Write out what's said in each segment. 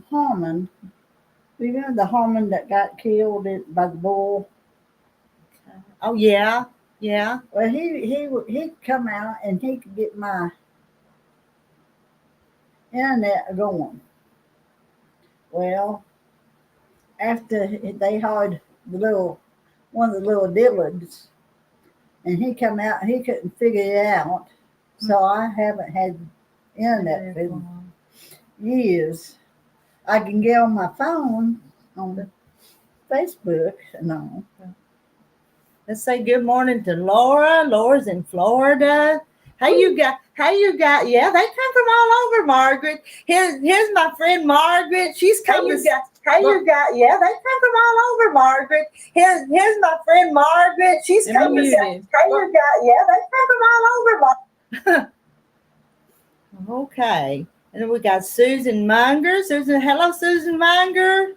Harmon. Remember the Harmon that got killed by the bull? Oh yeah, yeah. Well, he'd come out and he could get my internet going. Well, after they hired one of the little Dillards, and he come out, he couldn't figure it out. So I haven't had internet for years. I can get on my phone on the Facebook and all. Let's say good morning to Laura. Laura's in Florida. How you got? Yeah, they come from all over, Margaret. Here's my friend Margaret. She's coming. Yeah, they come from all over, Margaret. Here's my friend Margaret. She's coming. Yeah, they come from all over, Okay. And then we got Susan Munger. Hello, Susan Munger.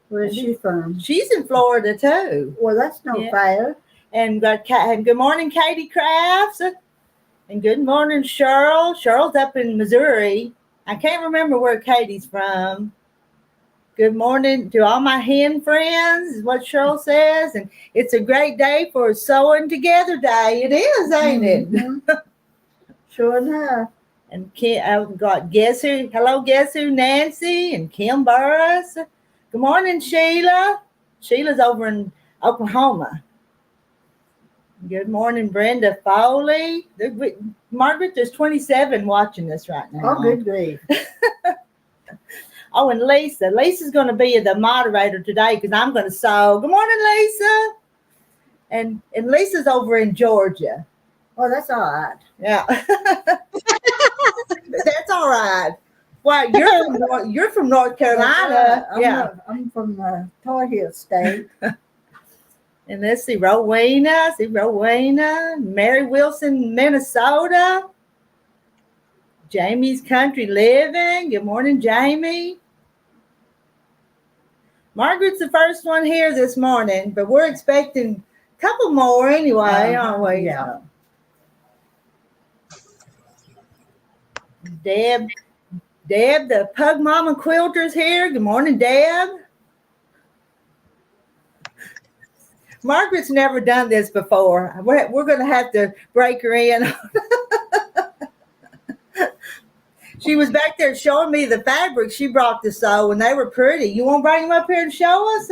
Where's she from? She's in Florida too. Well, that's no fair. And good morning, Katie Crafts. And good morning, Cheryl. Cheryl's up in Missouri. I can't remember where Katie's from. Good morning to all my hen friends, is what Cheryl says. And it's a great day for a sewing together day. It is, ain't it? Sure enough. And I've got Guess Who, Nancy, and Kim Burris. Good morning, Sheila. Sheila's over in Oklahoma. Good morning, Brenda Foley. Margaret, there's 27 watching this right now. Oh, good grief. Oh, and Lisa. Lisa's going to be the moderator today because I'm going to sew. Good morning, Lisa. And Lisa's over in Georgia. Well, that's all right. Yeah. That's all right. Well, you're from North Carolina. I'm from Tar Heel State. And let's see, Rowena. Mary Wilson, Minnesota. Jamie's Country Living. Good morning, Jamie. Margaret's the first one here this morning, but we're expecting a couple more anyway, aren't we? Yeah. Deb, the Pug Mama Quilter's here. Good morning, Deb. Margaret's never done this before. We're going to have to break her in. She was back there showing me the fabric she brought to sew, and they were pretty. You want to bring them up here and show us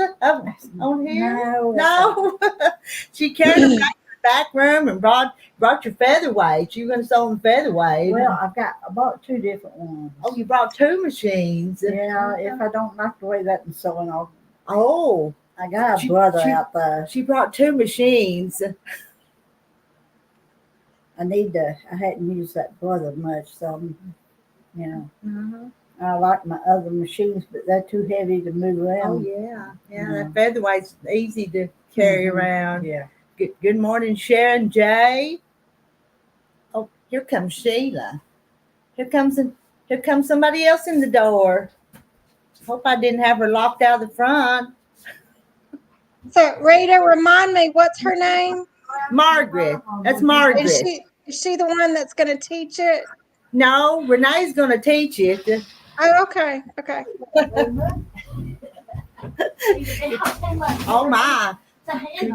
on here? No. She carried them back to the back room and brought your featherweights. You're going to sew them featherweight. Well, I bought two different ones. Oh, you brought two machines. Yeah, if I don't like the way that is sewing off. Oh. I got a brother out there. She brought two machines. I hadn't used that brother much, so, I like my other machines, but they're too heavy to move around. Oh, yeah. Yeah, that featherweight's easy to carry around. Yeah. Good morning, Sharon J. Oh, here comes Sheila. Here comes somebody else in the door. Hope I didn't have her locked out the front. So, Rita, remind me, what's her name? Margaret. That's Margaret. Is she the one that's going to teach it? No, Renee's going to teach it. Oh, okay. Okay. Oh, my.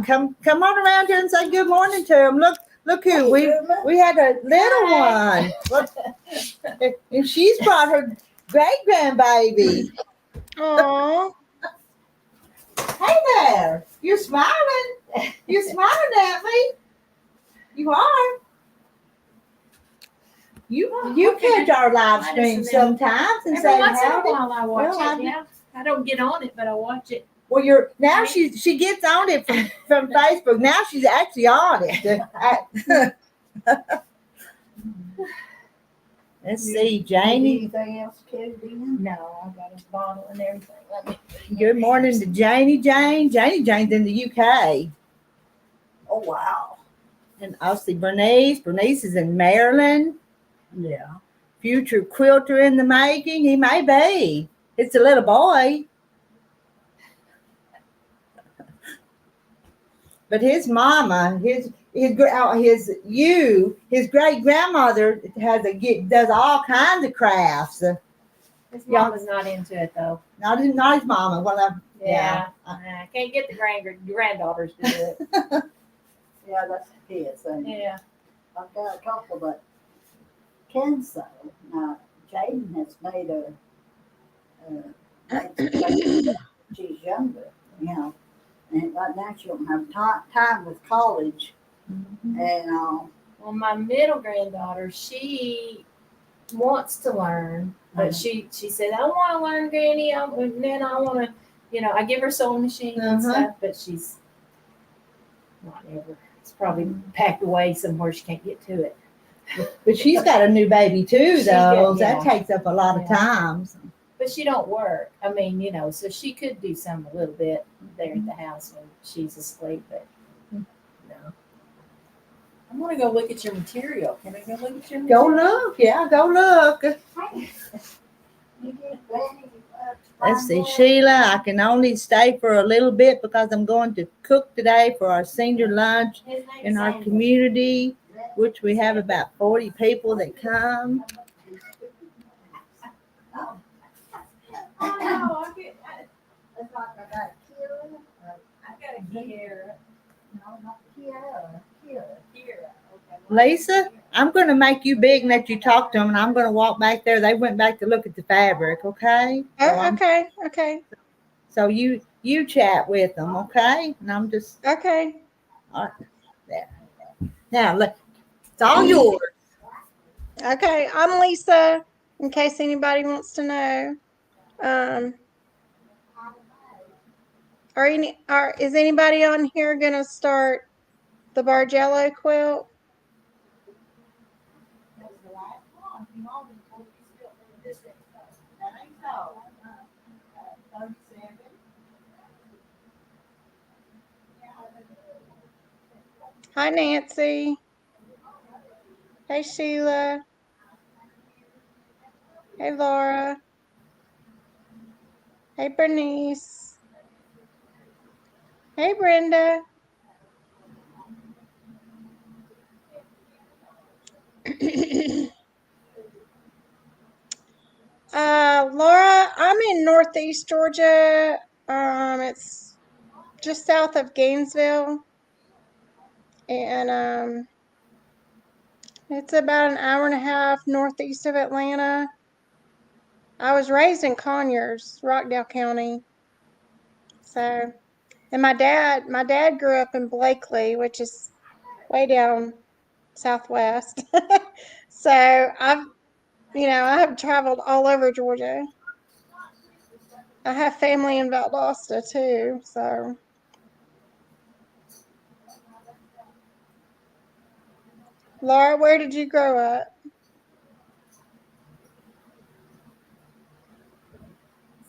Come on around here and say good morning to him. Look who we had a little one. And she's brought her great-grandbaby. Aww. Hey there. You're smiling. You're smiling at me. You are. You catch our live stream sometimes and say once in a howdy. while I watch it. Yeah, I don't get on it, but I watch it. Well, she gets on it from Facebook. Now she's actually on it. Let's see, Janie. Anything else, Katie? No, I got a bottle and everything. Good morning to Janie Jane. Janie Jane's in the UK. Oh, wow. And obviously Bernice. Bernice is in Maryland. Yeah. Future quilter in the making. He may be. It's a little boy. But his mama, his great grandmother does all kinds of crafts. His mama's not into it though. Not his mama. Well, Yeah. I can't get the granddaughters to do it. Yeah, that's his thing. Yeah. I've got a couple that can sew. Now, Jaden has made she's younger, you know, and right now she don't have time with college. And Well, my middle granddaughter, she wants to learn, but she said, "I want to learn, Granny. And then I want to, I give her sewing machine and stuff, but she's not ever. It's probably packed away somewhere she can't get to it. But she's got a new baby too, though. That Yeah. takes up a lot of time. But she don't work. I mean, so she could do some a little bit there at the house when she's asleep, but no. I'm gonna go look at your material. Can I go look at your Go material? look. Yeah, go look. Let's see, Sheila, I can only stay for a little bit because I'm going to cook today for our senior lunch His name's in our Samuel. community, which we have about 40 people that come. Oh, no, it's like I got Kira. I got a Kiera. No, not Kira. Kira. Okay. Lisa, I'm going to make you big and let you talk to them, and I'm going to walk back there. They went back to look at the fabric, okay? Okay. So you chat with them, okay? And I'm just Okay. there. Now, look, it's all yours. Okay. I'm Lisa, in case anybody wants to know. Is anybody on here gonna start the Bargello quilt? Hi, Nancy. Hey, Sheila. Hey, Laura. Hey, Bernice. Hey, Brenda. Laura, I'm in Northeast Georgia. It's just south of Gainesville, and it's about an hour and a half northeast of Atlanta. I was raised in Conyers, Rockdale County. So, and my dad grew up in Blakely, which is way down southwest. So I have traveled all over Georgia. I have family in Valdosta too, so. Laura, where did you grow up?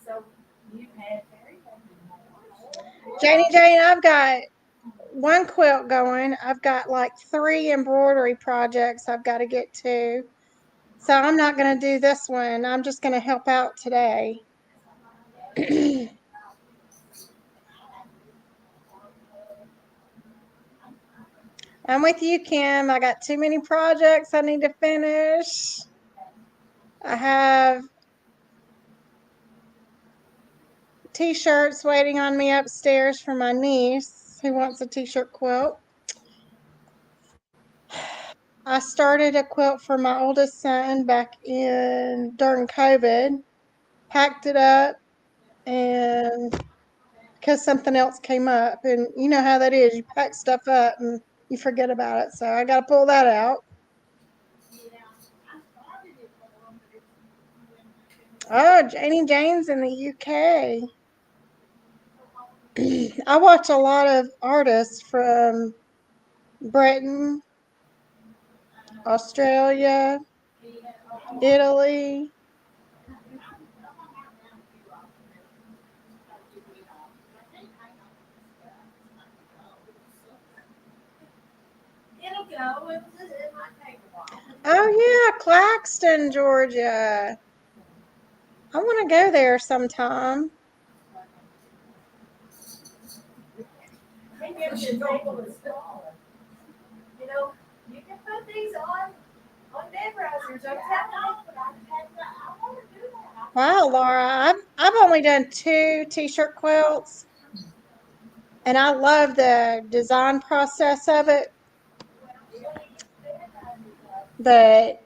So you had Jane, I've got one quilt going. I've got like 3 embroidery projects I've got to get to. So I'm not going to do this one. I'm just going to help out today. I'm with you, Kim. I got too many projects I need to finish. I have t-shirts waiting on me upstairs for my niece who wants a t-shirt quilt. I started a quilt for my oldest son back during COVID, packed it up, and because something else came up, and you know how that is, you pack stuff up and you forget about it, so I got to pull that out. Oh, Jane's in the UK. I watch a lot of artists from Britain, Australia, Italy. It'll go. It might take a while. Oh yeah, Claxton, Georgia. I want to go there sometime. Maybe I should go a little smaller. know, you can put these on bed risers. I'm telling Wow, Laura, I've only done 2 t-shirt quilts, and I love the design process of it, but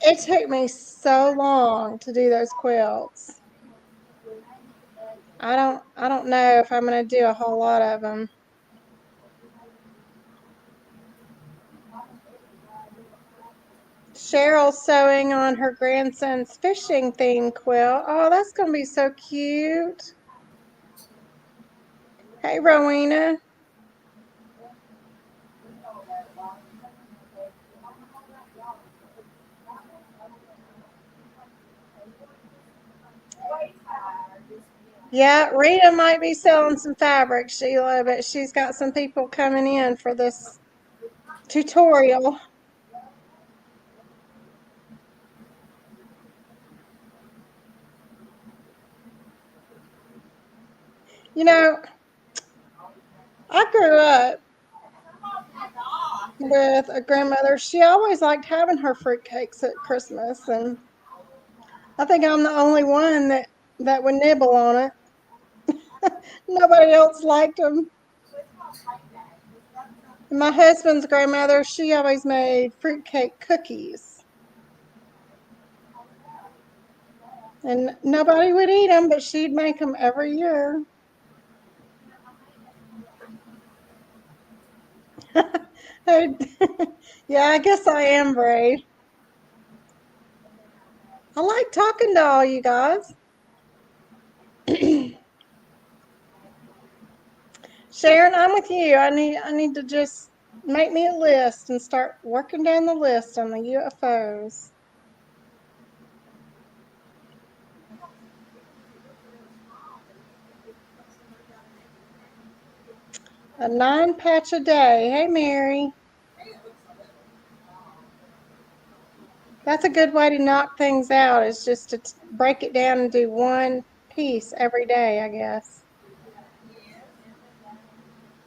it took me so long to do those quilts. I don't know if I'm gonna do a whole lot of them. Cheryl's sewing on her grandson's fishing theme quilt. Oh, that's gonna be so cute. Hey, Rowena. Yeah, Rita might be selling some fabric, Sheila, but she's got some people coming in for this tutorial. You know, I grew up with a grandmother. She always liked having her fruitcakes at Christmas, and I think I'm the only one that would nibble on it. Nobody else liked them. My husband's grandmother, she always made fruitcake cookies. And nobody would eat them, but she'd make them every year. Yeah, I guess I am brave. I like talking to all you guys. Sharon, I'm with you. I need to just make me a list and start working down the list on the UFOs. A 9 patch a day. Hey, Mary. That's a good way to knock things out, is just to break it down and do one piece every day, I guess.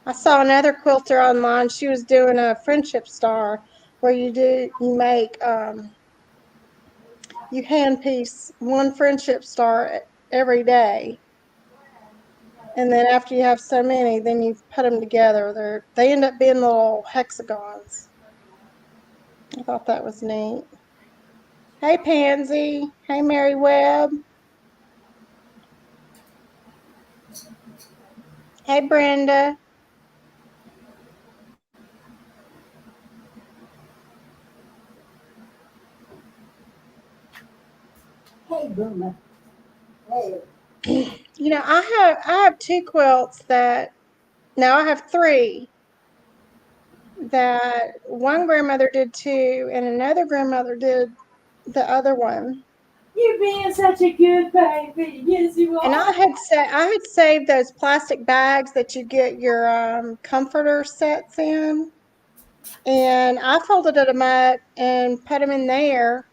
I saw another quilter online. She was doing a friendship star where you make you hand piece one friendship star every day. And then after you have so many, then you put them together. They end up being little hexagons. I thought that was neat. Hey, Pansy. Hey, Mary Webb. Hey, Brenda. Hey, Boomer. Hey. You know, I have 2 quilts that now I have 3 that one grandmother did 2 and another grandmother did the other one. you being such a good baby. Yes, you are. And I had saved those plastic bags that you get your comforter sets in, and I folded them up and put them in there,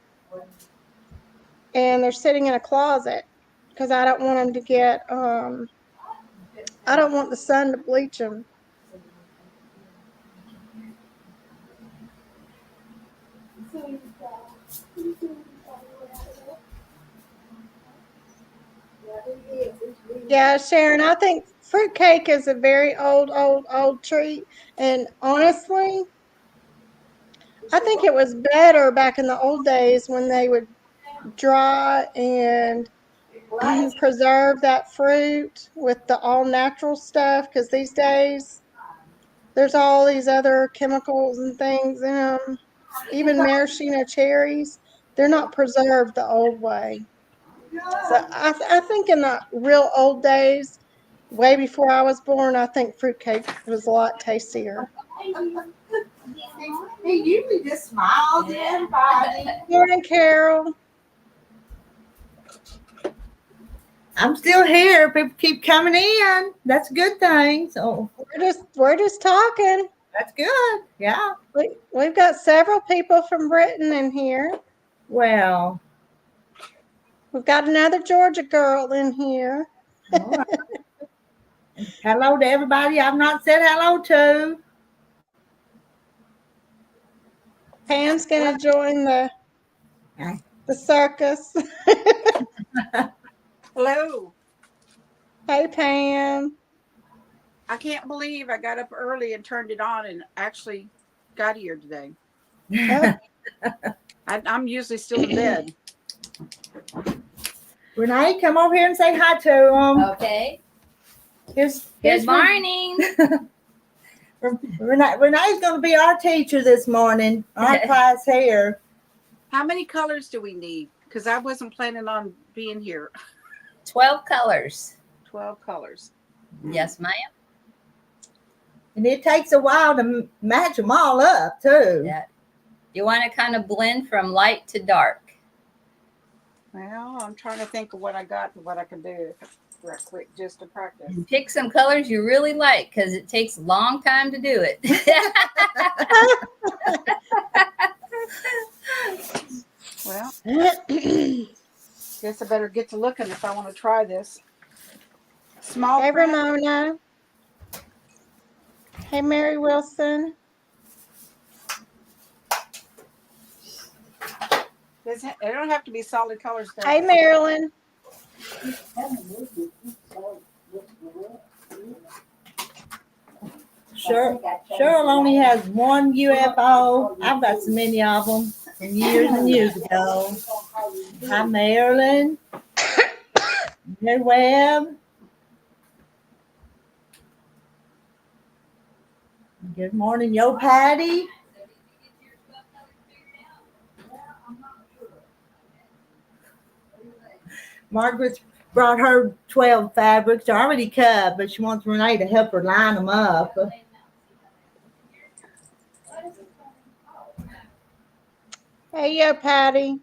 and they're sitting in a closet because I don't want them to get I don't want the sun to bleach them. Yeah, Sharon, I think fruitcake is a very old treat. And honestly, I think it was better back in the old days when they would dry and preserve that fruit with the all natural stuff. Because these days, there's all these other chemicals and things in them. Even maraschino cherries, they're not preserved the old way. So I think in the real old days, way before I was born, I think fruitcake was a lot tastier. He usually just smiles at everybody. Morning, Carol. I'm still here. People keep coming in. That's a good thing. So We're just talking. that's good. Yeah. We've got several people from Britain in here. Well. We've got another Georgia girl in here. All right. Hello to everybody I've not said hello to. Pam's gonna join the circus. Hello. Hey, Pam. I can't believe I got up early and turned it on and actually got here today. Oh, I'm usually still in bed. Renee, come over here and say hi to them. Okay. Here's Good morning. Renee's going to be our teacher this morning. Our class here. How many colors do we need? Because I wasn't planning on being here. 12 colors. 12 colors. Yes, ma'am. And it takes a while to match them all up, too. Yeah. You want to kind of blend from light to dark. Well, I'm trying to think of what I got and what I can do right quick just to practice. And pick some colors you really like because it takes a long time to do it. Well, guess I better get to looking if I want to try this. Small hey, print. Ramona. Hey, Mary Wilson. It don't have to be solid colors. Though. Hey, Marilyn. Cheryl only has one UFO. I've got so many of them from years and years ago. Hi, Marilyn. Hey, Webb. Good morning, yo, Patty. Margaret's brought her 12 fabrics. They're already cut, but she wants Renee to help her line them up. Hey, yo, Patty.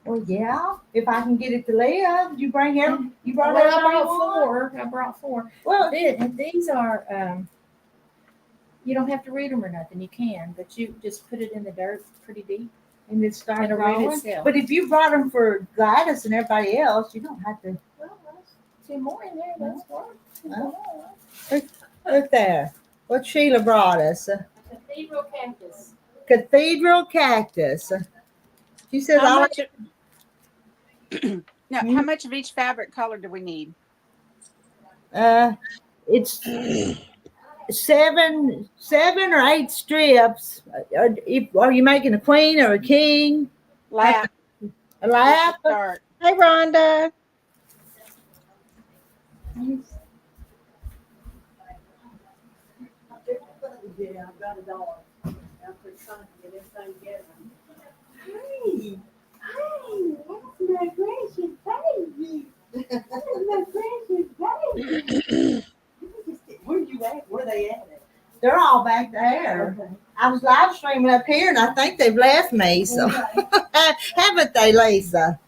Well, yeah. If I can get it to Leah, did you bring him? You brought Well, everybody I one? brought four. Well, These are, you don't have to read them or nothing. You can, but you just put it in the dirt pretty deep. and it started It'll read growing. itself. But if you brought them for Gladys and everybody else, you don't have to. Well, there's 2 more in there. That's one. Look there. What Sheila brought us. Cathedral cactus. Cathedral cactus. She says, How I much? Now, how much of each fabric color do we need? It's 7 or 8 strips. Are you making a queen or a king? Lap. A lap? Start. Hey, Rhonda. Yeah, I've got it all. After trying to get everything together. Hey, that's my precious baby. That's my precious baby. Where you at? Where they at? They're all back there. Okay. I was live streaming up here and I think they've left me. So Okay. haven't they, Lisa?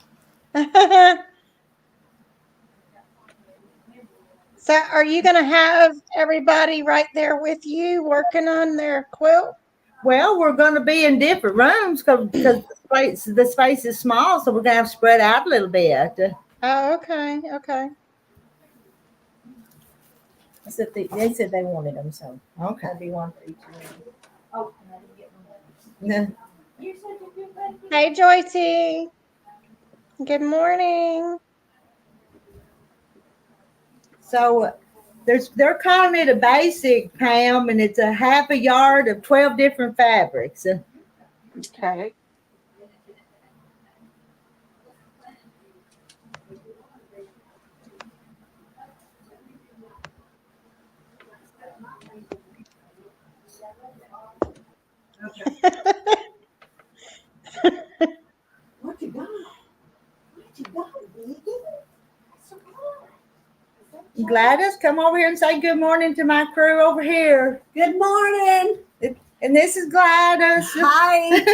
So, are you going to have everybody right there with you working on their quilt? Well, we're going to be in different rooms because the space is small, so we're going to have to spread out a little bit. Oh, okay. Okay. They said they wanted them, so Okay. that'd be one for each room. Oh, and I didn't get one. Yeah. You're such a good baby. Hey, Joycey. Good morning. So they're calling it a basic, Pam, and it's a half a yard of 12 different fabrics. Okay. What you got? What you got, baby? Gladys, come over here and say good morning to my crew over here. Good morning. And this is Gladys. Hi.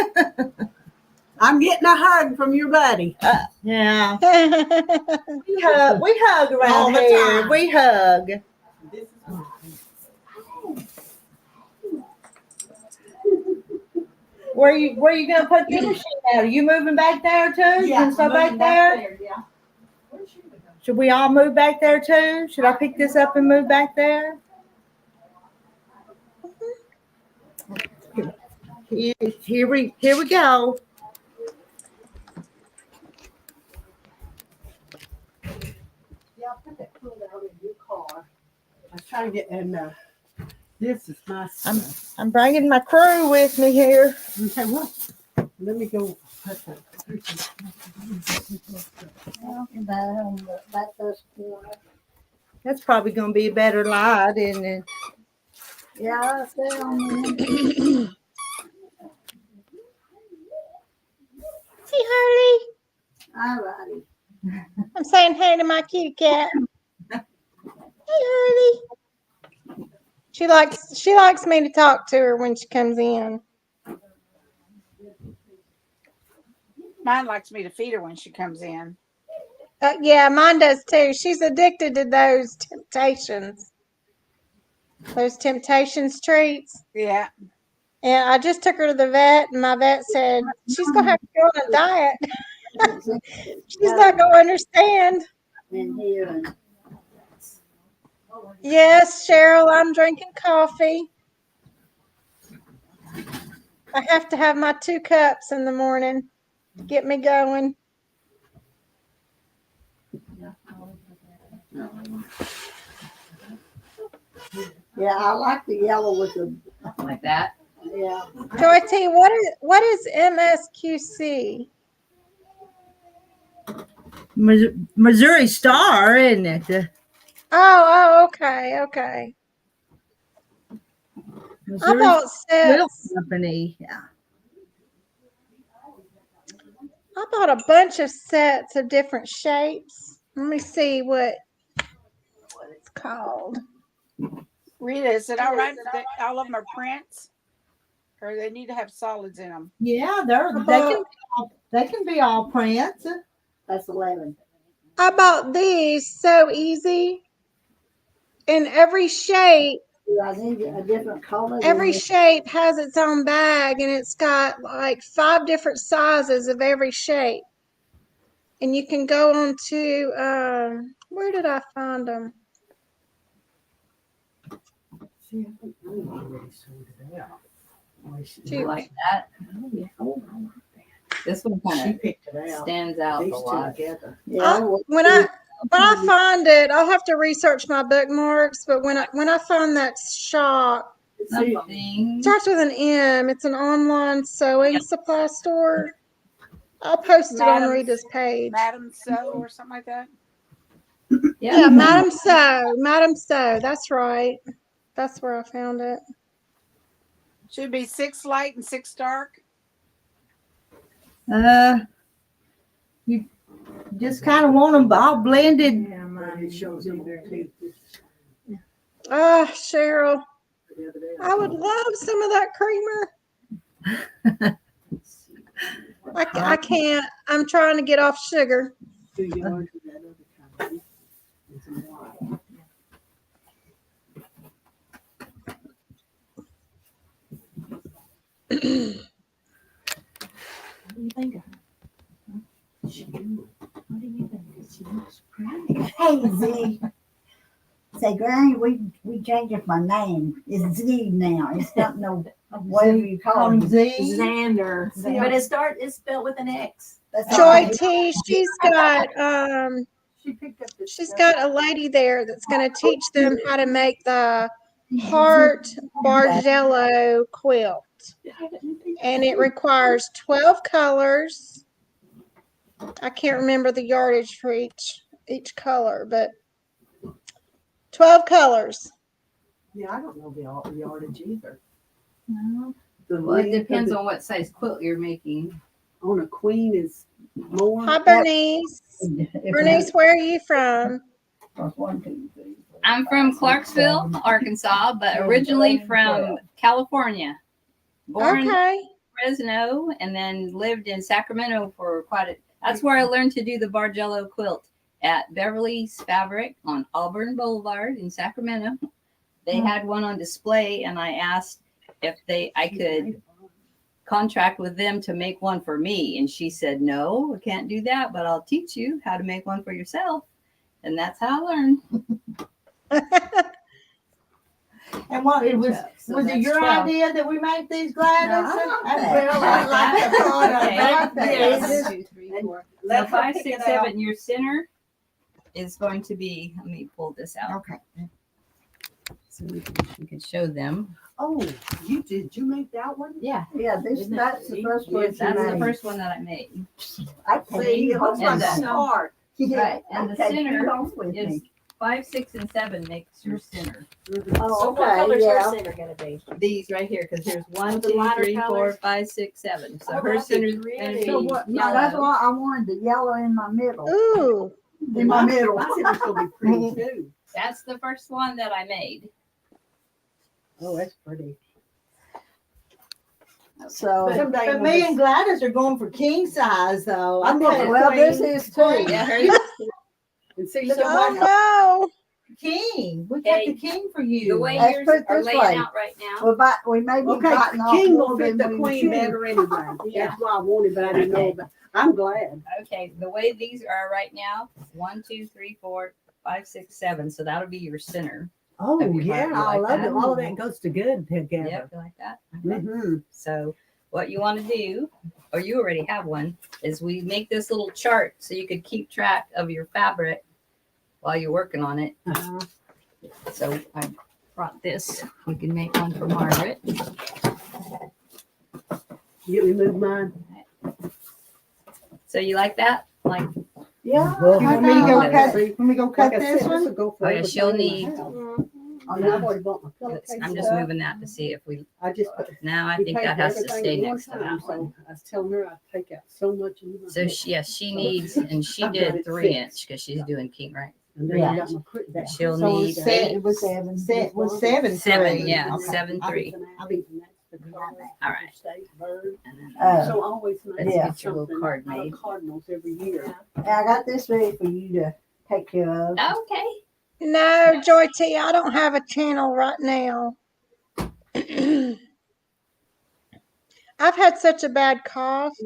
I'm getting a hug from your buddy. Yeah. Oh, We hug All around the here. time. We hug. Where you gonna put your machine out? Are you moving back there too? You can stay back there? Yeah. Should we all move back there too? Should I pick this up and move back there? Here we go. Yeah, put that food out in your car. I was trying to get this is my stuff. I'm bringing my crew with me here. Okay, well, let me go put the back those corner. That's probably going to be a better light, isn't it? Yeah, I'll stay on there. Hey, Harley. All righty. I'm saying hey to my kitty cat. Hey, Harley. She likes me to talk to her when she comes in. Mine likes me to feed her when she comes in. Yeah, mine does too. She's addicted to those temptations treats. Yeah. And I just took her to the vet, and my vet said she's gonna have to go on a diet. She's not gonna understand. In here and Yes, Cheryl, I'm drinking coffee. I have to have my 2 cups in the morning. Get me going. yeah, I like the yellow with the Like that. yeah. Joy T, what is MSQC? Missouri Star, isn't it? Oh, okay. I Missouri bought Quilt sets. Company. Yeah. I bought a bunch of sets of different shapes. Let me see what it's called. Rita, is it all right that all of them are prints? Or they need to have solids in them? Yeah, they can be all prints. That's 11. I bought these so easy. In every shape, I need a different color. every shape has its own bag, and it's got like 5 different sizes of every shape. And you can go on to where did I find them? You like that? This one kind of stands out a lot. Yeah. When I find it, I'll have to research my bookmarks. But when I find that shop, Something. it starts with an M. It's an online sewing supply store. I'll post it on Rita's page. Madam Sew or something like that? Yeah, Madam Sew. That's right. That's where I found it. Should be 6 light and 6 dark. You just kind of want them all blended. Yeah, mine shows them too. Ah, Cheryl, I would love some of that creamer. I can't. I'm trying to get off sugar. What do you think of her? What do you think? She looks pretty. Hey, Z. Say, Granny, we changed my name. It's Z now. It's not no whatever you call him. Z. Xander. But it's spelled with an X. That's Joy all right. T, she's got a lady there that's going to teach them how to make the Heart Bargello quilt, and it requires 12 colors. I can't remember the yardage for each color, but 12 colors. Yeah, I don't know the yardage either. No. The Well, it length of depends the- on what size quilt you're making. on a queen is more. Hi, Bernice. Bernice, where are you from? I'm from Clarksville, Arkansas, but originally from California. Born in Okay. Fresno and then lived in Sacramento for that's where I learned to do the Bargello quilt at Beverly's Fabric on Auburn Boulevard in Sacramento. They had one on display, and I asked if I could contract with them to make one for me, and she said, no, I can't do that, but I'll teach you how to make one for yourself. And that's how I learned. And what it was So was it that's your 12. idea that we make these Gladys? No, I like And that. Bill, I like the thought of Okay. that. Okay. Yes. 1, 2, 3, 4. So Let her 5, pick 6, it 7. Your center is going to be. Let me pull this out Okay. so we can show them. Oh, did you make that one? Yeah, Yeah, Isn't it? that's the first one. that's the made. first one that I made. I can't See, even it looks hold And like the- a heart. Right, and the Okay, center you home with is me. 5, 6, and 7 makes your center. Oh, So what okay, color's her yeah. center gonna be? These right here, because there's 1, The 2, lighter 3, 4, colors? 5, 6, 7. So Oh, her that'd be center's pretty. gonna be So what? No, that's yellow. why I wanted the yellow in my middle. Ooh, In my middle. My center's gonna be pretty too. That's the first one that I made. Oh, that's pretty. So, Someday But we'll me just- and Gladys are going for king size though. I'm going Okay. for well, this queen. is too. Yeah, hers, And see, look So at my oh King. We got Hey, the king for you. the way Let's yours put it are this laying way. out right now. We may be Okay, biting off king more will fit than the we queen chew. better anyway. Yeah. That's why I wanted, but I didn't know. Okay. But I'm glad. Okay, the way these are right now, 1, 2, 3, 4, 5, 6, 7. So that'll be your center. Oh Have you yeah, heard- you I like love that? it. All of that goes to good together. Yep, you like that? Okay. Mm-hmm. So what you want to do, or you already have one, is we make this little chart so you could keep track of your fabric while you're working on it. So I brought this. We can make one for Margaret. You remove mine. So you like that? Like, Yeah. Well, You I want me to kinda go like cut? it. Want me to go Like cut I this said, one? will go for Oh, yeah, she'll everything in need- the house. Mhm. I mean, I've already bought my pillowcase. I'm just moving that to see if we. I just put. Now I we think paid that for has to everything stay at one next to time, that so one. I was telling her I take out so much. And So yes, she needs, and she I've got did it 3-inch because she's doing king, right? and then Yeah. I got my that. She'll So need it's set- It was 7. Set was 7. 7, three. yeah, Okay. 7, 3. I've eaten that. The All right. state bird. And then So always let's nice Yeah. get your little card out of made. cardinals every year. And I got this ready for you to take care of. Okay. no, Joy T, I don't have a channel right now. I've had such a bad cough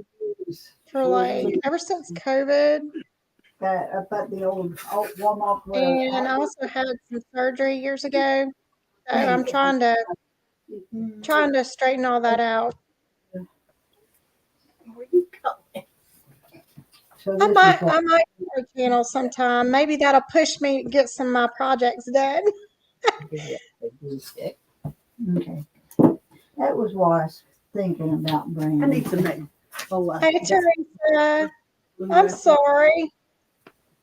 for like ever since COVID, Up at the old Walmart. and I also had some surgery years ago. So I'm trying to straighten all that out. So I this is might what- do a channel sometime. Maybe that'll push me to get some of my projects done. Give you a glue stick. Okay. That was what I was thinking about I bringing. need to make. Oh, Hey Teresa, I'm sorry.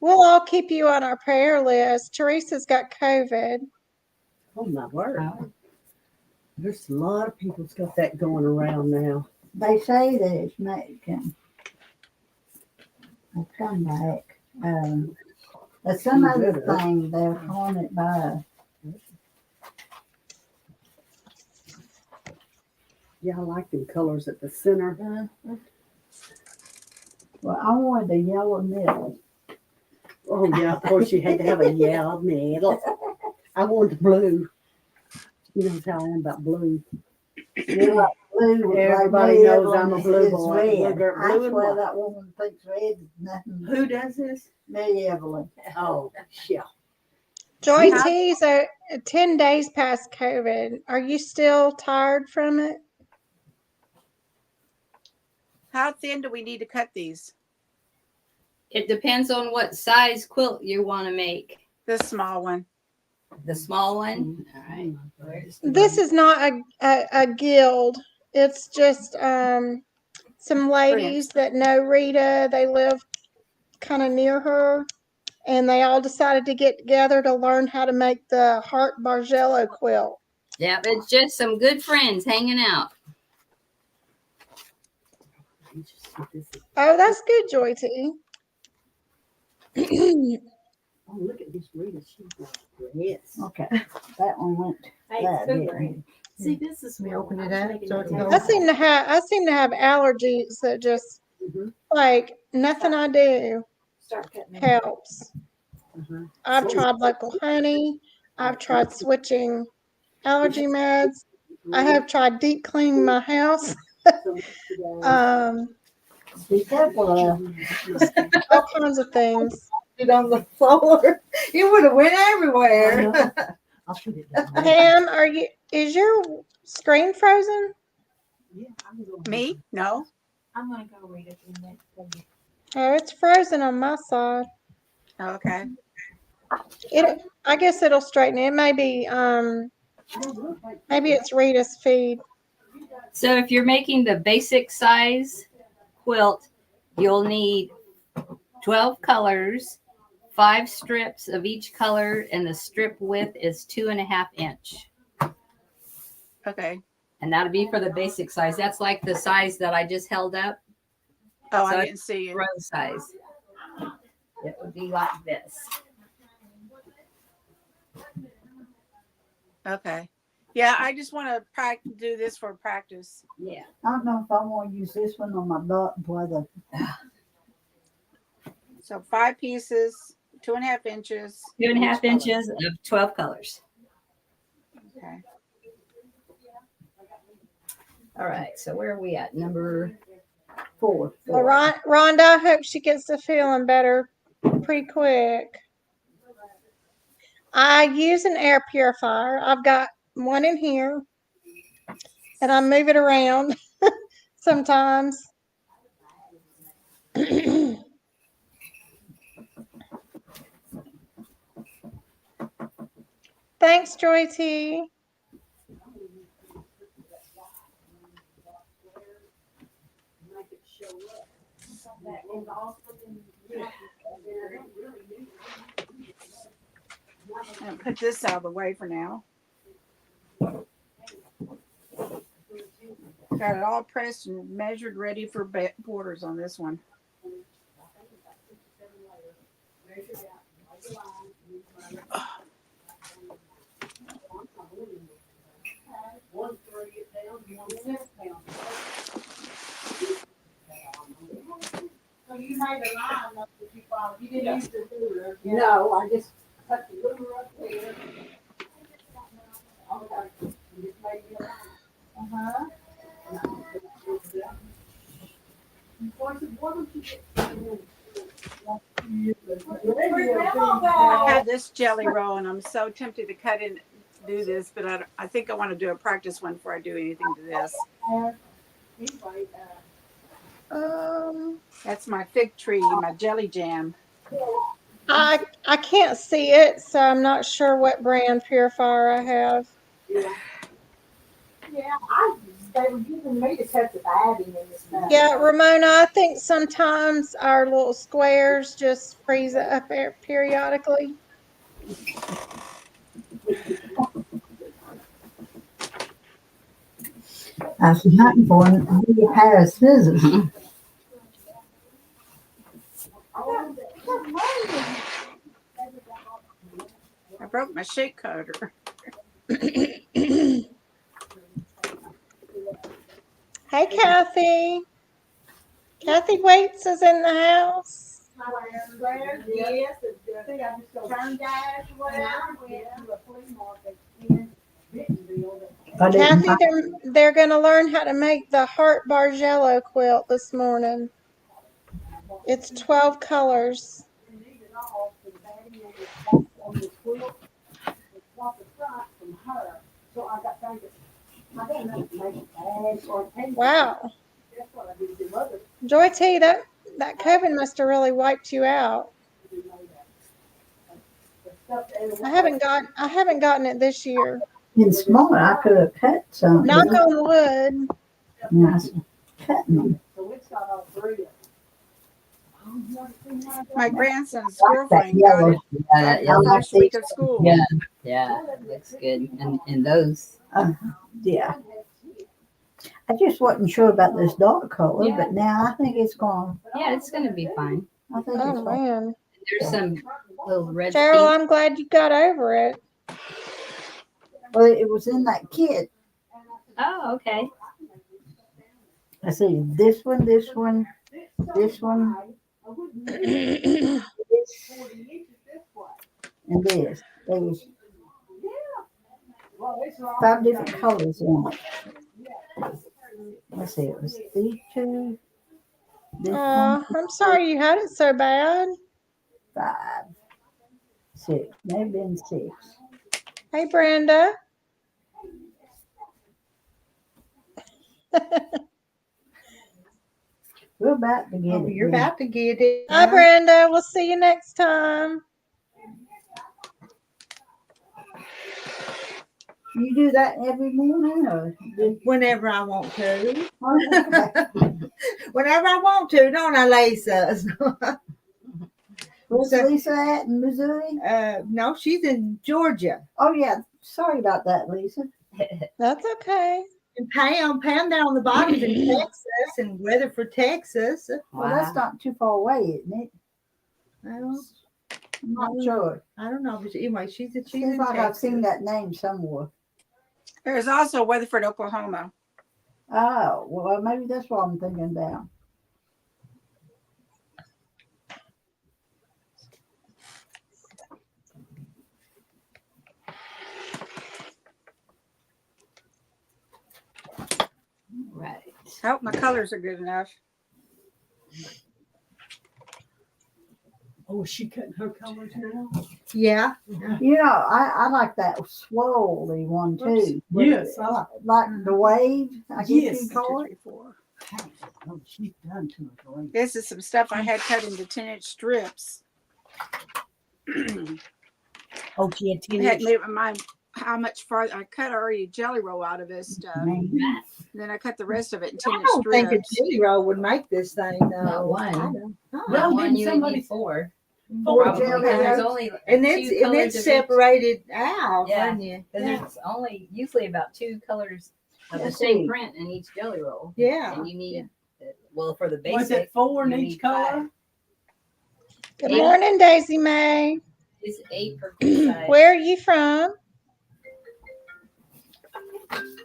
We'll all keep you on our prayer list. Teresa's got COVID. Oh my word! Oh. There's a lot of people's got that going around now. They say that it's making a comeback. But some other thing they're calling it by. Yeah, I like them colors at the center. Well, I wanted the yellow middle. Oh yeah, of course you had to have a yellow middle. I wanted blue. You know how I am about blue. You like blue. Like Everybody me, knows I'm a Evelyn blue is boy. red. Blue girl, I blue and swear white. that woman thinks red is nothing. Who does this? Me, Evelyn. Oh yeah. Joy Yeah. T's 10 days past COVID. Are you still tired from it? How thin do we need to cut these? It depends on what size quilt you want to make. This small one. The small one. All right. Where's the This is not a guild. It's just some ladies that know Rita. They live kind of near her, and they all decided to get together to learn how to make the Heart Bargello quilt. Yeah, it's just some good friends hanging out. Oh, that's good, Joy T. Oh, look at this Rita. She's like yes. Okay. That one went. Hey, That food did. grade. See, this is We where open I it was up making so it it look goes- I seem to have allergies that just Mhm. like nothing I do Start cutting it. helps. Mhm. I've tried local honey. I've tried switching allergy meds. I have tried deep cleaning my house. Be careful. All kinds of things. it on the floor. You would have went I everywhere. know. I'll put it down there. Pam, is your screen frozen? Yeah, I'm gonna- Me? No. I'm gonna go read it in that. Oh, it's frozen on my side. Okay. I guess it'll straighten it. It may be maybe it's Rita's feed. So if you're making the basic size quilt, you'll need 12 colors, 5 strips of each color, and the strip width is 2.5 inch. Okay. And that'll be for the basic size. That's like the size that I just held up, Oh, So I didn't see you. row size. It would be like this. Okay. Yeah, I just want to do this for practice. Yeah. I don't know if I want to use this one on my butt, whether So 5 pieces, 2.5 inches. 2.5 each color. inches of 12 colors. Okay. All right. So where are we at? Number 4. Well, Rhonda, I hope she gets to feeling better pretty quick. I use an air purifier. I've got one in here, and I move it around sometimes. Thanks, Joy T. I'm gonna put this out of the way for now. Got it all pressed and measured, ready for borders on this one. No, I just cut the ruler up there. Okay. And just made me a line. I had this jelly roll, and I'm so tempted to cut in, do this, but I think I want to do a practice one before I do anything to this. That's my fig tree, my jelly jam. I can't see it, so I'm not sure what brand purifier I have. They were using me to cut the batting in this stuff. Yeah, Ramona, I think sometimes our little squares just freeze up periodically. I was hunting for a pair of scissors. I broke my shake cutter. Hey, Kathy. Kathy Waits is in the house. I didn't Kathy, they're going to learn how to make the Heart Bargello quilt this morning. It's 12 colors. Wow. Joy T, that COVID must have really wiped you out. I haven't gotten it this year. been smaller. I could have cut some. Knock on wood. And I was cutting them. My grandson's That girlfriend got yellow. it Yeah, that the yellow. first week of school. Yeah, yeah, looks good. And those. Yeah. I just wasn't sure about this dark color, Yeah. but now I think it's going. Yeah, it's gonna be fine. I think it's Oh, going. man. There's some little red Cheryl, feet. I'm glad you got over it. Well, it was in that kit. Oh, okay. I see this one, this one, this one, this, and this. There was 5 different colors in it. Let's see, it was these two, this one, I'm sorry you had it so bad. 5, 6. Maybe been 6. Hey, Brenda. We're about to get Oh, it. you're then. about to get it. Hi, Brenda. We'll see you next time. You do that every morning, or Whenever I want to. okay. Whenever I want to, don't I, Lisa? Where's So- Lisa at in Missouri? No, she's in Georgia. Oh yeah, sorry about that, Lisa. That's okay. And Pam down on the bottom is in Texas, and Weatherford, Texas. Well, that's not too far away, isn't it? Well, I'm not sure. I don't know, but anyway, she's in Seems like Texas. I've seen that name somewhere. There's also Weatherford, Oklahoma. Oh, well, maybe that's what I'm thinking about. Right. I hope my colors are good enough. Oh, is she cutting her colors now? Yeah. You know, I like that swirly one too. Yes, I Like the wave, I guess Yes. you 1, 2, call 3, it. 4. Oh, she's done to her great. This is some stuff I had cut into 10-inch strips. Oh, she had 10 I had inch. made up my mind how much farther I cut already jelly roll out of this stuff. Man. Then I cut the rest of it in I 10-inch don't think a strips. chili roll would make this thing, though. Not one. I don't. Well, One, didn't you would somebody- need 4. Four Probably, jelly 'cause there's rolls. only And two it's colors of each. separated out, Yeah. wasn't you? Because there's only usually about 2 colors of the Let's same see. print in each jelly roll. Yeah. And you need, well, for the Was basic, it 4 in you each need color? 5. Good Yeah. morning, Daisy Mae. It's 8 per queen size. Where are you from?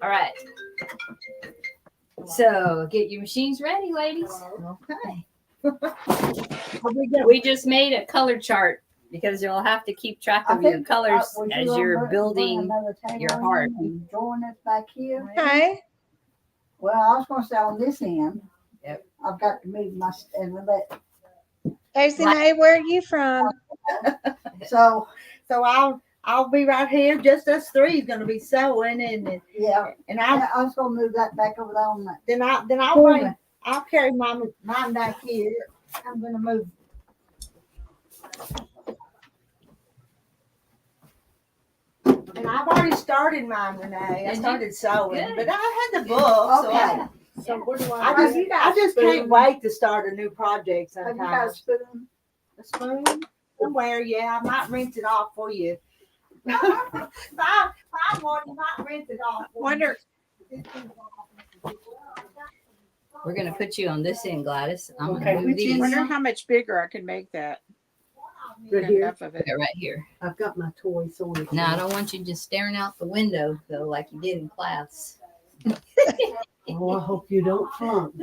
All right. So get your machines ready, ladies. Okay. We just made a color chart because you'll have to keep track I of your think, colors was you as gonna you're bring building. another table your in heart. and join us back here. Okay. Well, I was going to say on this end. Yep. I've got to move my and let. Daisy Mae, where are you from? So So I'll be right here. Just us three is gonna be sewing, and yeah, I I was going to move that back over there on that. then I'll corner. carry mine back here. I'm gonna move. And I've already started mine, Renee. I Did you? started sewing, Good. but I had the book. Okay. So where do I Have you got just a can't spoon? wait to start a new project Have you got a sometimes. spoon? A spoon somewhere, yeah. I might rinse it off for you. Find one, you might rinse it off. For Wonder, you. We're gonna put you on this end, Gladys. I'm Okay, gonna move which these. end? wonder how much bigger I could make that. Right Got here. enough of it. Yeah, right here. I've got my toy sewing. Now I don't want you just staring out the window though, like you did in class. Oh, I hope you don't flunk.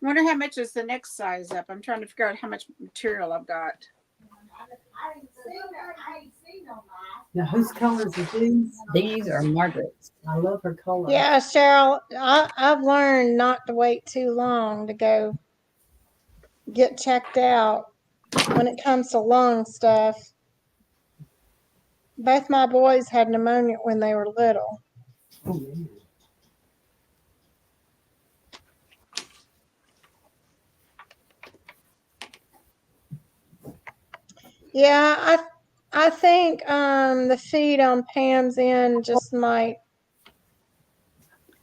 Wonder how much is the next size up. I'm trying to figure out how much material I've got. Now, whose colors are these? These are Margaret's. I love her color. Yeah, Cheryl, I've learned not to wait too long to go get checked out when it comes to lung stuff. Both my boys had pneumonia when they were little. Oh, man. Yeah, I think the feed on Pam's end just might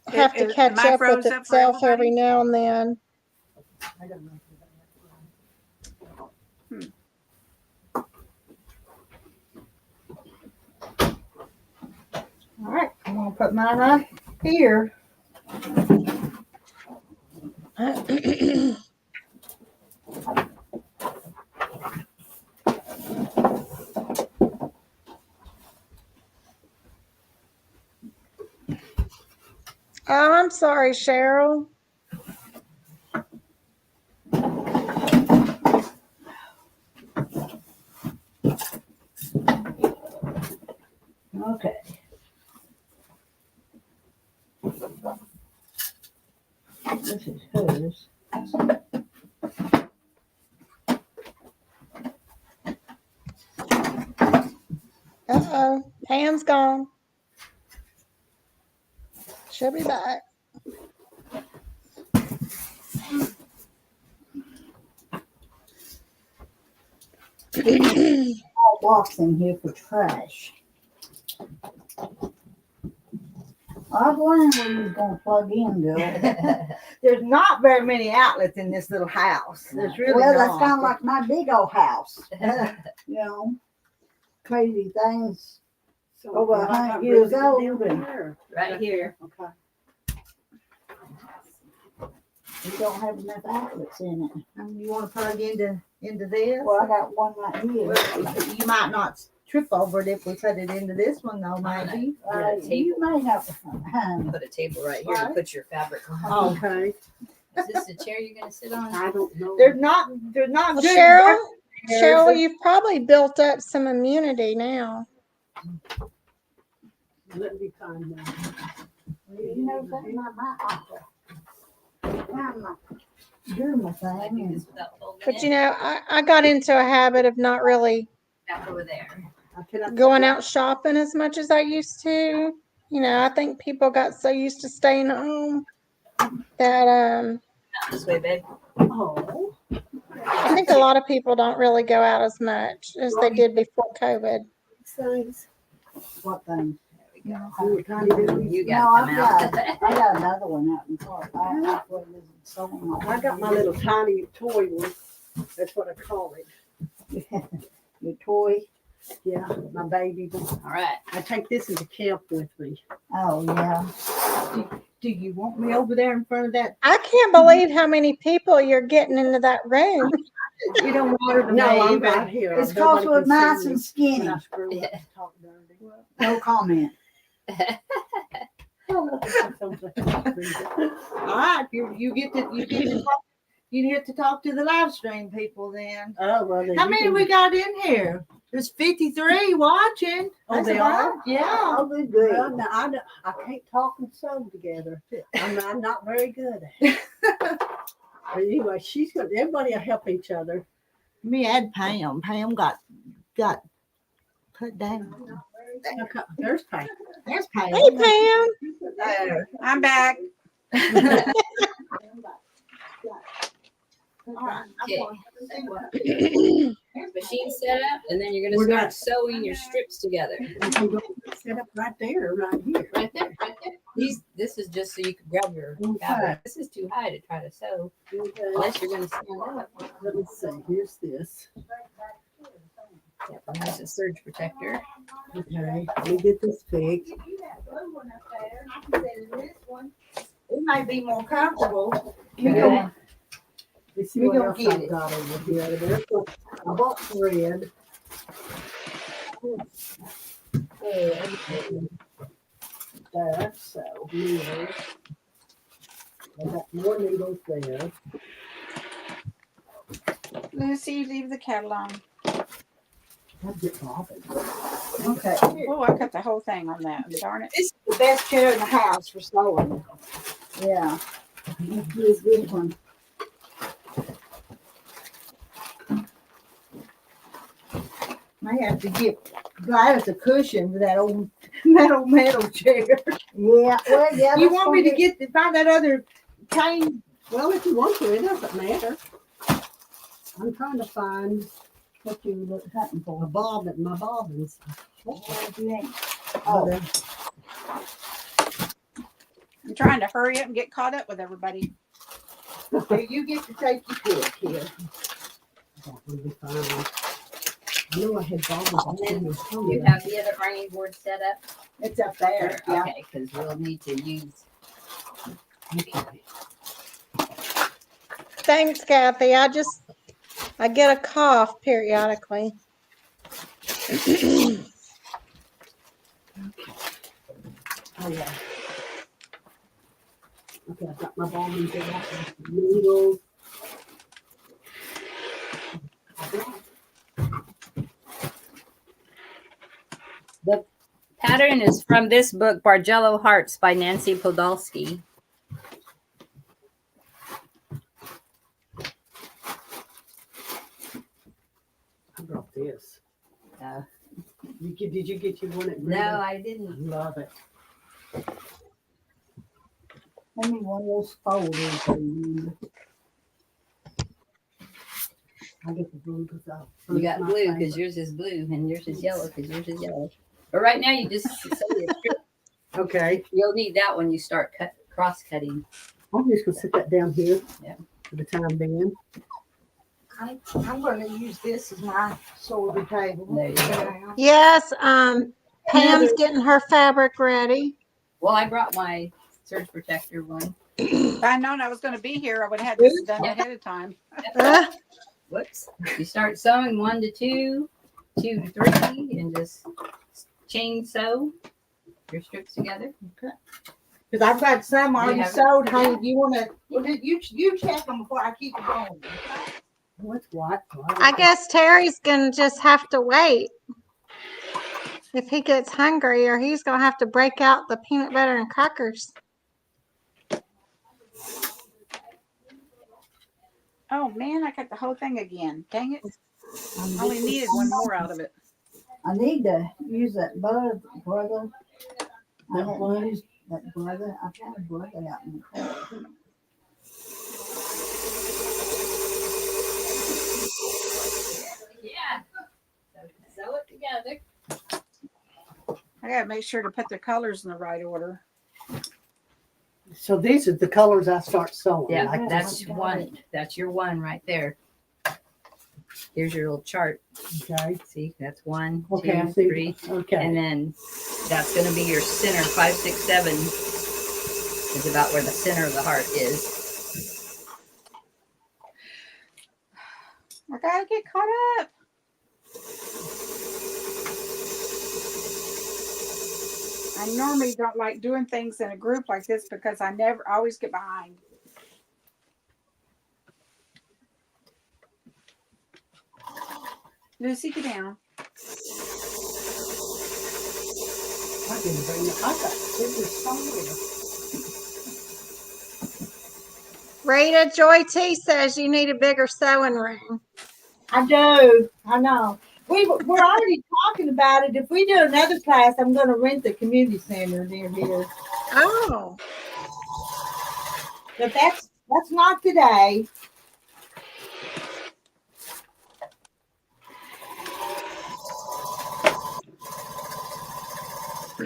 have to Am catch I up with froze up for itself every everybody? now and then. I don't know. All right, I'm gonna put mine right here. Oh, I'm sorry, Cheryl. Okay. Uh-oh, Pam's gone. She'll be back. All box in here for trash. I was wondering where you was gonna plug in, girl. There's not very many outlets in this little house. There's really Well, not. that's kind of like my big old house. You know, crazy things. So Over I got 100 years room old. down there. Right here. Okay. We don't have enough outlets in it. You want to plug into this? Well, I got one right here. Well, you might not trip over it if we put it into this one, though, maybe. You may have. Put a table right here to put your fabric on. Oh. Okay. Is this the chair you're gonna sit on? I don't know. There's not Well, good. Cheryl, you've probably built up some immunity now. Let me find that. You know, that's not my offer. I'm not doing my I do thing. this without folding But it. you know, I got into a habit of not really Back over there. going out shopping as much as I used to. You know, I think people got so used to staying home that Not this way, babe. Oh. I think a lot of people don't really go out as much as they did before COVID. Thanks. What thing? There we go. You were trying to do You No, got to I've come out. I got another one out in front. I put it in someone. I got my little tiny toy one. That's what I call it. Your toy. Yeah, my baby one. All right. I take this into camp with me. Oh, yeah. Do you want me over there in front of that? I can't believe how many people you're getting into that room. You don't want her to No, I'm leave, right here. It's Nobody cause we're can see nice me and skinny. when I screw up and talk dirty. No comment. All right, you get to talk to the live stream people then. Oh, well, then How you many can- we got in here? There's 53 watching. Oh, That's they about- are? Yeah. Oh, good, Well, good. no, I can't talk and sew together. I'm not very good at it. But anyway, she's good. Everybody will help each other. Me and Pam. Pam got put down. Okay, there's Pam. There's Pam. Hey, Pam. There. I'm back. All right. Okay. Machine set up, and then you're gonna We're start not- sewing your strips together. We can go set up right there, right here. Right there, right there. This is just so you can grab your fabric. This is too high to try to sew Okay. unless you're gonna stand up. Let me see. Here's this. Yep, and there's a surge protector. Okay, let me get this fixed. It might be more comfortable. Okay. Let's see We what gonna else get I've it. got over here. There's I bought thread. There, so here. I got more needles there. Lucy, leave the kettle on. I'll get bobbin. Okay. Oh, I cut the whole thing on that. Darn it. This is the best chair in the house for sewing. Yeah. Let's do this one. I have to get Gladys a cushion for that old metal chair. Yeah. Well, yeah. You that's want me gonna to find that other cane? Well, if you want to, it doesn't matter. I'm trying to find what you look hunting for. a bobbin, my bobbins. Oh, I'm trying to hurry up and get caught up with everybody. Here, you get to take your pick here. That would be fine. I know I had bobbins. I And was telling You you. have the other ironing board set up? It's up there. Yeah. Okay, because we'll need to use. Okay. Thanks, Kathy. I get a cough periodically. Oh, yeah. Okay, I've got my bobbins out, needles. The pattern is from this book, Bargello Hearts by Nancy Podolsky. I brought this. Did you get your one at No, Brenda? I didn't. Love it. I need one of those folders. I get the blue because I. You got my blue favorite. because yours is blue and yours is yellow because yours is yellow. But right now you just sew your strip. Okay. You'll need that when you start cross cutting. I'm just gonna sit that down here. Yeah. For the time being. I'm going to use this as my shoulder table. There you go. Yes, Pam's getting her fabric ready. Well, I brought my surge protector one. If I'd known I was going to be here, I would have had this done ahead of time. Whoops. You start sewing 1 to 2, 2 to 3, and just chain sew your strips together. Because I've got some already have it? sewed. Hey, you want to? Well, you check them before I keep it going. What's what? I guess Terry's gonna just have to wait. If he gets hungry, or he's gonna have to break out the peanut butter and crackers. Oh man, I got the whole thing again. Dang it. I only needed one more out of it. I need to use that brother. I haven't used that brother. I've got a brother out in the car. Yeah. Sew it together. I gotta make sure to put the colors in the right order. So these are the colors I start sewing. Yeah, like that's this. one. That's your one right there. Here's your little chart. Okay. See, that's 1, Okay. I 2, see. 3. Okay. And then that's going to be your center. 5, 6, 7 is about where the center of the heart is. I gotta get caught up. I normally don't like doing things in a group like this because I always get behind. Lucy, get down. I didn't bring it. I got scissors somewhere. Rita Joy T says you need a bigger sewing room. I do. I know. We're already talking about it. If we do another class, I'm going to rent the community center near here. Oh. But that's not today. I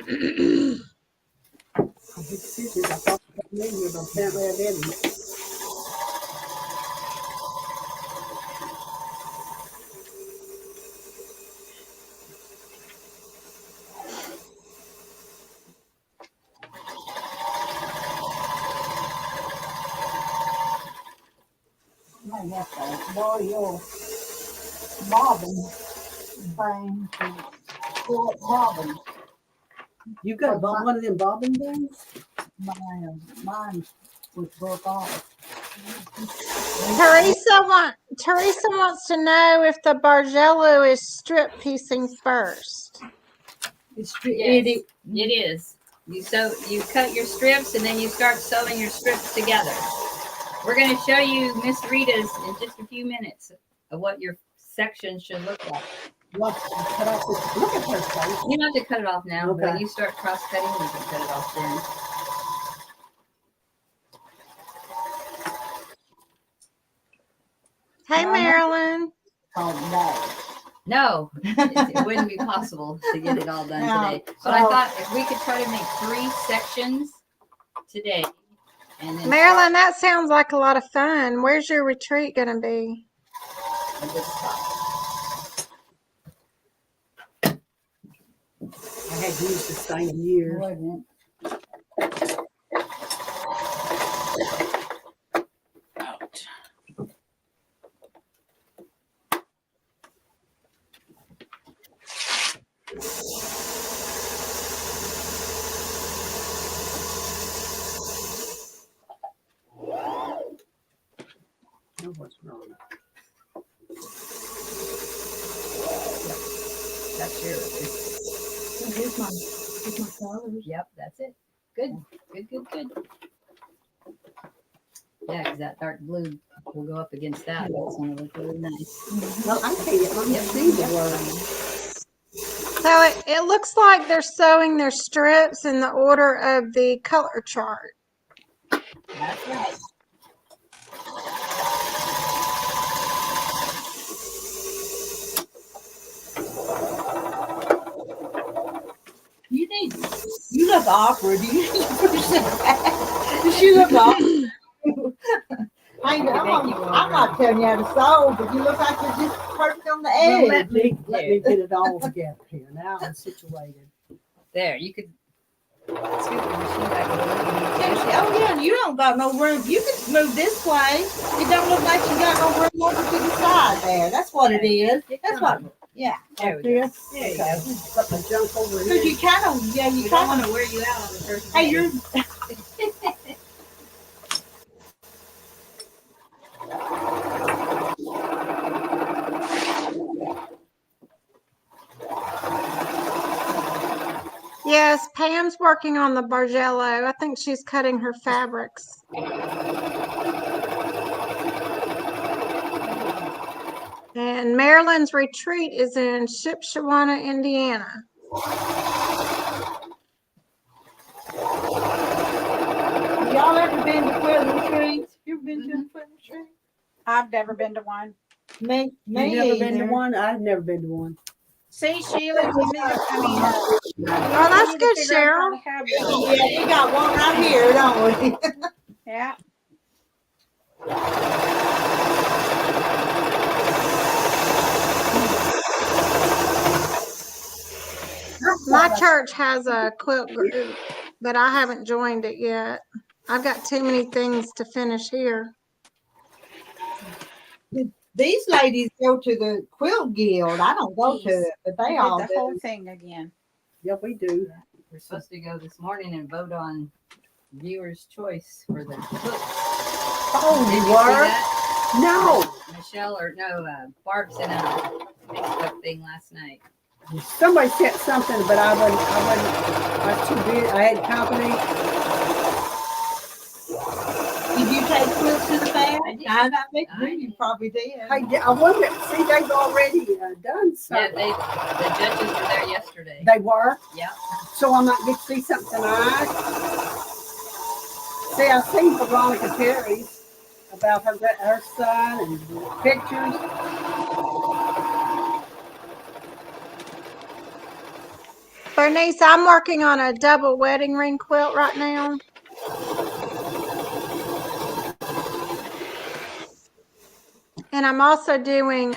get scissors. I thought I had them in here, but apparently I didn't. I might have to borrow your bobbin thing to pull up bobbin. You got one of them bobbin things? Mine was broke off. Teresa wants to know if the Bargello is strip piecing first. Yes, it is. You cut your strips and then you start sewing your strips together. We're going to show you Miss Rita's in just a few minutes of what your section should look like. Look at her face. You don't have to cut it off now. Okay. When you start cross cutting, you can cut it off then. Hey, Marilyn. Oh, No, it wouldn't be possible to get it all done No. today. But I thought if we could try to make 3 sections today. And then Marilyn, that sounds like a lot of fun. Where's your retreat going to be? at this top. I had used this thing in years. wasn't Out. Oh, what's wrong? That's yours. Here's my colors. Yep, that's it. Good. Yeah, because that dark blue will go up against that. That's going to look really nice. Well, I can't let me see the word. So it looks like they're sewing their strips in the order of the color chart. That's right. You look awkward. You need to push that. She look awkward. I'm not telling you how to sew, but you look like you're just perfect on the Well, edge. let me get it all together here. Now I'm situated. There, you could scoot the machine back a little bit. Oh yeah, you don't got no room. You can move this way. It don't look like you got no room over to the side there. That's what it is. That's what. Yeah. There we go. Here. There you Okay. go. Put my junk over Cause here. you kind of, yeah, you We don't kind want of. to wear you out on the first Hey, day. you're. Yes, Pam's working on the Bargello. I think she's cutting her fabrics. And Marilyn's retreat is in Shipshewana, Indiana. Y'all ever been to Quilted Retreat? You ever been to a Quilted Retreat? I've never been to one. Me You've never been to either. one? I've never been to one. See, Sheila, you need to, Oh, that's good, Cheryl. Yeah, you got one right here, don't we? Yeah. My church has a quilt group, but I haven't joined it yet. I've got too many things to finish here. These ladies go to the Quilt Guild. I don't go to Yes. it, but they We all did the do. whole thing again. Yeah, we do. We're supposed to go this morning and vote on viewer's choice for the book. Oh, Did you you see were? that? No. Michelle or no, Barb sent out a Facebook thing last night. Somebody sent something, but I was too busy. I had company. Did you take Quilt to the fair? I did. I bet I you did. probably did. I wonder, see, they've already done Yeah, something. the judges were there yesterday. They were? Yeah. So I might get to see something tonight. See, I seen Veronica Terry's about her son and pictures. Bernice, I'm working on a double wedding ring quilt right now. And I'm also doing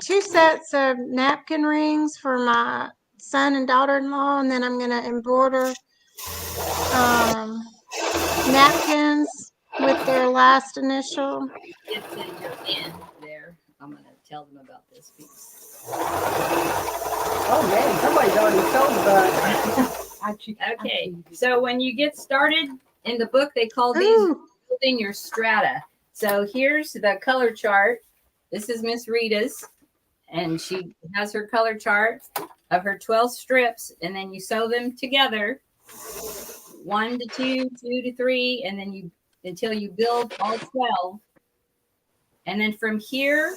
two sets of napkin rings for my son and daughter-in-law, and then I'm going to embroider napkins with their last initial. It's in your end there. I'm going to tell them about this piece. Oh man, somebody's already sold the. Okay, so when you get started in the book, they call these Ooh, building your strata. So here's the color chart. This is Miss Rita's, and she has her color chart of her 12 strips, and then you sew them together, 1 to 2, 2 to 3, and then you until you build all 12. And then from here,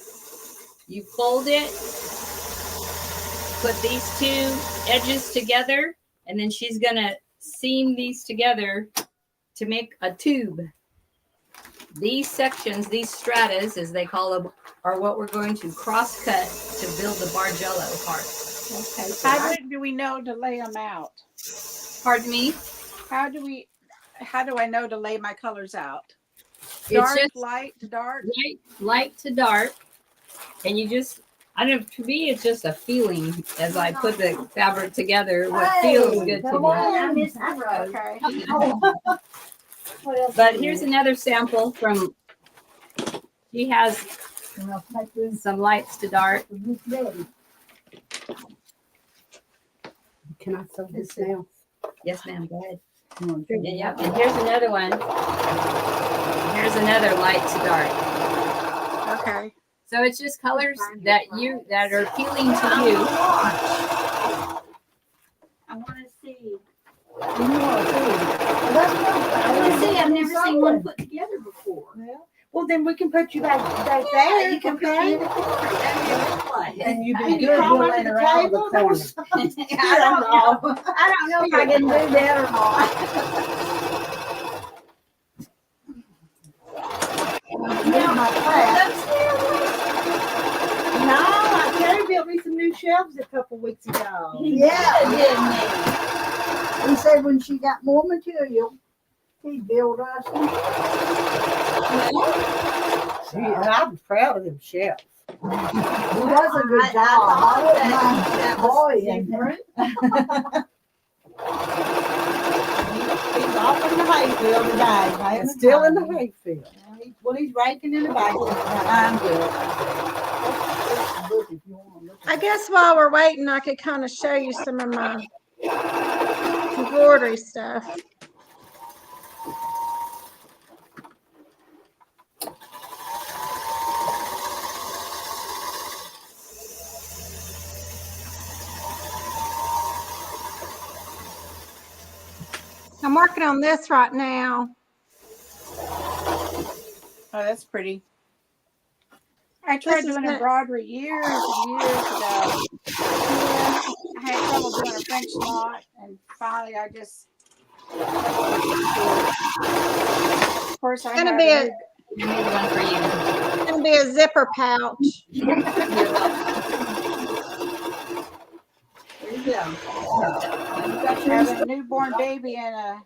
you fold it, put these two edges together, and then she's gonna seam these together to make a tube. These sections, these stratas, as they call them, are what we're going to cross cut to build the Bargello Heart. Okay, so How do we know to lay them out? Pardon me? How do I know to lay my colors out? It's Dark, just light, dark. light to dark, and you just, I don't know, to me it's just a feeling as I put the fabric together, what feels good to me. Okay. But here's another sample from, she has some lights to dark. can I sew this now? Yes, ma'am, go ahead. Come on, Yeah, and here's another one. Here's another light to dark. Okay. So it's just colors that are appealing to you. I want to see. You want to see? I want to see. I've never seen one put together before. Well, then we can put you back there. You can put me in the corner. That'd be a good play. And you'd Can be you good crawl doing under the around the table? corner. I don't know if I can do that or not. No, Terry built me some new shelves a couple weeks ago. Yeah. Didn't He said when she got more material, he'd build us. See, and I'm proud of them chefs. It was a good job. I wouldn't mind boy in there. He's off in the hayfield today. Right? And still in the hayfield. Well, he's raking in the basket. I'm good. I guess while we're waiting, I could kind of show you some of my embroidery stuff. I'm working on this right now. Oh, that's pretty. I tried This is doing the- embroidery years and years ago. Yeah. I had trouble doing a French knot, and finally I just. Of course, I It's gonna have be a I made one for you. It's gonna be a zipper pouch. You're welcome. There you go. have a newborn baby and a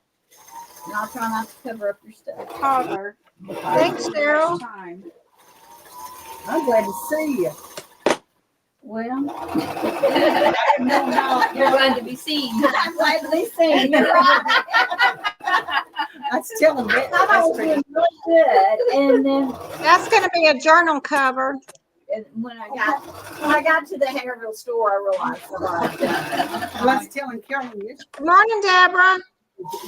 And I'll try not to cover up your stuff. toddler. Thanks, Cheryl. Time. I'm glad to see you. Well, you're glad to be seen. I'm glad to be seen. You're right. That's telling me. I That's was pretty. doing really good, and then That's gonna be a journal cover. when I got to the Hagerville store, I realized what I'd done. That's telling Carolyn this. Good morning, Deborah.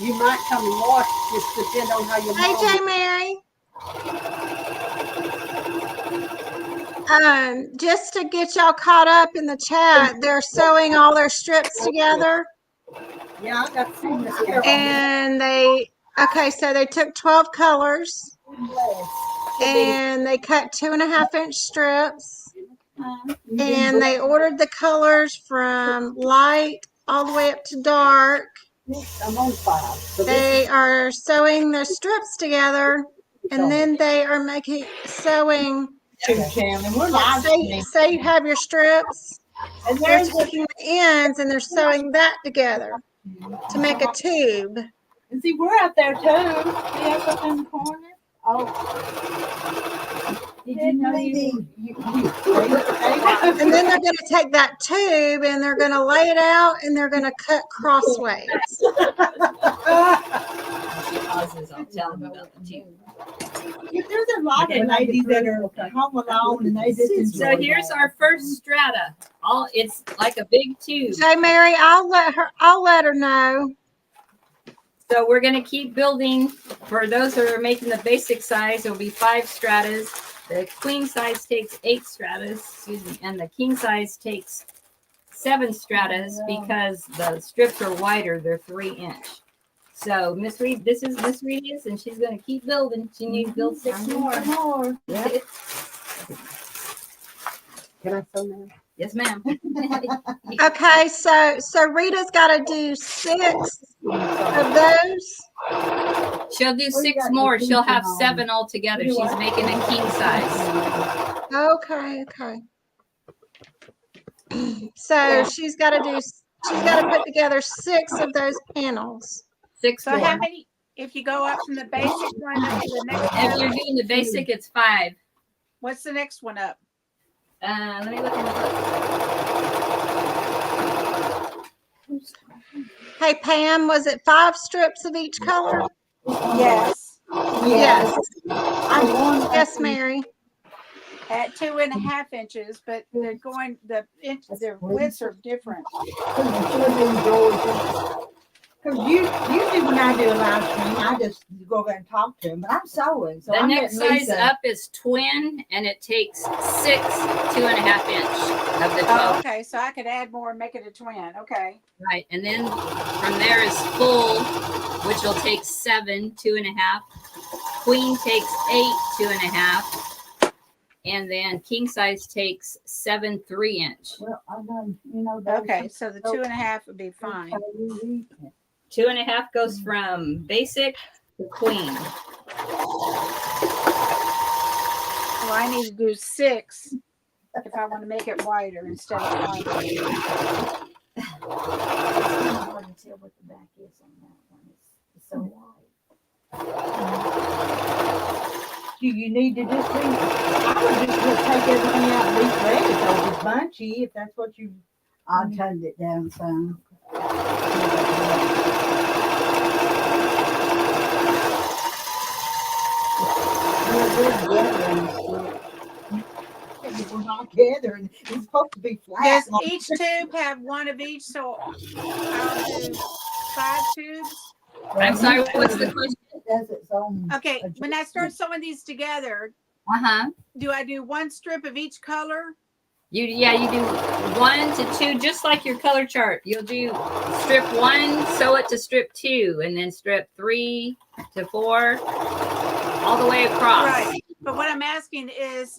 You might come and watch, just depend on how you Hey, mold J. Mary. Just to get y'all caught up in the chat, they're sewing all their strips together, Yeah, I got to see Miss Carolyn. and so they took 12 colors and they cut 2.5-inch strips, and they ordered the colors from light all the way up to dark. I'm on 5. So They are sewing their strips together, and then they are sewing. And we're live. Say you have your strips, And they're there's taking the ends and they're sewing that together to make a tube. and see, we're out there too. See us up in the corner. Did you know you? And then they're going to take that tube and they're going to lay it out and they're going to cut crossways. Pauses, I'll tell them about the tube. There's a lot of ladies that are home alone and they just enjoy So here's our first strata. It's like a big tube. J. Mary, I'll let her know. So we're going to keep building. For those that are making the basic size, there'll be 5 stratas. The queen size takes 8 stratas, and the king size takes 7 stratas because the strips are wider. They're 3-inch. So Miss Reed, this is Miss Reed's, and she's going to keep building. She needs to build 6 more. Yeah. Can I sew now? Yes, ma'am. Okay, so Rita's got to do 6 of those. She'll do 6 more. She'll have 7 altogether. She's making a king size. Okay. So she's got to put together 6 of those panels. 6 So more. how many? If you go up from the basic one up to the next If you're one, doing the basic, it's 5. what's the next one up? Let me look in the book. Hey, Pam, was it 5 strips of each color? Yes. Yes. Yes, Mary. At 2.5 inches, but they're going their widths are different. Because usually when I do a live stream, I just go over and talk to them. But I'm sewing, so The I'm next getting size Lisa. up is twin, and it takes 6 2.5 inch of the 12. Oh, okay, so I could add more and make it a twin. Okay. Right, and then from there is full, which will take 7 2.5. queen takes 8 2.5, and then king size takes 7 3-inch. Well, I done, you know. those Okay, so the 2.5 would be fine. 2.5 goes from basic to queen. So I need to do 6 if I want to make it wider instead of 5. It's kind of hard to tell what the back is on that one. It's so wide. Do you need to just be, I would just take everything out and re-thread it so it's bunchy if that's what you. I turned it down some. We're not gathering. It's supposed to be flat. Does each tube have one of each? So I'll do 5 tubes. I'm sorry, what's the question? It does its own. Okay, when I start sewing these together, do I do 1 strip of each color? You do 1 to 2, just like your color chart. You'll do strip 1, sew it to strip 2, and then strip 3 to 4, all the way across. Right. But what I'm asking is,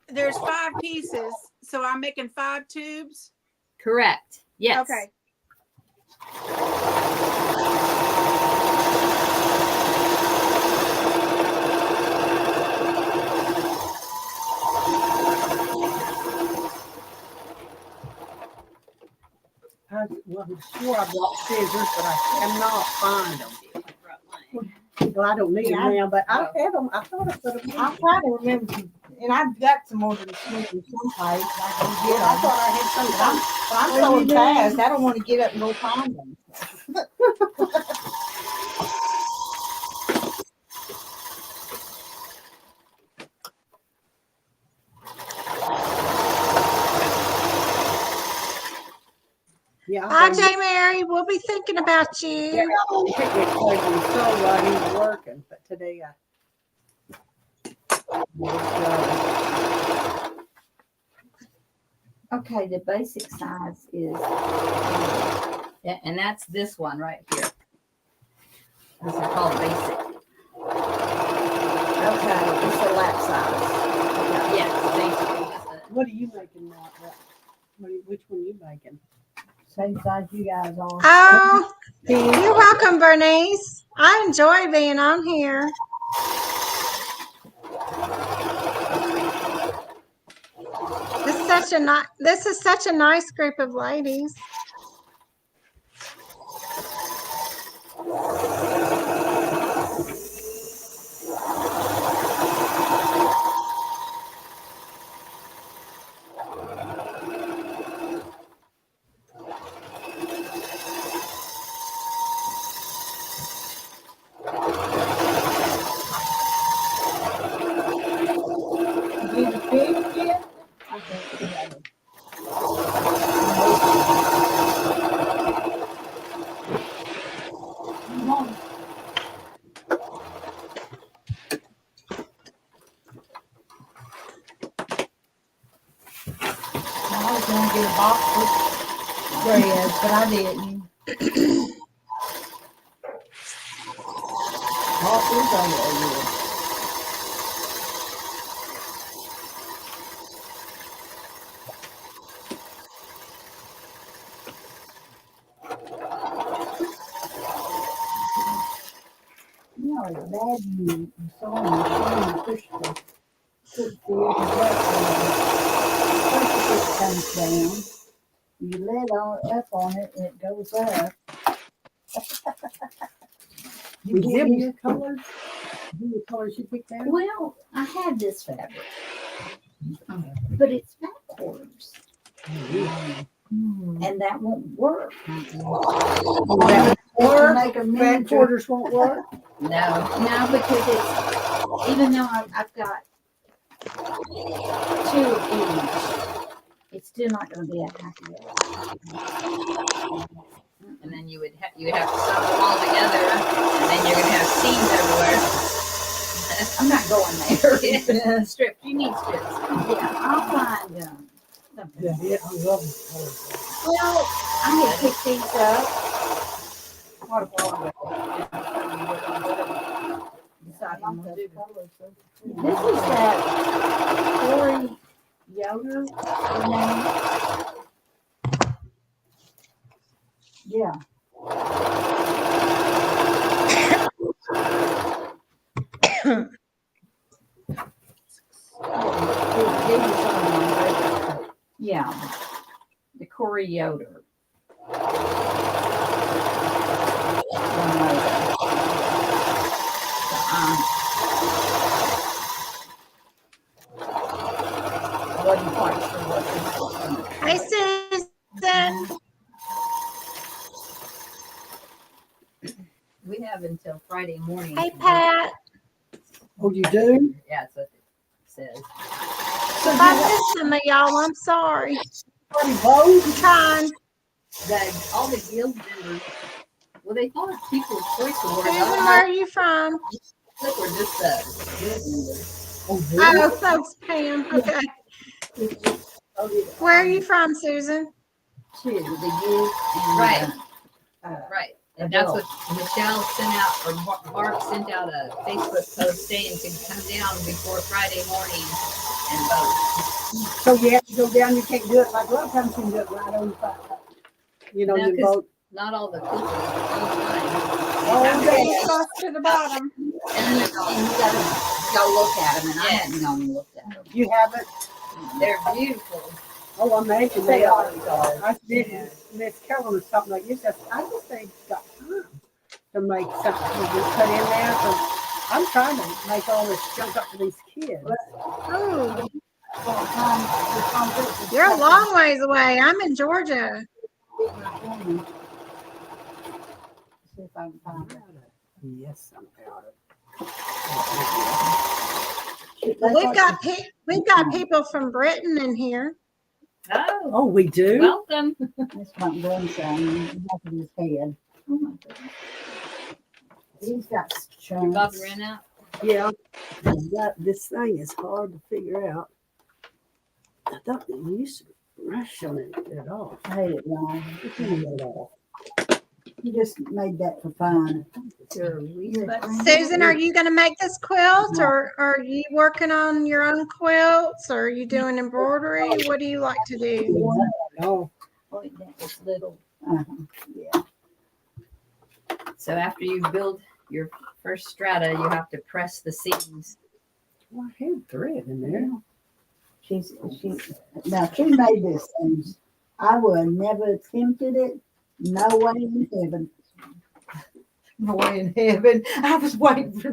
there's 5 pieces, so I'm making 5 tubes. Correct. Yes. Okay. I swore I brought scissors, but I cannot find them. Well, I don't need them now, but I had them. I thought I put them in. I'm trying to remember, and I've got some more than someplace. I can get I them. thought I had some. I'm so fast. I don't want to get up and go find them. Yeah, Hi, J. Mary. We'll be thinking about you. picnic place and so while he was working, but today Okay, the basic size is. Yeah, and that's this one right here. This is called basic. Okay, it's a lap size. Yes, basic. what are you making now? Which one are you making? Same size you guys are. Oh, you're welcome, Bernice. I enjoy being on here. This is such a nice group of ladies. Did you finish yet? I think we have it. Come on. I was going to get a box of bread, but I didn't. What is on there? You know, it's bad you sewing machine push the it comes down. You let up on it and it goes up. You give me your colors? The colors you picked out? Well, I had this fabric, but it's backwards, and that won't work. Or Make a back miniature. quarters won't work? No, because it's, even though I've got 2 of each, it's still not going to be a happy hour. And then you would have to sew them all together, and then you're gonna have seams everywhere. I'm not going there. Yeah, strips. You need strips. Yeah, I'll find something. Yeah, I love them. Well, I'm going to pick these up. Decide them. We'll do them. This is that Corey Yoder. Yeah. Yeah, the Corey Yoder. I wasn't quite sure what this was. Hey, Susan. We have until Friday morning. Hey, Pat. Oh, you do? Yeah, that's what it says. If I missed some of y'all, I'm sorry. Vote? I'm trying. All the guild members, well, they call it People's Choice Award. I Susan, don't where know are you from? if we're just the guild members. Oh, really? Oh, folks, Pam. Okay. Where are you from, Susan? Two, the youth and Right. right. And that's what Michelle sent out, or Mark sent out a Facebook post saying to come down before Friday morning and vote. So you have to go down, you can't do it like a lot of times you can do it right on the, you know, No, you 'cause vote. not all the people online. Oh, Okay, yeah. close to the bottom. And you gotta go look at them, and I hadn't gone and looked at them. You haven't? They're beautiful. Oh, I imagine they are. I did, Miss Carolyn was talking about you, said, I just ain't got time to make something to just put in there. So I'm trying to make all this junk up for these kids. Oh, you're a long ways away. I'm in Georgia. See if I can find it. Yes, I'm out of. We've got people from Britain in here. Oh, Oh, we do? welcome. That's my grandson. Back of his head. Oh my goodness. He's got Your chunks. Bob ran out. Yeah. This thing is hard to figure out. I thought that we used to rush on it at all. I hate it, Ron. You can't get it off. He just made that for fun. Susan, are you going to make this quilt, or are you working on your own quilts, or are you doing embroidery? What do you like to do? Oh, Oh, that was little. Yeah. So after you build your first strata, you have to press the seams. well, I had thread in there. She made this things. I would have never attempted it. No way in heaven. No way in heaven. I was waiting for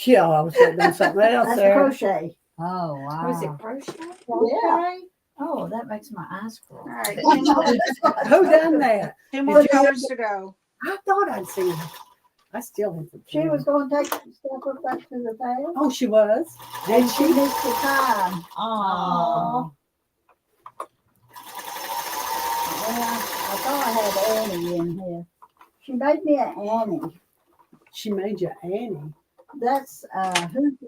Yeah, I was doing something else That's there. crochet. Oh, wow. Was it crochet? Yeah. Oh, that makes my eyes All crawl. right, Who done that? 2 more Did you- colors to go. I thought I'd seen her. I still haven't. She was going to take stuff up back to the past. Oh, she was. And Did she she? missed the time. Oh. Well, I thought I had Annie in here. She made me an Annie. She made you Annie. That's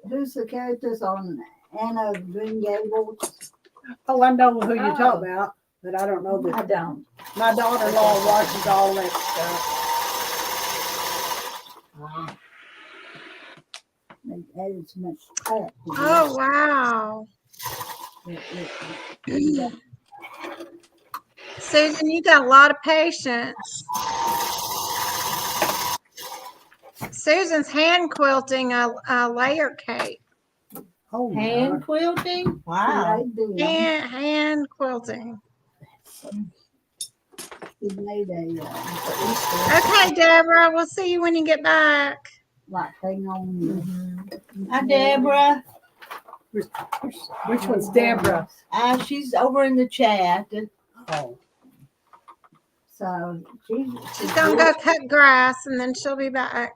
who's the characters on Anna of Green Gables? Oh, I know who you Oh. talk about, but I don't know I that. don't. My daughter-in-law watches all that stuff. They added so much crap to this. Oh, wow. Susan, you got a lot of patience. Susan's hand quilting a layer cake. Oh, my. Hand quilting? Wow. She made them. Hand quilting. She made a Okay, Deborah, we'll see you when you get back. like thing on. Hi, Deborah. Which one's Deborah? She's over in the chat. Oh, So She's gonna go cut grass and then she'll be back.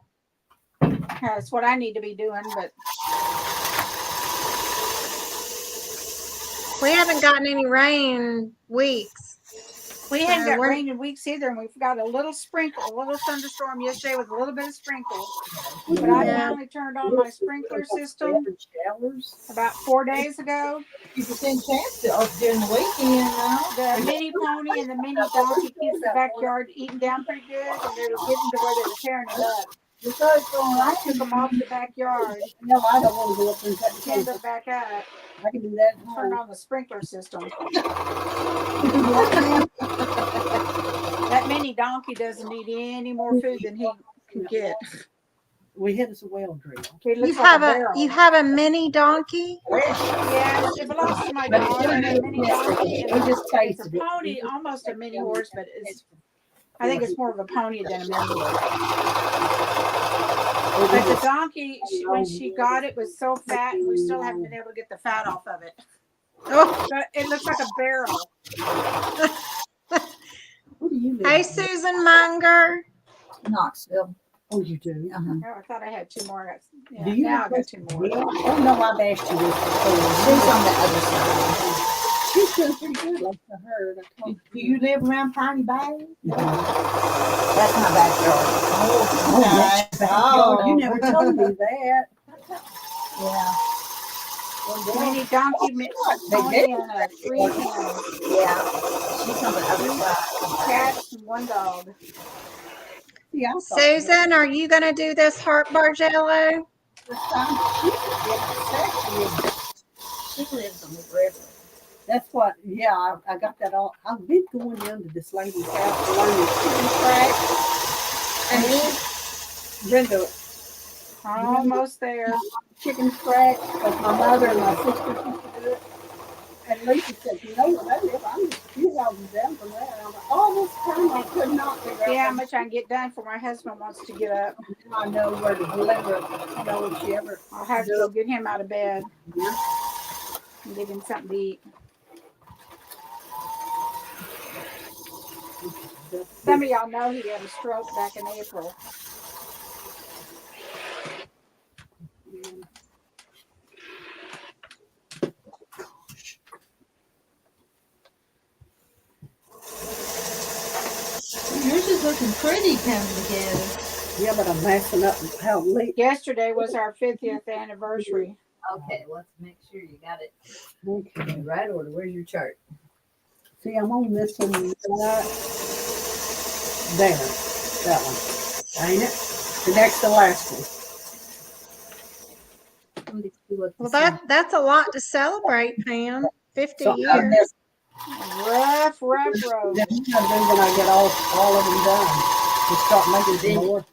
That's what I need to be doing, but We haven't gotten any rain in weeks. we hadn't got we're- rain in weeks either, and we've got a little sprinkle, a little thunderstorm yesterday with a little bit of sprinkle. But I Yeah. finally turned on my sprinkler system showers. about 4 days ago. 50% chance during the weekend now. The mini pony and the mini donkey keeps the backyard eaten down pretty good, and they were getting to where they were tearing it up. You thought it's going I right. took them off the backyard. No, I don't want to go up and cut the Turned fence. it back up. I can do that at Turn home. on the sprinkler system. Yeah. That mini donkey doesn't need any more food than he can get. We had us a well drill. He You looks like have a a barrel. you have a mini donkey? Yes, it belongs to my But it's daughter. gonna That be mini a donkey, and We just it's a tasted it. pony, almost a mini horse, but it's. I think it's more of a pony than a mini horse. But the donkey, when she got it, was so fat, and we still haven't been able to get the fat off of it. Oh, But it looks like a barrel. What do you live hey, in? Susan Munger. Knoxville. Oh, you do? Uh-huh. Oh, I thought I had two more. Yeah, Do you now I have got two more. Oh, no, I've asked you this before. She's on the other side. She's doing pretty good, like I heard. I told Do you live around Piney Bay? you. That's my backyard. Oh, that's backyard. You never told me that. Yeah. Mini donkey, pony, and 3 hens. Yeah. She's on the other side. Cats and 1 dog. Yeah, I thought Susan, are you gonna do this heart Bargello? She lives on the river. That's what, yeah, I got that all. I've been going down to this lady's house to learn the chicken scratch. And Brenda, Almost there. chicken scratch, because my mother and my sister used to do it. And Lisa said, you know where they live? I'm just a few houses down from there. And I'm like, all this time I could not figure out. See how much I can get done before my husband wants to get up. I know where to deliver it. You know, if she ever. I'll have to go get him out of bed Yeah. and give him something to eat. Some of y'all know he had a stroke back in April. Yours is looking pretty coming together. Yeah, but I'm messing up how late. Yesterday was our 50th anniversary. Okay, let's make sure you got it Okay. in the right order. Where's your chart? See, I'm on this one right there. That one. Ain't it? The next to last one. Somebody look Well, this that's a lot to celebrate, Pam. 50 So years. that's Rough road. what I do when I get all of them done. Just start making some more.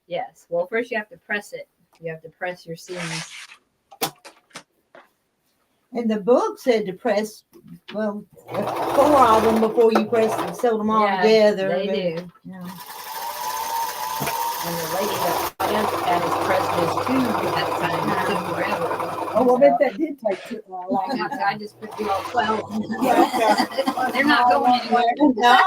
Yes. Well, first you have to press it. You have to press your seams. And the book said to press, well, 4 of them before you press and sew them all together. They but- do. Yeah. And the lady that had us press this too at that time. It took forever. Oh, I bet that did take too long. I just put you all 12. Yeah, They're not going anywhere. No.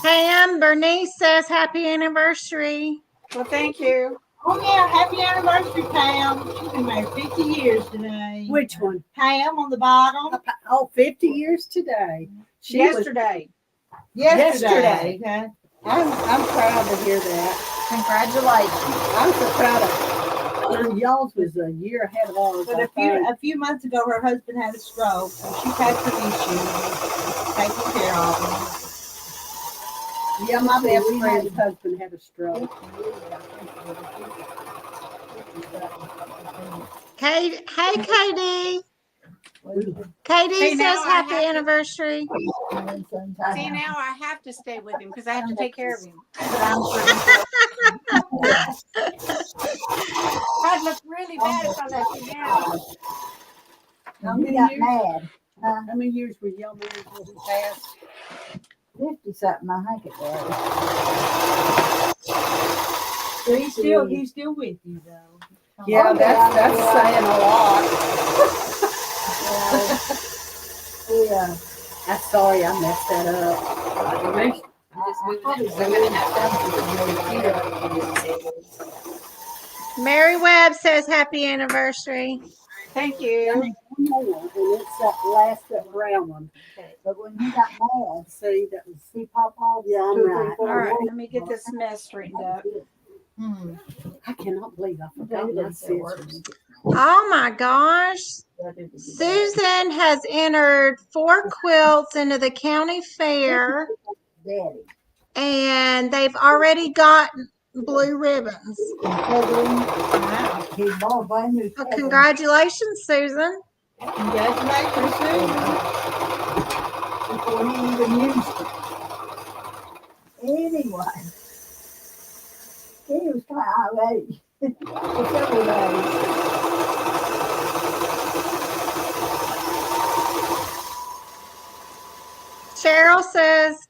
Pam, Bernice says happy anniversary. Well, thank you. Oh, yeah. Happy anniversary, Pam. She's been married 50 years today. Which one? Pam on the bottom. Oh, 50 years today. She was, Yesterday. Yesterday. Okay. I'm proud to hear that. Congratulations. I'm so proud of y'all's was a year ahead of ours. But a few months ago, her husband had a stroke, so she's had some issues taking care of him. Yeah, my best friend's husband had a stroke. Hey, Katie. Katie Hey, now says I happy have to- anywversary. See, now I have to stay with him because I have to take care of him. I'd look really bad if I left him now. He got mad. How many years were y'all married before he passed? 50 something, I think it was. So he's still with you though. Yeah, that's saying a lot. Yeah. I'm sorry I messed that up. I'm just moving it. I'm going to have to have the Mary Webb says happy anniversary. Thank I you. mean, one more, and it's that brown one. Okay. But when you got mad, see, that was Papa. Yeah, I'm right. All right, let me get this mess straightened up. I cannot believe I forgot my scissors. Oh my gosh. Susan has entered 4 quilts into the county fair. Daddy. and they've already got blue ribbons. He bought a brand new Well, table. congratulations, Susan. Congratulations, Susan. Before he even used it. Anyway, he was kind of irate for several days. Cheryl says,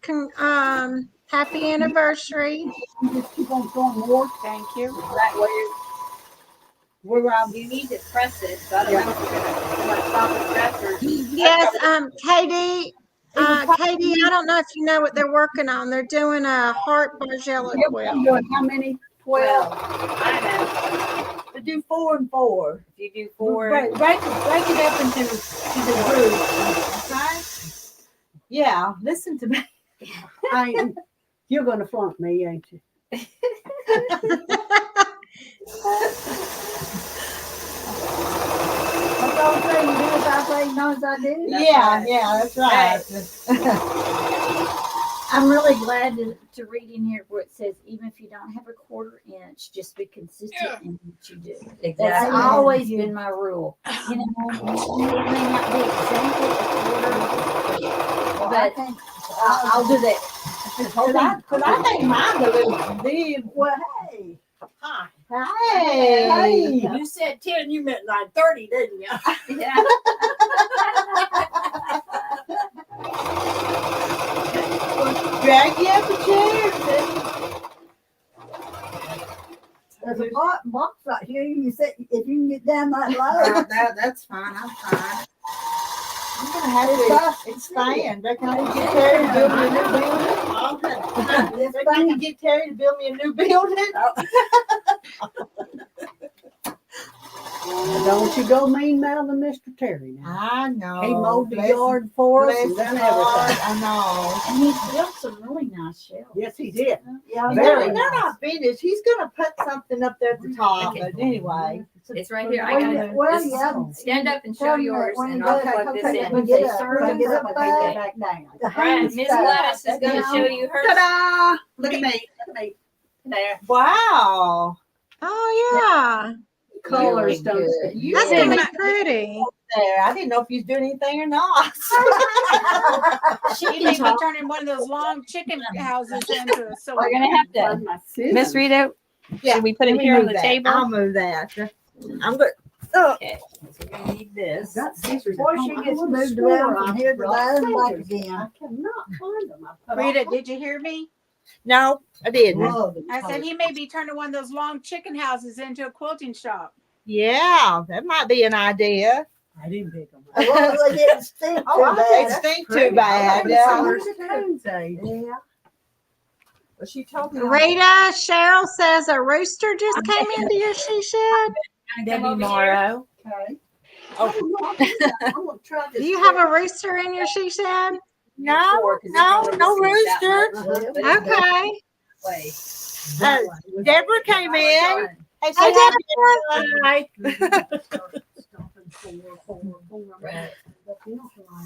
happy anniversary. You just keep on throwing more. Thank you. Right where you need to press it. So I don't know if you're gonna stop and press or. Yes, Katie, Katie, I don't know if you know what they're working on. They're doing a heart Bargello quilt. How many? 12. I know. To do 4 and 4. If you do 4. Break it up into the groups. Okay? Yeah, listen to me. You're going to flunk me, ain't you? That's all I'm saying. You do as I say, know as I do. That's right. I'm really glad to read in here where it says, even if you don't have a 1/4 inch, just be consistent in what you do. That's Exactly. always been my rule. You know, it may not be exactly a 1/4, but I'll do that. Cause I think mine's a little big. Well, hey. Hi. Hey. Hey. You said 10, you meant 9:30, didn't you? Yeah. Drag you up a chair. There's a box right here. You can sit, if you can get down that low. That's fine. I'm fine. I'm gonna have It's to tough. expand. Reckon I can get Terry to build me a new building. Reckon I can get Terry to build me a new building. Don't you go mean mouthing Mr. Terry now. I know. He mowed the Bless- yard for us bless and his done heart. everything. I know. And he's built some really nice shelves. Yes, he did. Yeah, Very They're not finished. He's gonna put something up there at the top. Okay. But anyway. It's right here. I Well, got yeah, it. well, This is- yeah. Stand up and Tell show me yours, when and you I'll go- plug this okay, in. when you get up Back back. down. The Right, hand Miss stuff. Gladys is going to show you hers. Ta-da! Look at me. Look at me. There. Wow. Oh, yeah. Colors don't good. stick. That's Yeah. going to be pretty. There. I didn't know if you was doing anything or not. You may be turning one of those long chicken houses into a We're going to have to. My scissors. Miss Rita, should we put it Let me here on move the that. table? I'll move that. I'm good. Oh. Okay. So we're going to need this. I've got scissors. Before she gets moved around from here to there and back again. I cannot find them. Rita, did you hear me? No, I didn't. I said he may be turning one of those long chicken houses into a quilting shop. Yeah, that might be an idea. I didn't pick them. As long as they didn't stink Oh, too I bad. think stink too bad. Yeah. Yeah. Well, she told me. Rita, Cheryl says a rooster just came into your she shed. Come over here. Okay. I'm gonna try Do this. you have a rooster in your she shed? No, no rooster. Okay. Way. Deborah came in. Hey, Hey, Deborah. Right.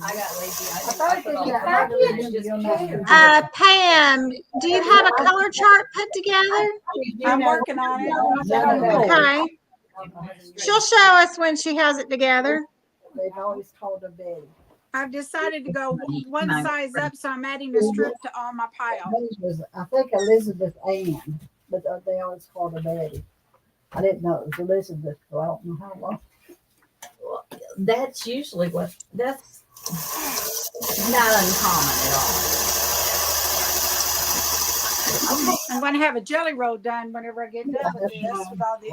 I got lazy. I thought put all you the had colors it in, in just your kidding. Pam, do you have a color chart put together? I'm working on it. Okay. She'll show us when she has it together. They've always called her Betty. I've decided to go one size up, so I'm adding a strip to all my pile. Hers was, I think, Elizabeth Ann, but they always called her Betty. I didn't know it was Elizabeth for I don't know how long. That's usually that's not uncommon at all. I'm going to have a jelly roll done whenever I get done with this. With all the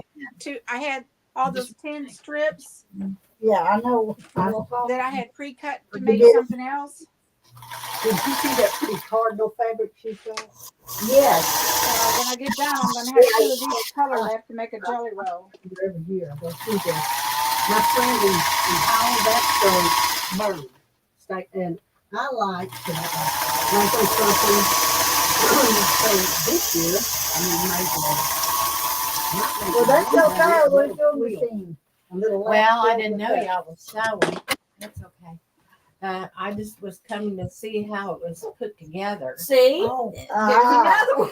I had all those 10 strips Yeah, I know. that I had pre-cut to You make did? something else. Did you see that pretty cardinal fabric she got? Yes. So when I get done, I'm going to have 2 of each color left to make a jelly roll. Every year, I go through that. My friend in Howell, that's the bird. And I like to make something. So this year, I mean, Well, that's okay. Where's your machine? a little. Well, I didn't know y'all was showing. That's okay. I just was coming to see how it was put together. See? Oh, There's ah. another one.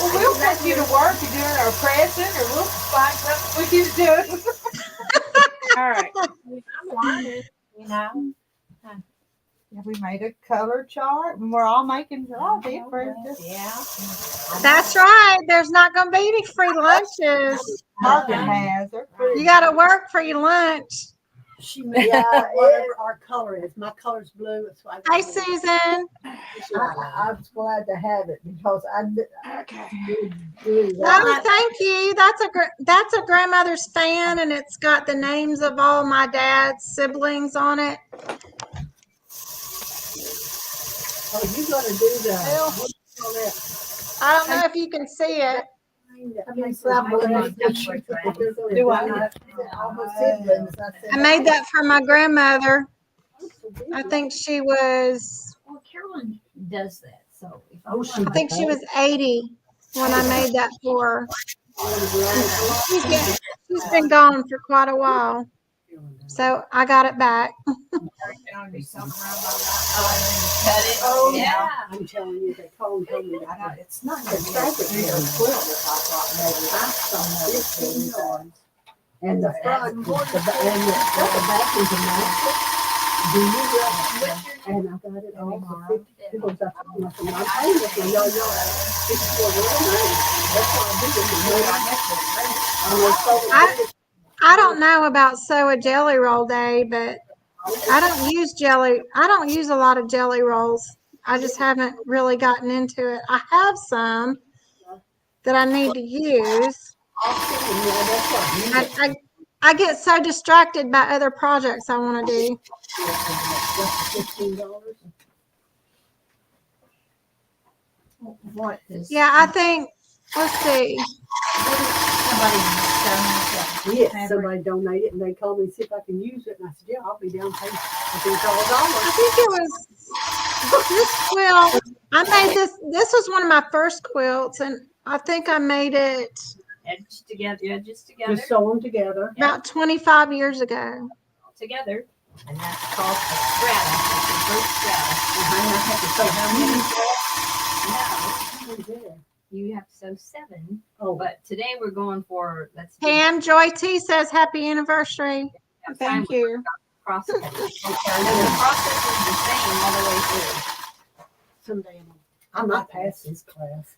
Well, we'll put you to work and doing our present, or we'll find something we can do. All right. I'm learning, you know. Yeah, we made a color chart and we're all making all different. Yeah. That's right. There's not going to be any free lunches. Market has. They're pretty. You got to work for your lunch. She made Yeah, whatever our color is. My color's blue. It's like Hey, Susan. I was glad to have it because I did do Oh, that. thank you. That's a grandmother's fan, and it's got the names of all my dad's siblings on it. Oh, you gonna do the Well, what do you call that? I don't know if you can see it. Do I? All the siblings. I made that for my grandmother. I think she was, Well, Carolyn does that, so. If Oh, you she want- I think she was 80 when I made that for her. She's been gone for quite a while. So I got it back. Oh, yeah. I'm telling you, they told me that. It's not the fabric here is quilt. I thought maybe I saw 15 yards. And the front, and the back is a mattress. Do you and I got it all for 50. It was up to nothing. I'm paying it for y'all. It's for real money. That's why I did it. I don't know about Sew a Jelly Roll Day, but I don't use a lot of jelly rolls. I just haven't really gotten into it. I have some that I need to use. I get so distracted by other projects I want to do. What is? Yeah, I think, let's see. Yes, somebody donated and they called me to see if I can use it. And I said, yeah, I'll be down paying. I think it's all I think it was this quilt. I made this. This was one of my first quilts, and I think I made it Edges together, just sew them together. about 25 years ago. together. And that's called a strata. That's the first strata. I have to sew how many? No, you have to sew 7. Oh, But today we're going for, let's do Pam Joy T says happy anniversary. that Thank time you. process. And the process is the same all the way through. someday I'm not past this class.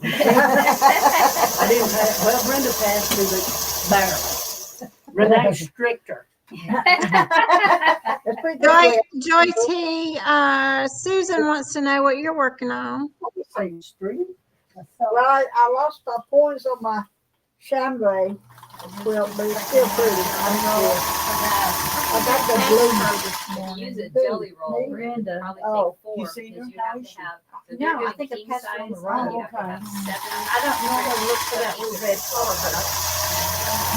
I I didn't pass. Well, Brenda passed me, but barely. Renee's stricter. Joy T. Susan wants to know what you're working on. Same street. Well, I lost my points on my chambray quilt, but it's still pretty. I got the blue. Use a jelly roll. Brenda. Probably Oh, take 4 you see because them? you have to have. if No, you're I think I doing passed it on king the size, wrong. you have to have 7. I don't normally look for that little red color, but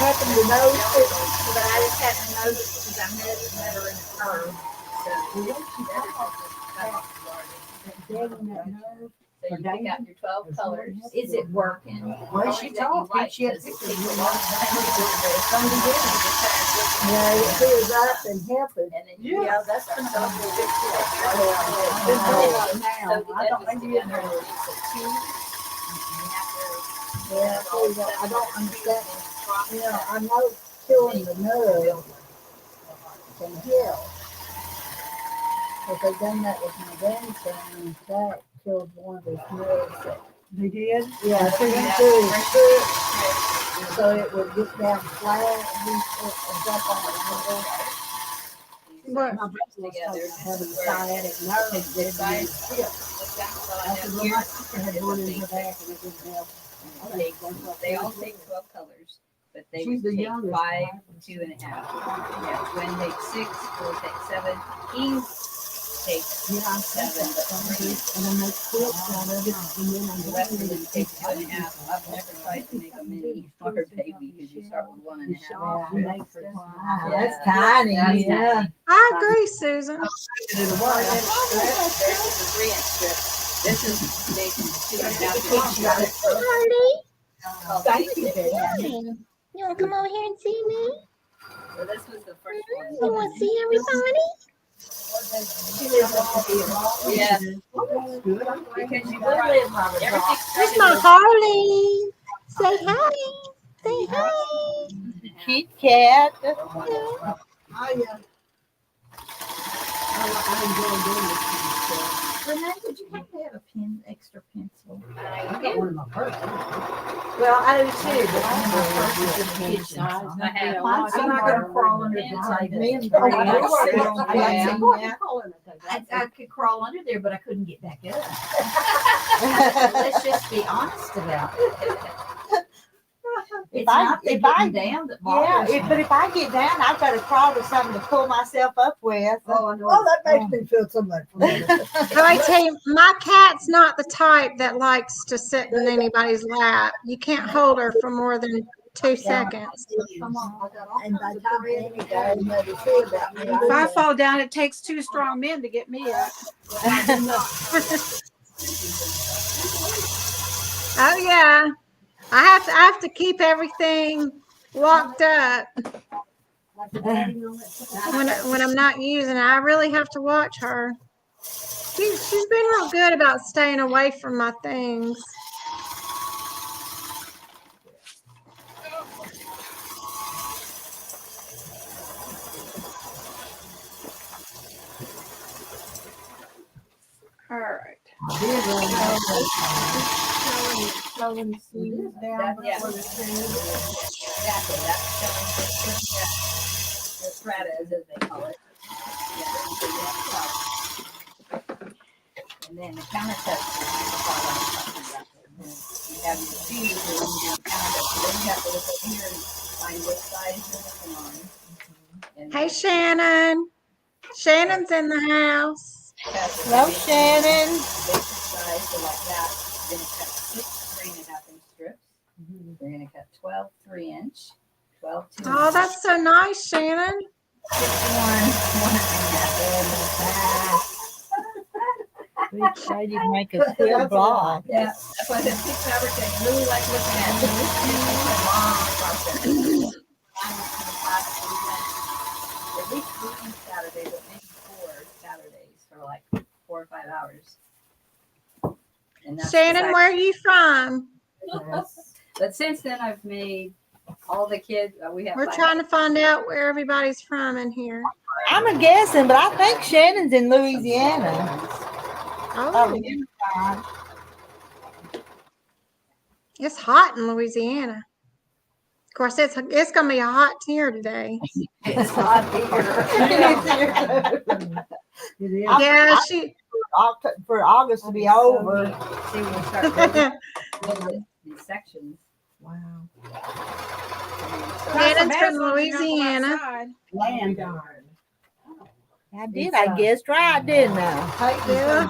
Nothing to know. I just hadn't noticed because I met her in the curve. So you pick out your 12 colors. Is it working? Well, She told me she had Yeah, it clears up and help it. And then Yeah, that's been done for 6 I don't Yeah, I don't understand. You know, I know killing the nerve can help. But they done that with my grandson, and that killed one of his nerves. They did? Yeah, so you do it, so it would get down flat, and it's up on the middle. What? My brother was Together. having sciatic nerve. This side. I said, well, my sister had one in her back and it didn't help. They all take 12 colors, but they She's would the take youngest. 5, 2.5. Yeah, Twin takes 6, 4 takes 7. King takes Yeah, I 7, but and I make quilts out of it, and then I'm the rest of them take 2.5. I've never tried to make a mini for a baby because you start with 1.5. Wow, Yeah, that's tiny, that's yeah. tiny. I agree, Susan. There's a 1-inch strip, there's a 3-inch strip. This is making 2.5 inch strip. called Thank Basic. you, baby. You want to come over here and see me? So this was the first one. You want to see everybody? She lives up here. Yeah. That's good. I'm glad. Because you would live by the Everything's rock. Here's my Harley. Say hi. Say hi. Kit Kat. I enjoy doing this kind of stuff. Renee, would you happen to have a extra pencil? I got one in my purse. Well, I do too, but my purse is in the kitchen. I have I'm not gonna crawl under the table. I could crawl under there, but I couldn't get back up. Let's just be honest about it. It's not the getting down that bothers me. But if I get down, I've got to crawl to something to pull myself up with. Oh, I know. Well, that makes me feel so much better. But I tell you, my cat's not the type that likes to sit in anybody's lap. You can't hold her for more than 2 seconds. And by the time any guy never see about me, If I fall down, it takes 2 strong men to get me up. Oh yeah, I have to keep everything locked up when I'm not using it. I really have to watch her. She's been real good about staying away from my things. All right. Sowing seeds down before the tree. Exactly. That's showing the strata, as they call it. And then the countertop is the part I was talking about. You have your seeds and then your countertop. So then you have to look over here and find what side you're looking on. And Hey Shannon. Shannon's in the house. Hello, Shannon. basic size, so like that. Then cut 6 3.5-inch strips. We're going to cut 12 3-inch, 12 2. Oh, that's so nice, Shannon. 6 1 We decided to make a quilt block. Yeah, that's why I said 6 fabric I really like looking at. This is a long process. Mine was from the last weekend, at least 3 Saturdays, but maybe 4 Saturdays for like 4 or 5 hours. And that's Shannon, where are you from? But since then, I've made all the kids. We have. We're 5 trying to find out where everybody's from in here. I'm a guessing, but I think Shannon's in Louisiana. Oh, it's hot in Louisiana. Of course, it's gonna be hot here today. It's hot here. Yeah, For August to be over. See, we'll start building these sections. Wow. Shannon's from Louisiana. Land. I did. I guessed right, didn't I? Yeah.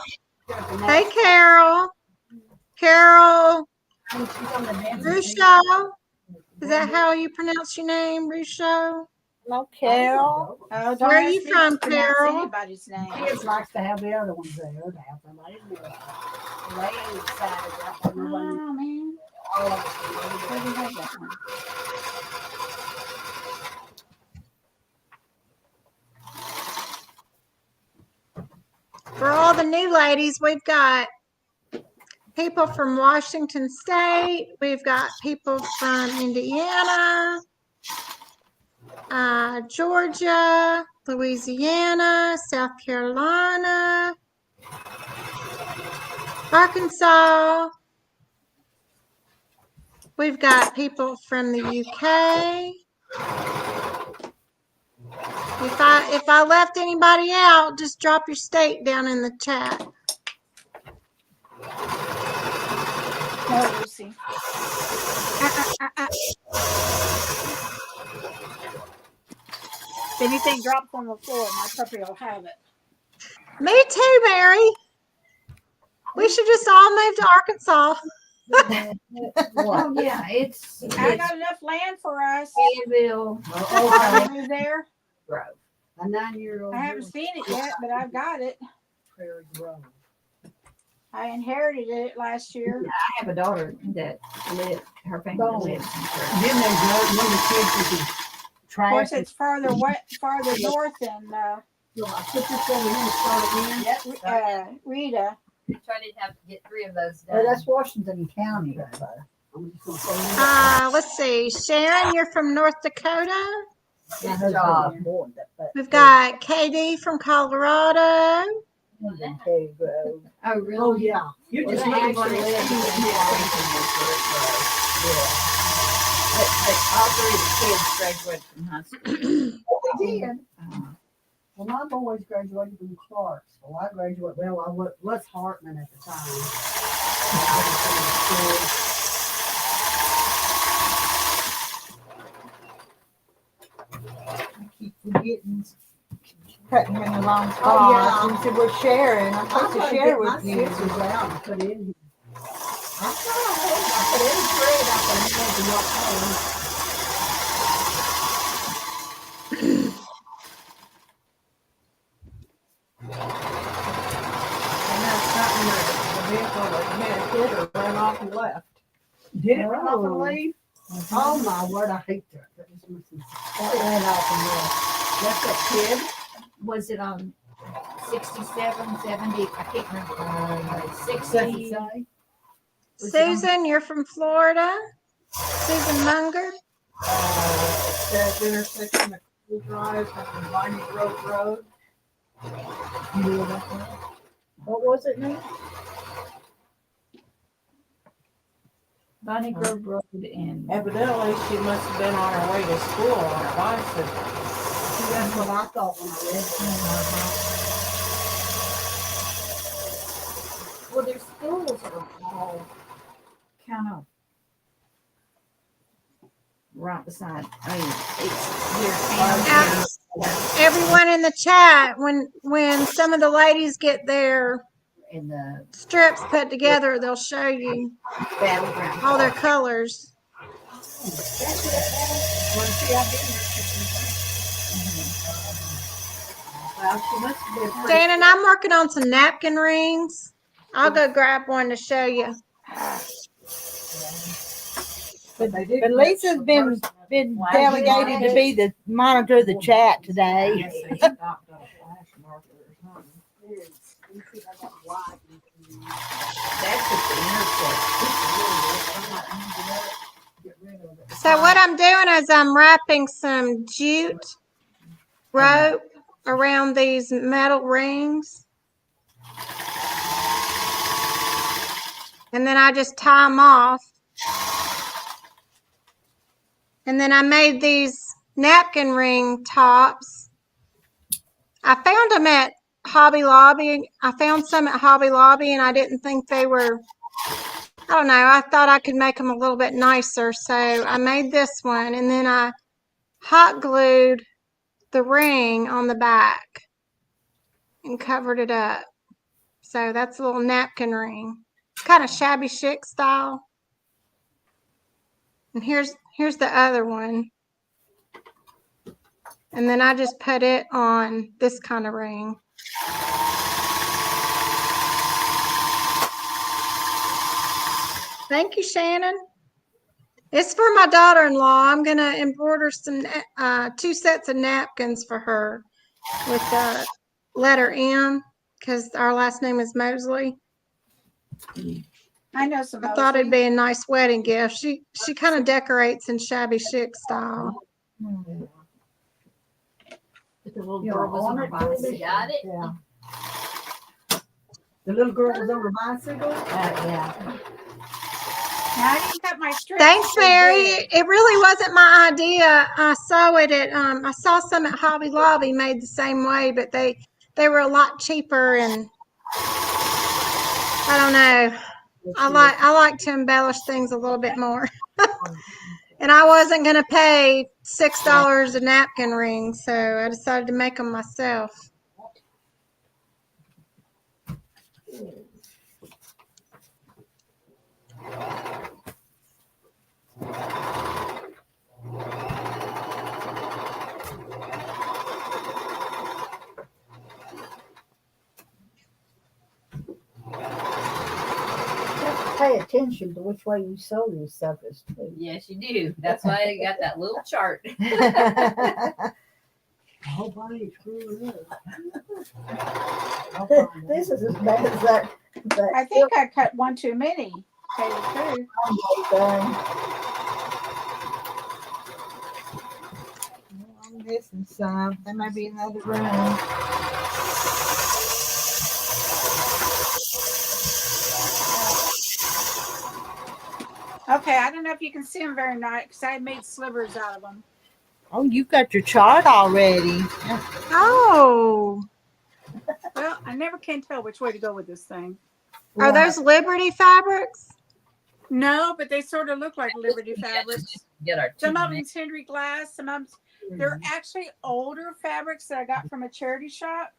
Hey, Carol. Carol Rousseau. Is that how you pronounce your name, Rousseau? Hello, Carol. Oh, don't Where are ask you me from, to pronounce Carol? anybody's name. Kids likes to have the other ones there to have them. I didn't know that. They ain't excited about that. Nobody- Oh, man. all of us, Where do you have that one? For all the new ladies, we've got people from Washington State. We've got people from Indiana, Georgia, Louisiana, South Carolina, Arkansas. We've got people from the UK. If I left anybody out, just drop your state down in the chat. No, Lucy. If anything drops on the floor, my puppy will have it. Me too, Mary. We should just all move to Arkansas. Oh, yeah, it's I got enough land for us. Fayetteville I move there. Grove. A 9-year-old. I haven't seen it yet, but I've got it. Prairie Grove. I inherited it last year. I have a daughter that lives, her family lives in Grove. Then there's when the kids would be Of course, trash. it's farther north than So I put this one in and start again. Yep. Rita. Try to have to get 3 of those Well, done. that's Washington County. So. I'm just gonna throw it Let's see. Sharon, you're from North Dakota. My Good husband job. was born that We've got KD from Colorado. in Cave Grove. Oh, in. Oh, yeah. You're Well, just they looking for actually an live excuse in to get away from But all 3 of the kids graduated from high school. We did. Well, my boys graduated from Clarksville. I graduated, well, I was Hartman at the time. I keep forgetting, cutting him the wrong spot. Oh, yeah. And said, we're sharing. I'm supposed to share with you. Scissors out and put in here. I'm trying. I put every thread out there and put the right color. And that's something that the vehicle that had a hit or ran off and left. Did it run off and leave? Oh my word, I hate that. That just makes me. That ran off and left. That's that kid. Was it on 67, 70? I can't remember. 60. Does it say? Susan, you're from Florida. Susan Munger. That intersection of Cool Drive and Viney Grove Road. You know about that? What was it now? Bonnie Grove Road and Evidently, she must have been on her way to school on a bicycle. See, that's what I thought when I read it. well, their schools are all kind of right beside. I mean, it's Everyone in the chat, when some of the ladies get their in the strips put together, they'll show you battleground. all their colors. Well, see, I've been there. Well, she must have been pretty. Shannon, I'm working on some napkin rings. I'll go grab one to show you. But they did. But Lisa's been delegated to be the monitor of the chat today. That's at the intersection. So what I'm doing is I'm wrapping some jute rope around these metal rings. And then I just tie them off. And then I made these napkin ring tops. I found them at Hobby Lobby. I found some at Hobby Lobby and I didn't think they were, I don't know, I thought I could make them a little bit nicer. So I made this one and then I hot glued the ring on the back and covered it up. So that's a little napkin ring. It's kind of shabby chic style. And here's the other one. And then I just put it on this kind of ring. Thank you, Shannon. It's for my daughter-in-law. I'm going to embroider some 2 sets of napkins for her with the letter M because our last name is Mosley. I know some. I thought it'd be a nice wedding gift. She kind of decorates in shabby chic style. But the little You're girl was on her on it, bicycle. Got it? Yeah. The little girl was on her bicycle? Yeah. Now, I didn't cut my strips. Thanks, so Mary. big. It really wasn't my idea. I saw it at I saw some at Hobby Lobby made the same way, but they were a lot cheaper and I don't know. I like to embellish things a little bit more. And I wasn't going to pay $6 a napkin ring, so I decided to make them myself. Pay attention to which way you sew these suckers too. Yes, you do. That's why I got that little chart. I hope I ain't screwing up. This is as bad as that. I think I cut one too many. Tell you the truth. Thing. I'm missing some. There might be another room. Okay, I don't know if you can see them very nice because I made slivers out of them. Oh, you got your chart already. Oh, Well, I never can tell which way to go with this thing. are those Liberty fabrics? No, but they sort of look like Liberty fabrics. Get our Some of team. them's Henry Glass. Some of them, they're actually older fabrics that I got from a charity shop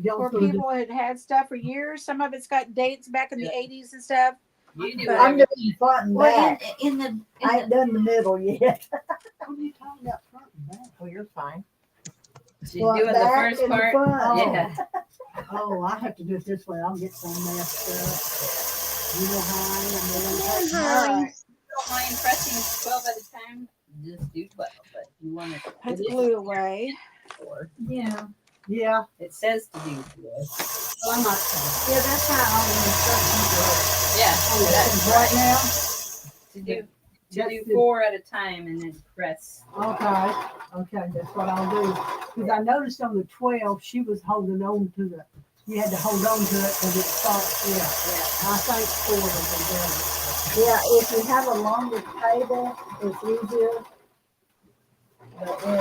where people had stuff for years. Some of it's got dates back in the 80s and stuff. You do But I'm whatever. doing front and Well, back. in the I ain't done the middle yet. What are you talking about front and back? Oh, you're fine. She's Front, doing the back, first and the part. front. Yeah. Oh, I have to do it this way. I'll get some messed up. You know how I am. all right, Don't mind pressing 12 at a time. Just do 12, but you want to put the glue away. yeah. Yeah. It says to do 12. Well, I'm not saying. Yeah, that's how all the instructions Yeah. That's Right now? to do Just 4 at a time and then press. Okay. Okay, that's what I'll do. Because I noticed on the 12, she was holding on to the, you had to hold on to it because it starts, yeah. I think 4 is good. Yeah, if you have a longer table, it's easier. But when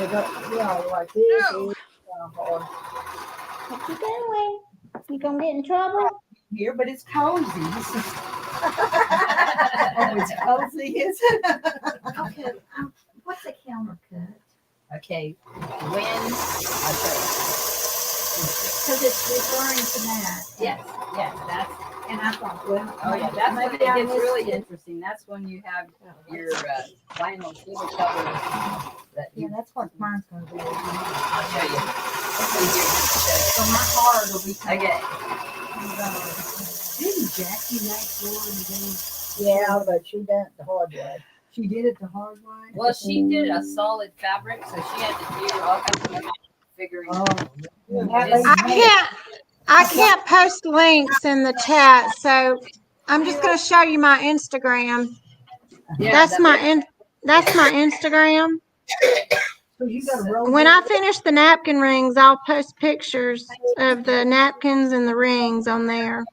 you go, like this, it's hard. What you doing? You gonna get in trouble? Here, but it's cozy. This is oh, it's cozy, is it? Okay. What's a counter cut? Okay. When I'll show Because it's referring to that. you. Yes. Yes. That's. And I thought, well, Oh yeah. That's when it maybe I gets missed really it. interesting. That's when you have your vinyl silver covers that Yeah, you. that's what mine's gonna be. I'll show you. So my heart will be Okay. Didn't Jackie make one again? Yeah, but she done it the hard way. She did it the hard way? Well, she did a solid fabric, so she had to do all kinds of figuring. Oh. I can't post links in the chat, so I'm just gonna show you my Instagram. Yeah, That's my Instagram. So you got to roll When I finish the napkin rings, I'll post pictures of the napkins and the rings on there.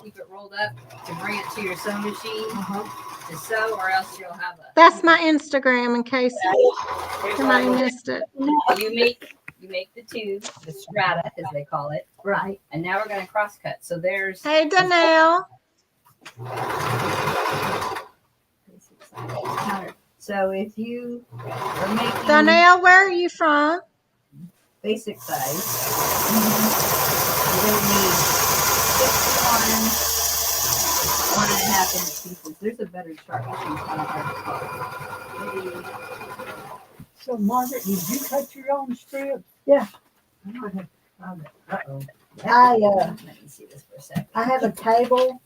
Keep it rolled up to bring it to your sewing machine Uh-huh. to sew, or else you'll have a. That's my Instagram in case somebody missed it. You make the tube, the strata as they call it, right. and now we're going to cross cut. So there's. Hey, Danielle. So if you are making Danielle, where are you from? basic size, you're going to need 1.5 inch pieces. There's a better chart. So, Margaret, did you cut your own strip? Yeah. Uh-oh. I Let me see this for a second. I have a table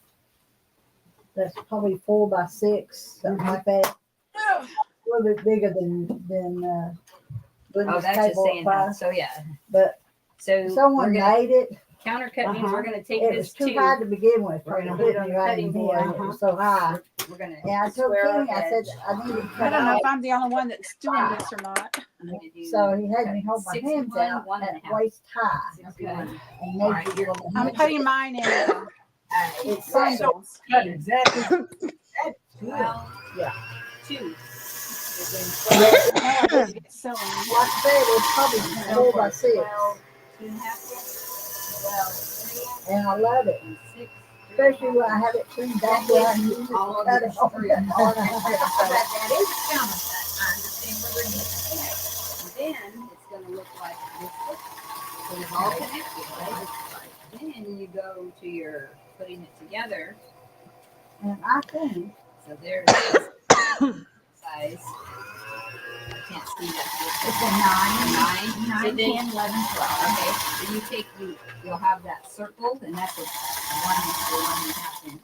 that's probably 4 by 6, something like that. A little bit bigger than Oh, Linda's that's just table saying at that. 5. So yeah. But So someone we're gonna made it. counter cut means we're gonna take It this was too tube. high to begin with. We're gonna It put it hit on me the right in cutting here. board. It was so high. We're gonna And I told square our Kenny, I said, edge. I need to I cut don't know off. if I'm the only one that's doing this or not. I'm gonna do So he had me cut hold my hands 61, out 1.5. at waist high. 61. And All made right, you you're- go I'm putting mine in It's simple. sandals. Cut exactly. Well, Yeah. 2. Now I have to get sewing. Like I said, it's probably 4 by 6. 2.5. Well, And I love it. 6. Especially when I have it trimmed back where I can use it to All of cut the it off. That is counter cut. I understand what they're doing. And then it's gonna look like this. So it's all connected, right? Then you go to your putting it together. And I think So there's this size. I can't see that. It's a 9, 9. 10, 11, 12. Okay. Then you take you'll have that circle, and that's a 1.5 inch.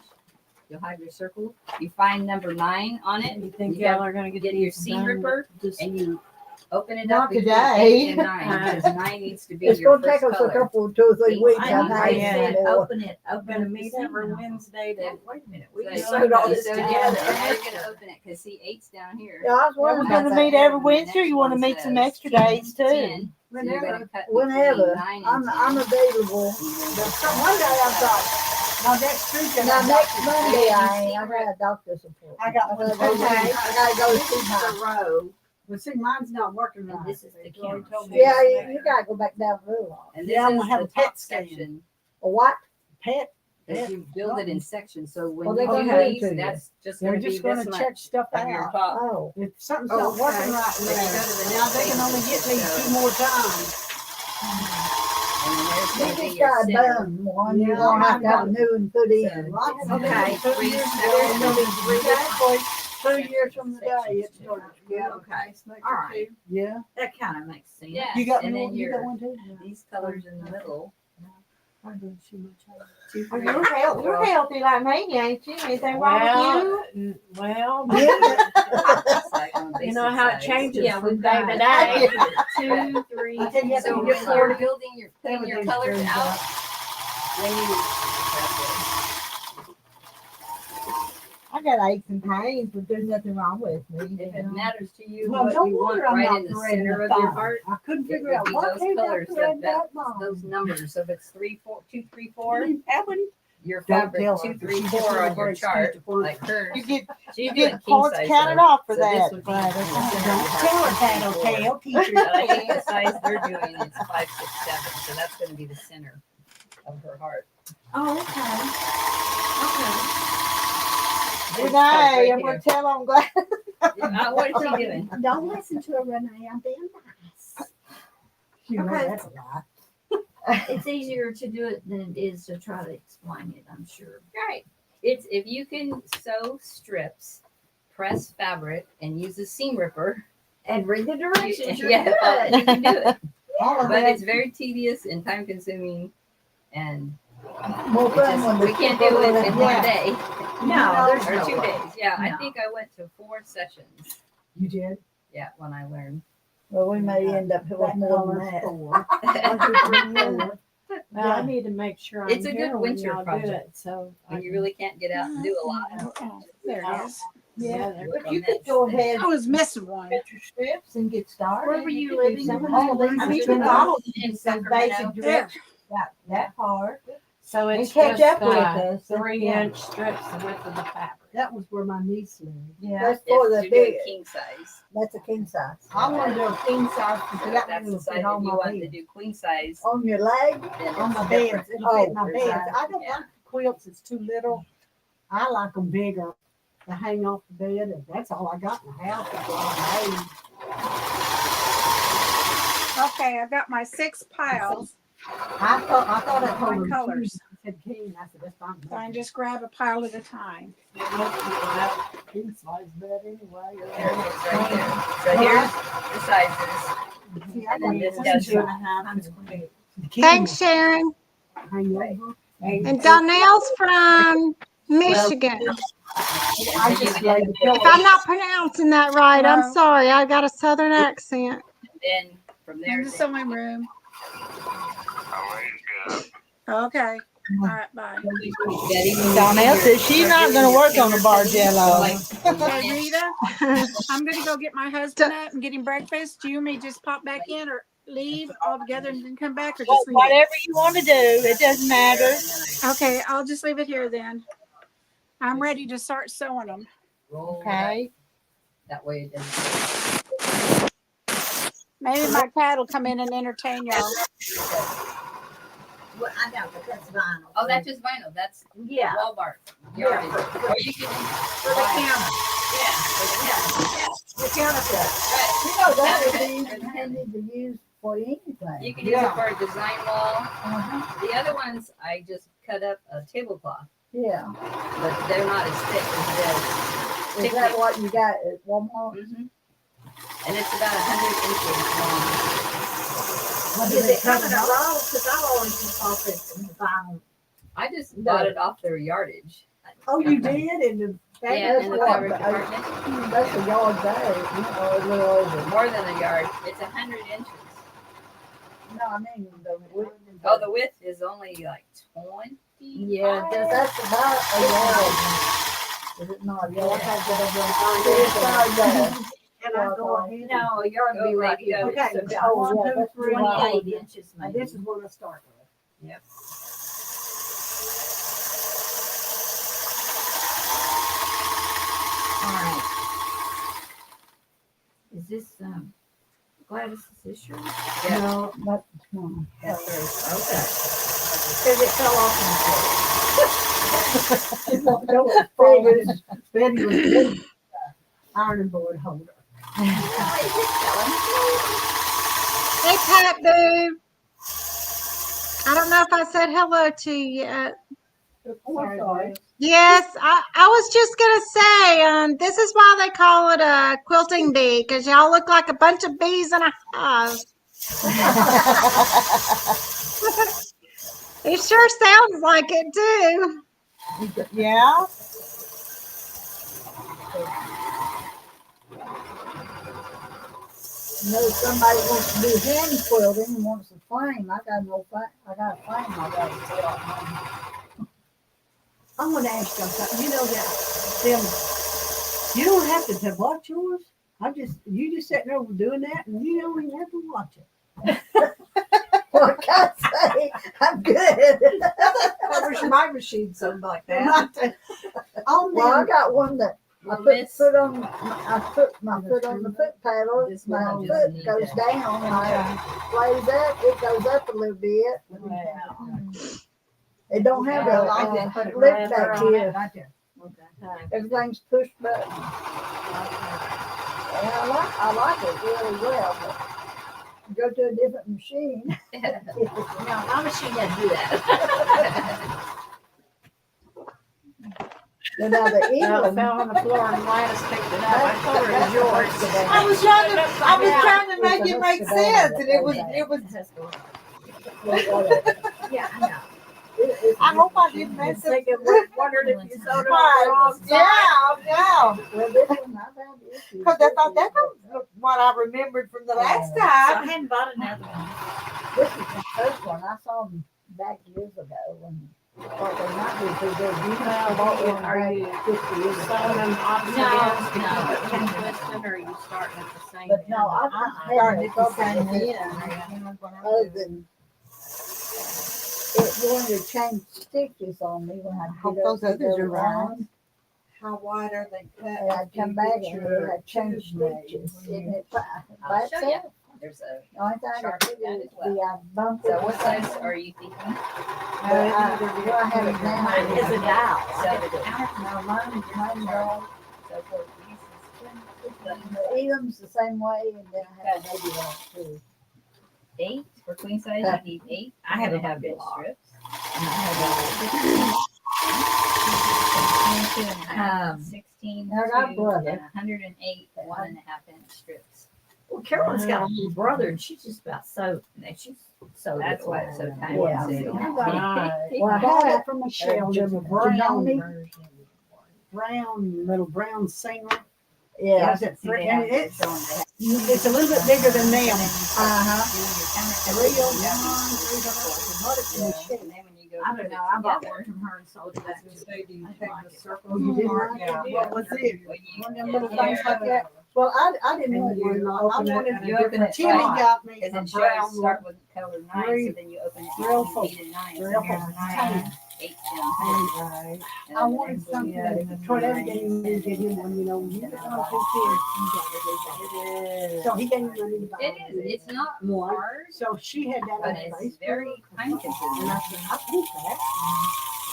You'll have your circle. You find number 9 on it. You think You have- y'all are going to Get your seam ripper, and you Open it Not up between today. 8 and 9 because 9 needs to be It's your gonna take first us a color. couple, 2 or 3 weeks. I I know, think, I yeah. said, more. open it, We're open gonna it. meet every Wednesday Yeah, to. wait a minute, we So just you sewed all you this sewed it together. together. Now you're gonna open it because see 8's down here. Yeah, I was Yeah, we're wondering gonna about meet that. every The Wednesday. next You want to one meet some says extra days too? 10. So you're Whenever. gonna cut Whenever. between 9 and 10. I'm available. One day I've got, now next Tuesday. Now, I've next got- Monday, I ain't. I got a doctor's appointment. I got one. I gotta go This see is my. the row, Well, see, mine's not working right. and this is the They already counter. told me. Yeah, you gotta go back down the road. And Yeah, I'm this gonna is have the a PET top scan. section. A what? Pet, Because you build it in sections. So when Well, you they're do gonna these, do to you. that's just they're gonna be just gonna this check much stuff of your out. top. Oh. If something's Oh, not working okay. right If you go now, to the now next they can page, only it get me shows. 2 more times. And then there's You gonna be just your got a center. bone one. You're Yeah, gonna have to have I'm a new one put in. Okay, So 3 years ago, sections. it'll be 3 days, 2 years from today, it started. Yeah, okay. All right. Yeah. That kind of makes sense. Yeah. You got and me then one, you got your one too? these colors in the middle. I don't see much of it. 2, Oh, 3. you're healthy like me, ain't you? Anything wrong with Well, It's like on You know how it basic changes Yeah, from we've day got to day. 2, 3. I tell you, So you when get you're bored. building your putting your colors out, when you I got aches and pains, but there's nothing wrong with me. if it matters to you Well, what no you want wonder I'm right not in the threading center the of your thumb. heart, I couldn't it figure would out be what those came colors out thread that long. those numbers. So if it's 3, 4, 2, 3, 4, Happened. your Don't fabric tell 2, her, 3, she 4 just on your celebrates chart, Tuesday for like hers. You get So you you do a get king points size counted though. off for So this that. would be But in the center of your Don't heart, tell her 2, that, 3, 4. okay? I'll teach her. But I think the size they're doing is 5, 6, 7. So that's going to be the center of her heart. Oh, okay. This Renee, part right I'm gonna here. tell on glad. What is she doing? Don't listen to her, Renee. I'm being nice. You know Okay. that's a lie. It's easier to do it than it is to try to explain it, I'm sure. Right. It's if you can sew strips, press fabric, and use a seam ripper. And read the directions. You're Yeah, good. you can do it. All of But that. it's very tedious and time consuming, and More it fun just, when we the can't people do it live in in- one day No, there's or no 2 way. days. Yeah, I No. think I went to 4 sessions. You did? Yeah, when I learned. Well, we may end up with That more than color's that. 4. 1, 2, 3, 4. Well, I need to make sure I'm It's a good here when winter y'all do project. it, so. When you really can't get out and do a lot. There it is. Yeah, there. but you could go ahead I was missing one. get your strips and get started. Where were you could do living? some of All these. these I are mean, good. follow In some Sacramento. basic directions. That part. So And it's catch just up with us. 3-inch strips the width of the fabric. That was where my niece lived. Yeah. That's for the If you're doing big, king size. that's a king size. I want to do a king size So because if that that's will the size fit that on you my want to bed. do queen size, On your leg, then On it's my different. beds. It'll fit my Oh, beds. I don't yeah. like the quilts. It's too little. I like them bigger to hang off the bed. And that's all I got in the house. That's all I made. Okay, I've got my 6 piles. I thought I told My her colors. I said king. I said that's fine. So I just grab a pile at a time. King size bed anyway. There it is right there. So here's the sizes. See, I And then want this one, does 2.5. The king Thanks, Sharon. hang over. And Donnell's from Michigan. I just laid the pillow. If I'm not pronouncing that right, I'm Hello. sorry. I got a southern accent. And then from there, In the sewing room. Okay. All right, bye. Donnell says she's not gonna work on the Bargello. Hey, Rita, I'm gonna go get my husband up and get him breakfast. Do you want me to just pop back in or leave altogether and then come back, or just leave it? Whatever you want to do, it doesn't matter. Okay, I'll just leave it here then. I'm ready to start sewing them. Okay. That way it doesn't. Maybe my cat will come in and entertain y'all. Well, I know, but that's vinyl. Oh, that's just vinyl. That's Yeah. wall bar. Yeah, Yardage. Or you can. For the counter. Yeah. For the counter. The countertop. Right. you know, that would be intended to use for anything. You can use it for a design wall. Uh-huh. The other ones, I just cut up a tablecloth, Yeah. but they're not as thick as Is that what you got at Walmart? the. And it's about 100 inches long. Is it coming a roll? Because I always just thought this vinyl. I just bought it off their yardage. Oh, you did? And the Yeah, in the what, fabric but department. That's a yard there, or a little over. More than a yard. It's 100 inches. No, I mean the width. Oh, the width is only like 20. Yeah, that's about a yard. Is it not? Yeah, Okay, it's not a yard. And I go ahead. No, a yard would be Oh, right maybe here. go. Okay, So so Oh, yeah, 1, 2, that's 3, right. 28 inches and maybe. this is what I start with. Yep. All right. Is this Gladys? Is this yours? Yeah. No, that's one. That's hers. Okay. Because it fell off Figures. Betty was a good ironing board holder. my foot. Hey, Pat Boo. I don't know if I said hello to you yet. Sorry. Yes, I was just gonna say, this is why they call it a quilting bee, because y'all look like a bunch of bees in a hive. It sure sounds like it too. Yeah. You know, somebody wants to do hand quilting and wants a frame. I got no frame. I got a frame. I got to put on. I want to ask you something. You know that them, you don't have to watch yours. You just sitting there doing that, and you don't even have to watch it. What can I say? I'm good. I wish my machine something like that. On Well, I them, got one that I Well, put Miss- foot on. I put my foot on the foot paddle. This My one just foot need goes that. down. I plays up. It goes up a little bit. It don't have Yeah, a I like to put it lip right back on it, here. right there. Everything's push button. And I like it really well. But go to a different machine. No, my machine doesn't do that. But now the No, it England. fell on the floor and Gladys picked it up. I told her it was yours. I was trying to make it make sense, and it was. Yeah, I know. I hope I didn't mess it. Thinking, wondered if you sold it on the Right. wrong side. Yeah. Well, this one I've had issues. Because I thought that was what I remembered from the last So I time. hadn't bought another one. This is the first one. I saw them back years ago when I thought they might be too good. You bought one Are back you 50 years selling ago. them opposite No, ends to no. keep it consistent, or are you starting at the same But end? no, I'm not Started having at the same trouble end. other than it wanted to change stitches on me when I Hope get up those to others go are round. on. How wide are they cut? And I'd come back and it had changed stitches. And it by I'll show you. itself. There's a. The only thing I Sharp could do that is as well. I bumped it. So what size are you thinking? But where I have it now. Mine is a dial. So the counter. No, mine's all. So for these is The Elam's the same way, and then I have a baby one too. 8 for queen size. You need 8. I have a have big big lot. strips. Um, 16, Now, I got 2, brother. and 108 1.5-inch strips. well, Carolyn's got a little brother, and she's just about so. She's so. That's why it's so tiny. Yeah. Well, I had it from Michelle. There's a brown little brown singer. Yeah. Is it three? And it's a little bit bigger than them. I don't know. I bought one from her and sold it back to Oh, you did not? Yeah. What was it? One of them little things like that. Well, I didn't want one. I wanted You open it Timmy got me Because a then brown shells start with color 9, Three. so then you open it Real between full. 8 and 9. Real So here's full. 9, 8 down. one. And I then wanted boom, something yeah, that toward everything you get him when you know you get one two kids. So he gave me money to buy It is. It's not one. hard, So she had that on but her it's Facebook. very time And consuming. I said, I think that.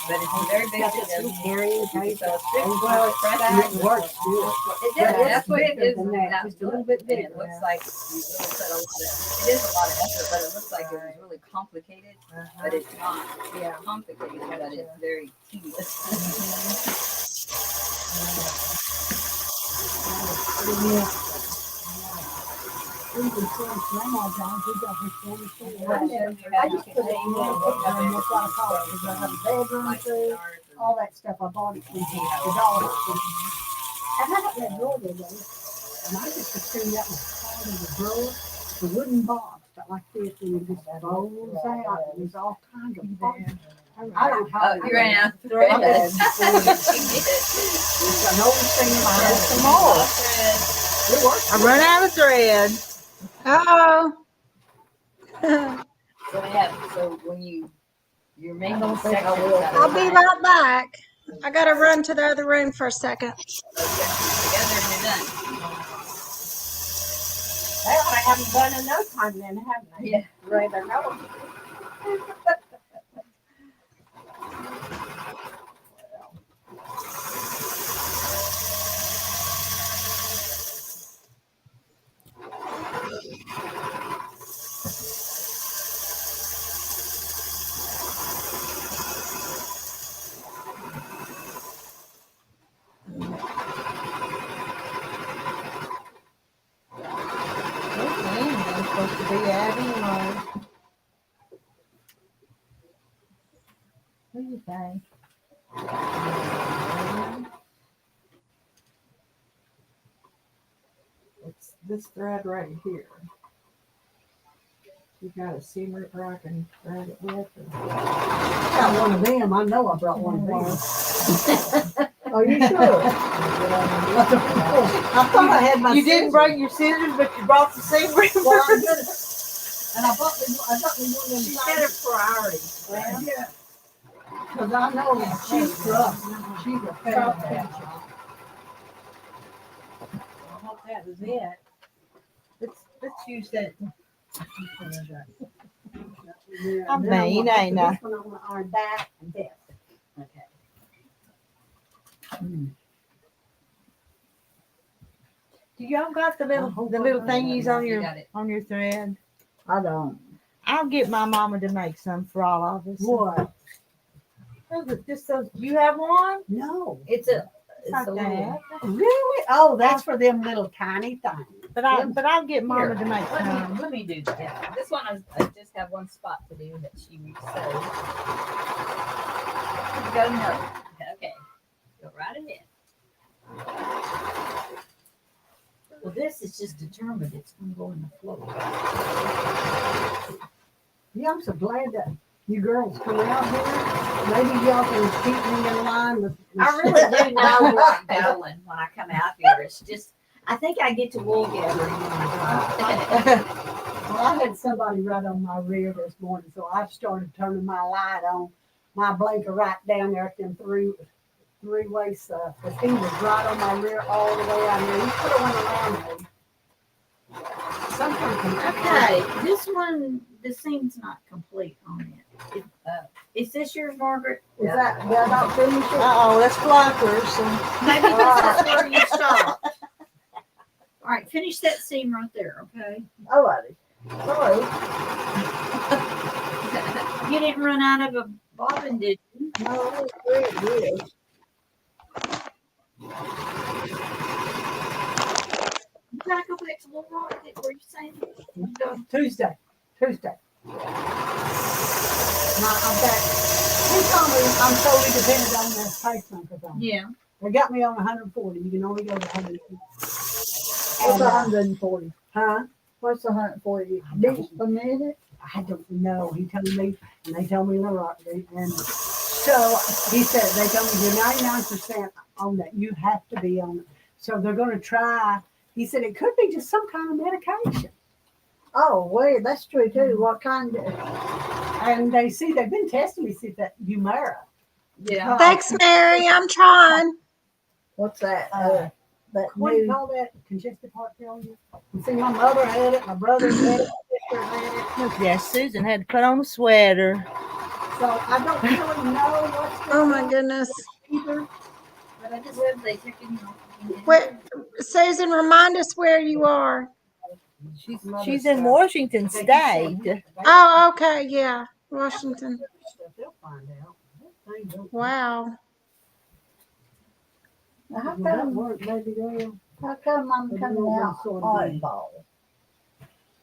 But it's very Got basic. this little carrying case. So it's strict, Well, press and back. it works good. It But does. it's That's what it bigger is. than that, just a little bit And bigger. it looks like you really put a lot of. It is a lot of effort, but it looks like it was really complicated. But it's not complicated. But it's very tedious. Even since grandma times, we got this one too. I I just put it in there. That's what I call it. 'Cause I have a bedroom too. all that stuff I bought it from the dollar store. And I got that drawer there, though. And I just assumed that was part of the drawer, the wooden box that like this, and it just rolls out. And there's all kinds of parts. I don't have Oh, you ran out of thread. thread. It's an old thing. Find some more. It works. I run out of thread. Uh-oh. So when you're making don't think I sections will. out I'll of be it, right back. I gotta run to the other room for a second. together and you're done. Well, I haven't done in no time then, haven't I? Yeah. Rather know. I'm supposed to be out anyway. What do you think? It's this thread right here. You got a seam where I can thread it with? I got one of them. I know I brought one of them. Are you sure? I thought I had my You didn't scissors. bring your scissors, but you brought the seam ripper. Well, I'm gonna, and I got me one of them. She said a priority. Yeah. Because I know she's rough. She's a fat. I hope that was it. Let's use that. Yeah, I'm then I mean, want to ain't put I? this one on our back and this. Okay. Do y'all got the little thingies on You your got it. thread? I don't. I'll get my mama to make some for all of us. What? Just those. You have one? No. It's a Like little. that. Really? Oh, that's for them little tiny things. But I'll get mama to make some. Let me do that. Yeah. This one I just have one spot to do that she sewed. Go no. Okay. Go right ahead. Well, this is just determined. It's going to go in the floor. Yeah, I'm so glad that you girls come out here. Maybe y'all can keep me in line with. I really do know where I'm going when I come out here. It's just, I think I get to wool gathering when I drive. Well, I had somebody right on my rear this morning, so I started turning my light on, my blinker right down there at them three-way stuff. Because he was right on my rear all the way out here. He could have went around me. Sometimes. Okay, this one, the seam's not complete on it. Is this yours, Margaret? Is that, did I not finish it? Uh-oh, that's blockers. So. Maybe this is where you stopped. All right, finish that seam right there, okay? Alrighty. Sorry. You didn't run out of a bobbin, did you? No, it's good. You gotta go back to Little Rock. Were you saying? Tuesday. I'm back. He told me I'm totally dependent on that pacemaker thing. Yeah. They got me on 140. You can only go to 140. What's 140? Huh? What's 140 beats per minute? I don't know. He told me, and they told me in the rock. And so he said, they told me you're 99% on that. You have to be on it. So they're going to try. He said it could be just some kind of medication. Oh, wait, that's true too. What kind of? And they see, they've been testing me, see that Humira. Yeah. Thanks, Mary. I'm trying. What's that? That What do you new? call that? Congestive heart failure? You see, my mother had it, my brother had it, my sister had it. Yeah, Susan had to put on a sweater. So I don't really know what's Oh my goodness. either. But I just hope they took him off. Where, Susan, remind us where you are. She's in Washington State. Oh, okay. Yeah. Washington. They'll find out. They don't- Wow. How Will that come? work, baby girl? How come I'm coming out Sort of oddball?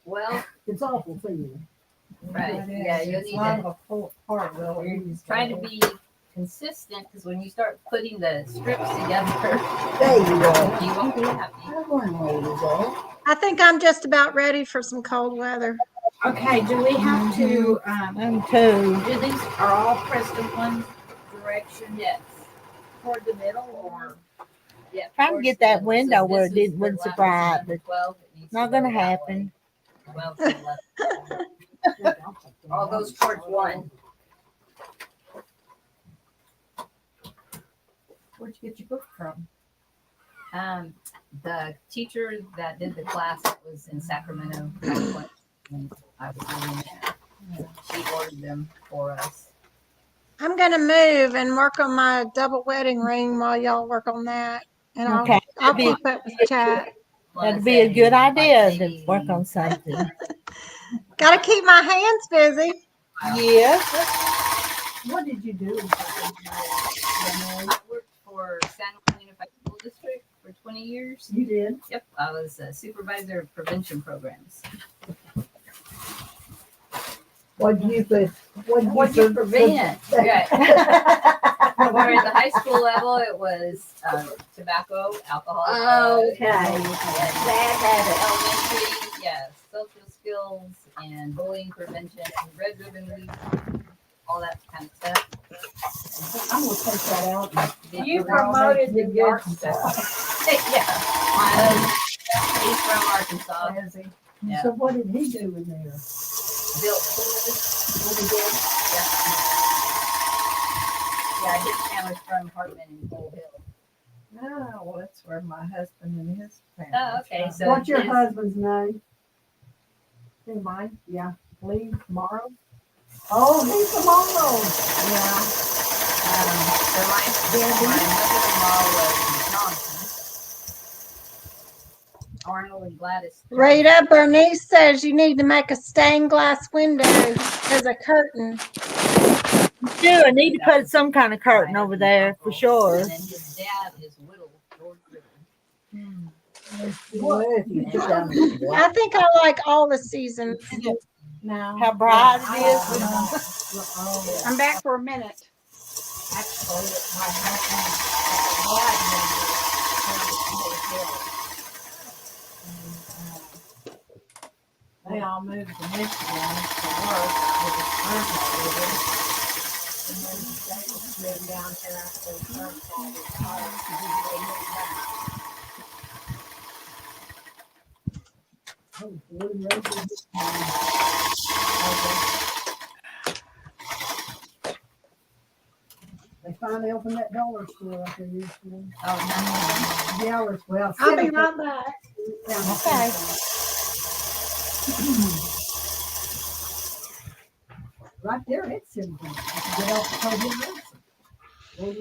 Well, It's awful feeling. right. Yeah, you'll need to. Part You're trying to be consistent because when you start putting the strips together, There you go. you won't be happy. That one way to go. I think I'm just about ready for some cold weather. Okay, do we have to, I'm too. do these, are all pressed in one direction Yes. toward the middle or? Yeah. Trying to towards get that the- window so where this it is didn't where wouldn't ladder's surprise, number but 12. It needs not to gonna go that happen. way. 12 to the left. All goes towards one. Where'd you get your book from? The teacher that did the class was in Sacramento. When I was living there. She ordered them for us. I'm gonna move and work on my double wedding ring while y'all work on that. And Okay. I'll keep up with chat. That'd be a good idea to work on something. Gotta keep my hands busy. Yeah. What did you do? I worked for San Juan Unified School District for 20 years. You did? Yep, I was a supervisor of prevention programs. What'd you put? What'd you prevent? Right. Where at the high school level, it was tobacco, alcohol. Okay. Bad habits. Elementary, yes, social skills and bullying prevention, red ribbon week, all that kind of stuff. I'm gonna take that out. You promoted the good stuff. Yeah, my husband, he's from Arkansas. Is he? Yeah. So what did he do in there? Built schools. What he did? Yeah, his family's from Hartman and Bull Hill. Oh, well, that's where my husband and his family. Oh, okay. So What's your his- husband's name? Who, mine? Yeah. Lee Morrow? Oh, he's from Monroe. Yeah. So my mother-in-law was Johnson. Arnold and Gladys. Rita, Bernice says you need to make a stained glass window as a curtain. Do I need to put some kind of curtain over there for sure. And then his dad is Whittle, George Whittle. Well, if you put down the I think I like all the seasons. No. How bright it is. I'm back for a minute. Actually, my husband, they all moved to Michigan to work with his grandma living. And then they moved down here after his grandpa retired. They moved back. They finally opened that dollar store up there yesterday. Oh, Yeah, well. I'll be right back. Okay. Right there, it's in there. Get off the Toby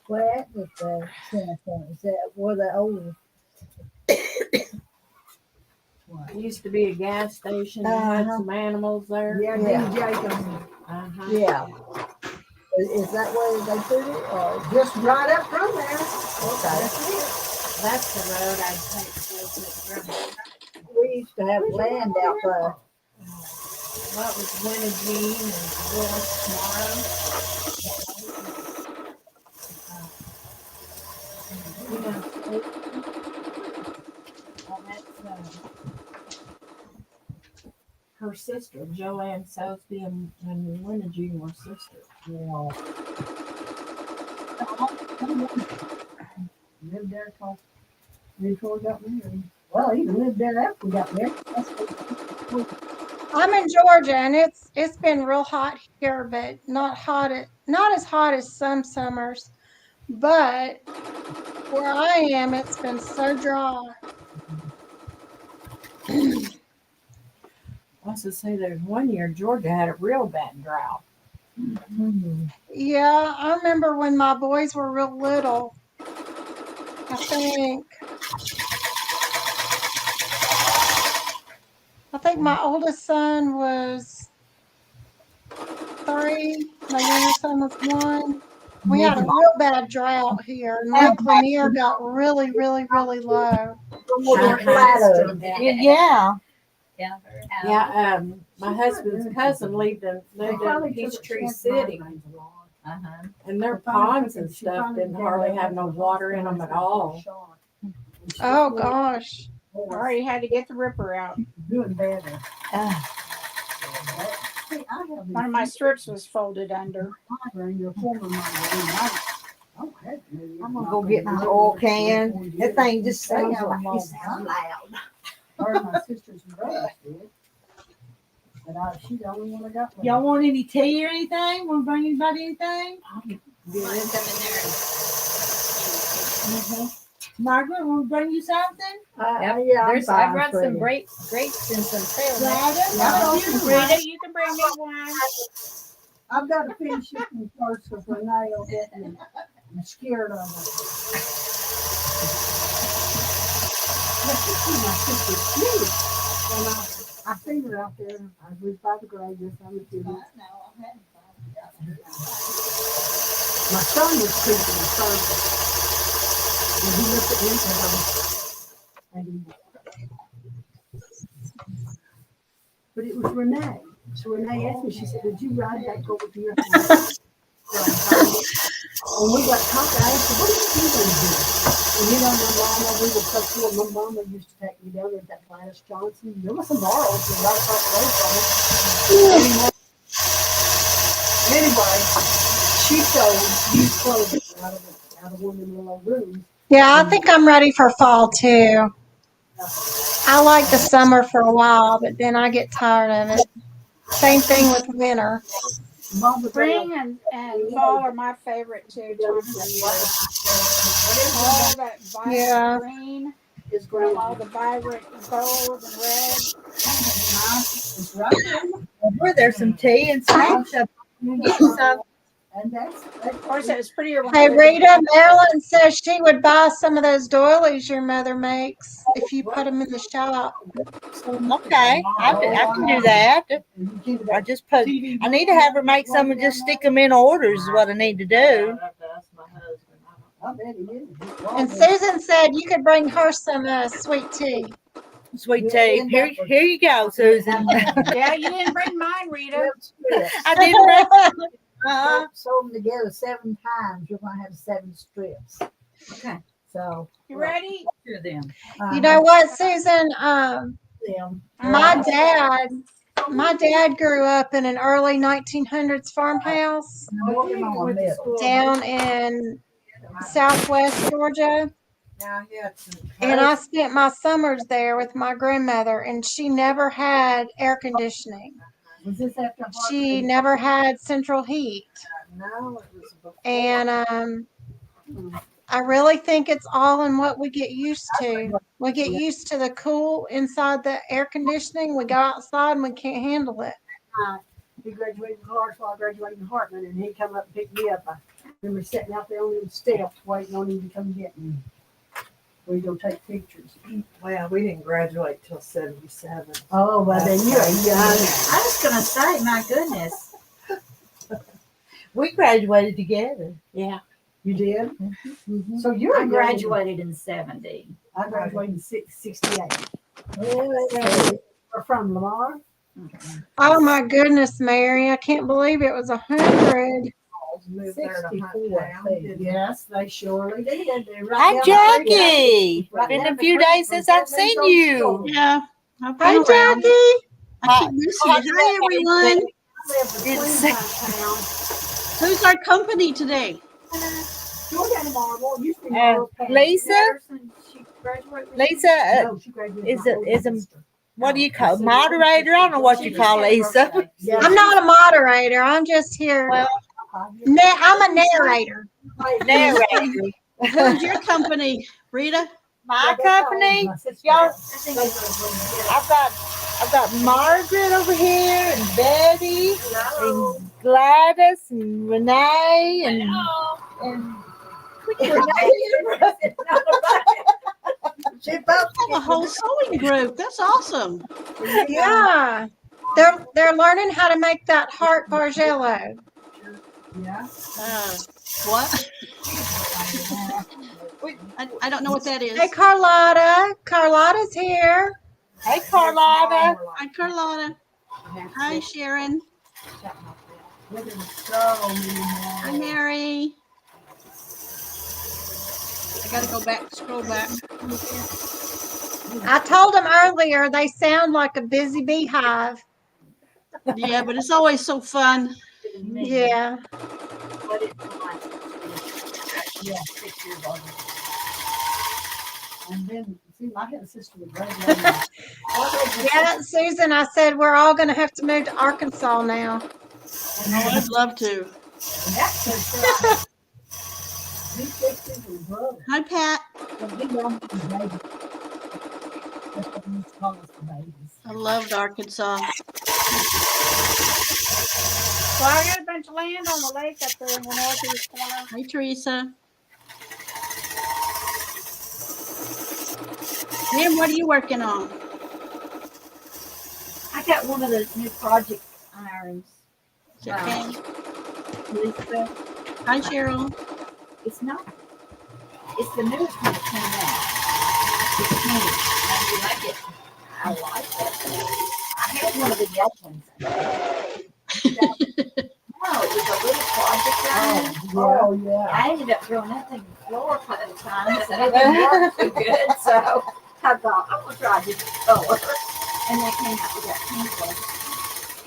flat with the center point. Is that where the old? It used to be a gas station. They had some animals there. Yeah, Yeah. Dean Jacobs. Uh-huh. Yeah. Is that where they put it? Or Just right up from there. okay. That's the road I'd take to visit grandma. We used to have land out there. That was Winnie Jean and Willis Morrow. Her sister, Joanne Sosby and Winnie Jean were sisters. Yeah. Lived there before we got married. Well, he lived there after we got married. I'm in Georgia and it's been real hot here, but not as hot as some summers. But where I am, it's been so dry. I was to say there's one year Georgia had a real bad drought. Yeah, I remember when my boys were real little. I think my oldest son was 3, my younger son was 1. We had a real bad drought here, and Lake Lanier got really, really, really low. Flatter. Yeah. Yeah. Yeah, my husband's cousin lived in Peachtree City, Uh-huh. and their ponds and stuff didn't hardly have no water in them at all. Oh gosh. Already had to get the ripper out. Doing better. One of my strips was folded under. I'm gonna go get my oil can. That thing just sounds like it sounds loud. My sister's brother did. But she's the only one I got. Y'all want any tea or anything? Want to bring anybody anything? Margaret, want to bring you something? Yep. Yeah, I brought some grapes and some trail. Rita, you can bring me one. I've got to finish shipping first because Renee will get me. I'm scared of her. But she see my sister sleep. And I seen her out there. I was by the grave this time with you. My son was creeping the first. And he looked at me and but it was Renee. So Renee asked me, she said, did you ride back over to your house? And we got talking. I said, what are you doing here? And my mama, we were so cool. My mama used to take me down there to that Gladys Johnson. There was some morals and right across the road from it. Anyway, she sold used clothes out of one of the little rooms. Yeah, I think I'm ready for fall too. I like the summer for a while, but then I get tired of it. Same thing with winter. Spring and fall are my favorite two times of year. All that vibrant green, Is growing. all the vibrant gold and red. It's right there. Were there some tea and some? And Of course, it was prettier when Hey I lived in Rita, Marilyn says she would buy some of those doilies your mother makes if you put them in the shop. Okay, I can do that. I just put. I need to have her make some and just stick them in orders. Is what I need to do. I bet he is. And Susan said you could bring her some sweet tea. Sweet tea. Here you go, Susan. Yeah, you didn't bring mine, Rita. I didn't. Sew them together 7 times. You're going to have 7 strips. Okay. So. You ready? Hear them. You know what, Susan? Them. My dad grew up in an early 1900s farmhouse down in southwest Georgia. And I spent my summers there with my grandmother, and she never had air conditioning. Was this after She never had central heat. No, it was before. And I really think it's all in what we get used to. We get used to the cool inside the air conditioning. We go outside and we can't handle it. He graduated from Clarksville, I graduated in Hartman, and he come up and picked me up. I remember sitting out there on them steps waiting on him to come get me. We go take pictures. Well, we didn't graduate till 77. Oh, well then you're young. I was gonna say, my goodness. We graduated together. Yeah. You did? Mm-hmm. So you're I graduated in 70. I graduated in 68. Well, We're from Lamar. Oh my goodness, Mary! I can't believe it was 100. Moved there to 64. Hunttown. Yes, they surely did. They're right Hi, down the Jackie. Right Been down a the few creek days from since I've Seven seen Oaks you. Store. Yeah. Hi, Jackie. I keep missing you. Hi, everyone. I live between town. Who's our company today? Go down to Marble. Used to be Marble Page. Lisa, She graduated with Lisa, No, she graduated is with my it- older is a- sister. what do you call moderator? I don't know what you call Lisa. Yeah. I'm not a moderator. I'm just here. Well, I'm a narrator. narrator. Who's your company, Rita? My company, y'all. I've got Margaret over here, and Betty, and Gladys, and Renee, and A whole sewing group. That's awesome. Yeah. They're learning how to make that heart Bargello. Yeah. What? I don't know what that is. Hey, Carlotta. Carlotta's here. Hey, Carlotta. Hi, Carlotta. Hi, Sharon. Hi, Mary. I gotta go back, scroll back. I told them earlier they sound like a busy beehive. Yeah, but it's always so fun. Yeah. But it's like, yeah, 6 years old. And then, see, my little sister was right Yeah, Susan, I said we're all going to have to move to Arkansas now. Oh, I'd love to. Hi, Pat. I loved Arkansas. Well, I got a bunch of land on the lake up there in the northeast corner. Hi, Teresa. Ma'am, what are you working on? I got one of those new project irons. Is it Pam? Lisa, Hi, Cheryl. it's not. It's the newest one that came out. It's new. And you like it? I like it. I had one of the yellow ones. No, it was a little project iron. Oh, yeah. I ended up throwing that thing in the floor a couple of times, and it didn't work too good. So I thought I'm gonna try this color, and they came out with that pink one,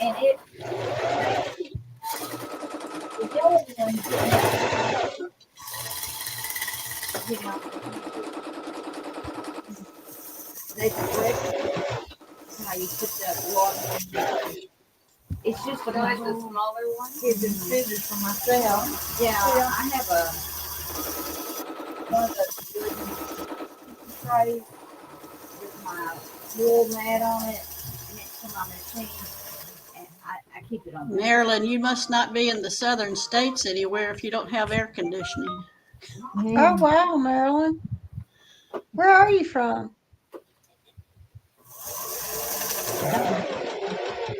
and it. The yellow one, you know, they break how you put that water. It's just But a like the smaller one. kids and scissors for myself. Yeah, I have a one of those wooden trays with my wool mat on it next to my machine, and I keep it on there. Marilyn, you must not be in the southern states anywhere if you don't have air conditioning. Oh, wow, Marilyn. Where are you from?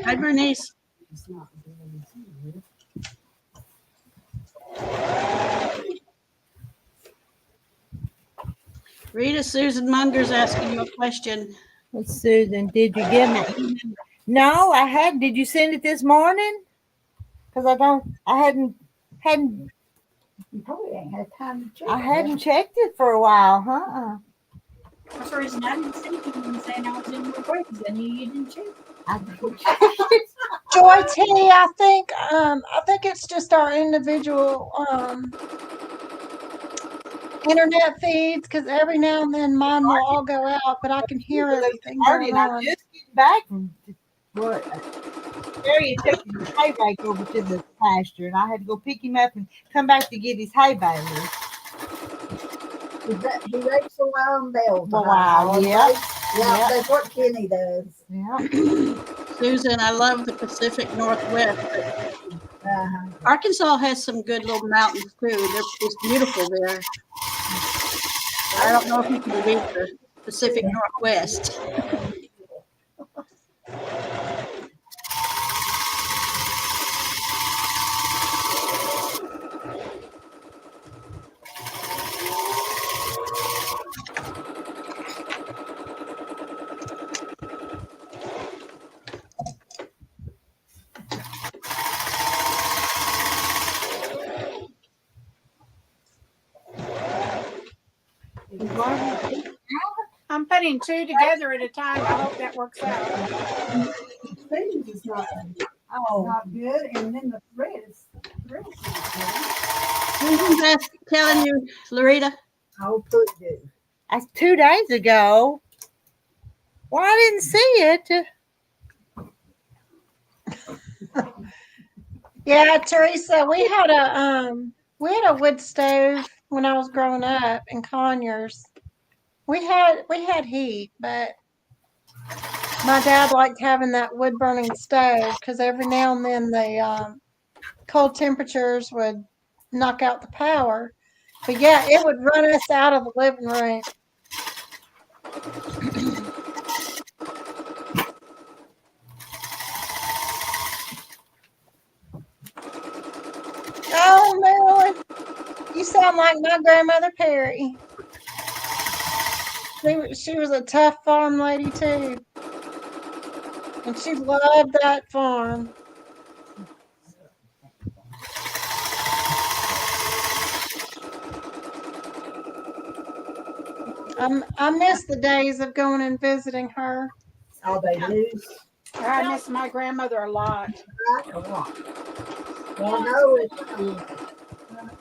Hi, Bernice. Rita, Susan Munger's asking you a question. Well, Susan, did you get my email? No, I hadn't. Did you send it this morning? Because I hadn't, You probably ain't had time to check. I hadn't checked it for a while, huh? That's the reason I didn't see you when saying I was in your break, because I knew you didn't check. I Joy T, I think it's just our individual internet feeds, because every now and then mine will all go out, but I can hear everything Marty going and I on. just getting back from Terry had taken his hay rake over to the pasture, and I had to go pick him up and come back to get his hay baler. He rakes a while and bells. Wow, yeah. yep. Yeah, Yep. that's what Kenny does. Yeah. Susan, I love the Pacific Northwest. Uh-huh. Arkansas has some good little mountains too. It's beautiful there. I don't know if you can beat the Pacific Northwest. I'm putting two together at a time. I hope that works out. Things is not good, and then the thread is good. Susan's telling you, Loretta. I'll put it. That's 2 days ago. Well, I didn't see it. Yeah, Teresa, we had a wood stove when I was growing up in Conyers. We had heat, but my dad liked having that wood burning stove because every now and then the cold temperatures would knock out the power. But yeah, it would run us out of the living room. Oh, Marilyn, you sound like my grandmother Perry. She was a tough farm lady too. And she loved that farm. I miss the days of going and visiting her. Oh, they lose. I miss my grandmother a lot. Right or what? Well, no, it's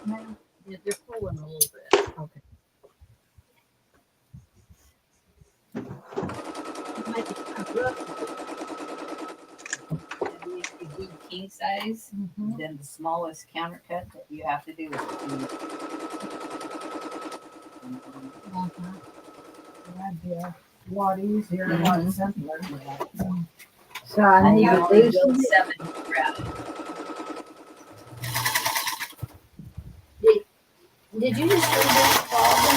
now. Yeah, they're pulling a little bit. Okay. Make it kind of rough. If you do king size, then the smallest counter cut that you have to do is That'd be a lot easier, a lot simpler. So I I need you to only do build some. 7 Strata. Did you just read this problem?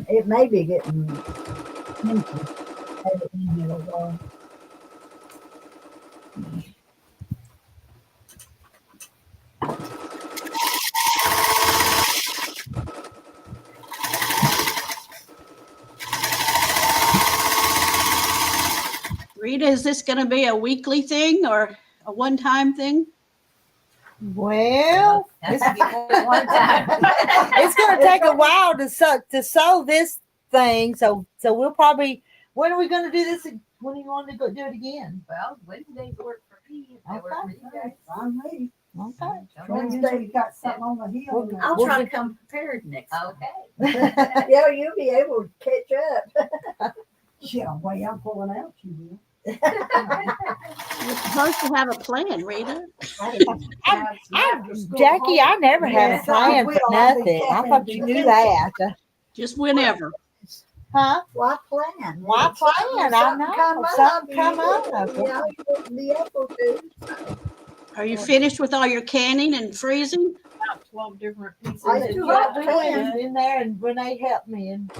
It may be getting empty. Had it in here a while. Rita, is this going to be a weekly thing or a one-time thing? Well, That's to get more one time. it's going to take a while to sew this thing. So we'll probably. When are we going to do this? When do you want to go do it again? Well, Wednesdays work for me. If they work for you guys. I'm ready. Okay. Wednesday, you got something on the hill. I'll try to come prepared next time. Okay. Yeah, you'll be able to catch up. Yeah, way I'm pulling out, you will. You're supposed to have a plan, Rita. Jackie, I never had a Yes, I plan will. for I'll be nothing. I checking thought you the knew that. Just whenever. Huh? Why plan? Why If something- plan? I know. Something come up. You know, you wouldn't be able to. Are you finished with all your canning and freezing? About 12 different pieces. I of do Yeah, have we plan. went in there and Renee helped me and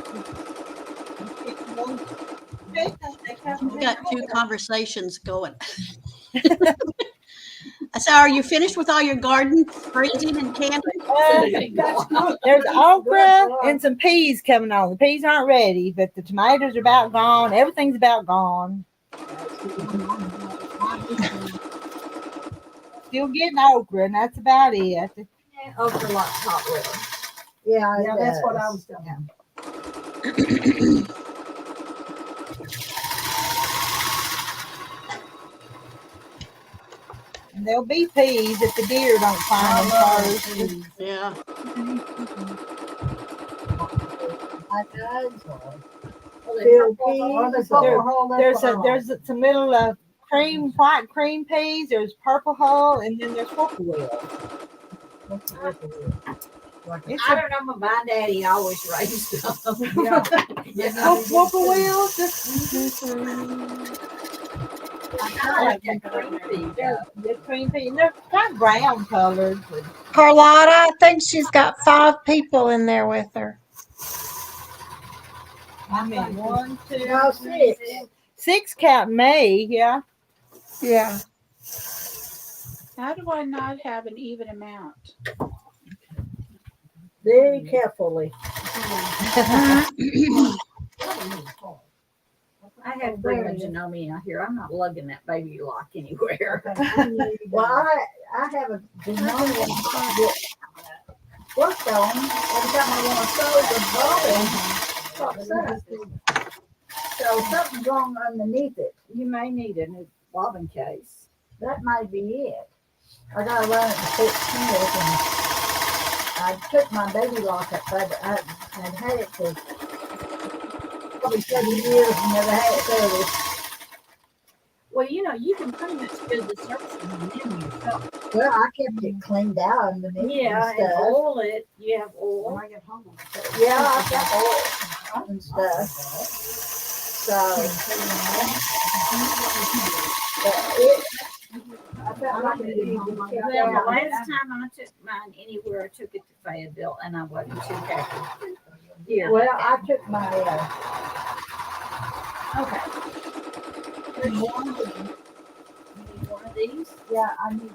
We got 2 conversations going. So are you finished with all your garden freezing and canning? there's okra and some peas coming on. The peas aren't ready, but the tomatoes are about gone. Everything's about gone. Still getting okra, and that's about it. Over like hot water. Yeah, Yeah, it that's what I does. was telling Yeah. And there'll be peas if the deer don't find them first. Yeah. I does. Well, Field Or the peas. purple hole, that's what I like. There's some little white cream peas. There's purple hull, and then there's purple wheel. It's I don't know, my daddy always raised them. purple wheel. I like that green pea. They're cream pea. And they're kind of brown colored. But Carlotta, I think she's got 5 people in there with her. I mean, 1, 2, No, 6. 6 counting me. Yeah. Yeah. How do I not have an even amount? Very carefully. I have Brenda Janome out here. I'm not lugging that baby lock anywhere. Well, I have a Denali that worked on every time I want to sew the bobbin. So something's wrong underneath it. You may need a new bobbin case. That might be it. I gotta run it to fix it, and I took my baby lock up. I'd had it for probably 7 years and never had it serviced. Well, you know, you can pretty much do the servicing on them yourself. Well, I kept it cleaned out underneath Yeah, and and stuff. oil it. You have oil. When I get home. Yeah, I've got oil and stuff. So, I felt like it needed to be kept Well, the out. last time I took mine anywhere, I took it to Fayetteville, and I wasn't too happy. Here. Well, I took my, Okay. There's one of them. You need one of these? yeah, I need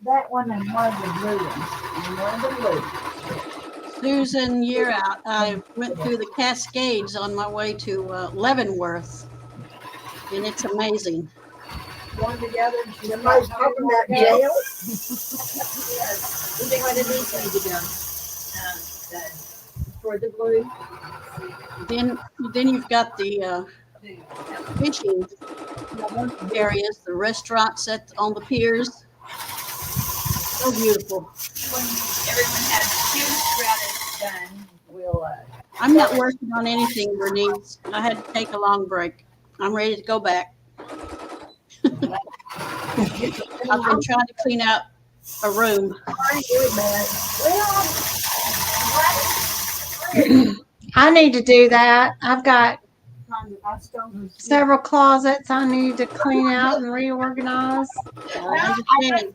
that one and one of the blue ones. And one of the blue. Susan, year out. I went through the Cascades on my way to Leavenworth. and it's amazing. One together and she's Somebody's talking about jail. What do what it needs to be done? For the glue. Then you've got the fishing areas, the restaurants on the piers. So beautiful. When everyone has two stratas done, we'll I'm not working on anything, Bernice. I had to take a long break. I'm ready to go back. I've been trying to clean out a room. I need to do that. I've got several closets I need to clean out and reorganize. I understand.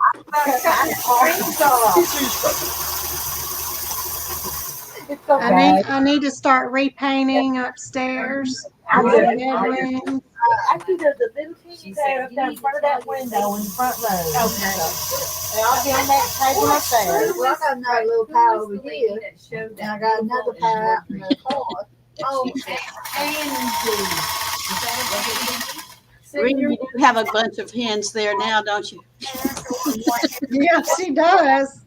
It's okay. I need to start repainting upstairs. I My did. bedroom. Actually, there's a little teeny there up there in front of that window in the front room. Okay. And I'll get on that table up there. Well, I got another little pile over here, and I got another pile out in the car. Oh, Rita, you do have a bunch of hens there now, don't you? Yeah, she does.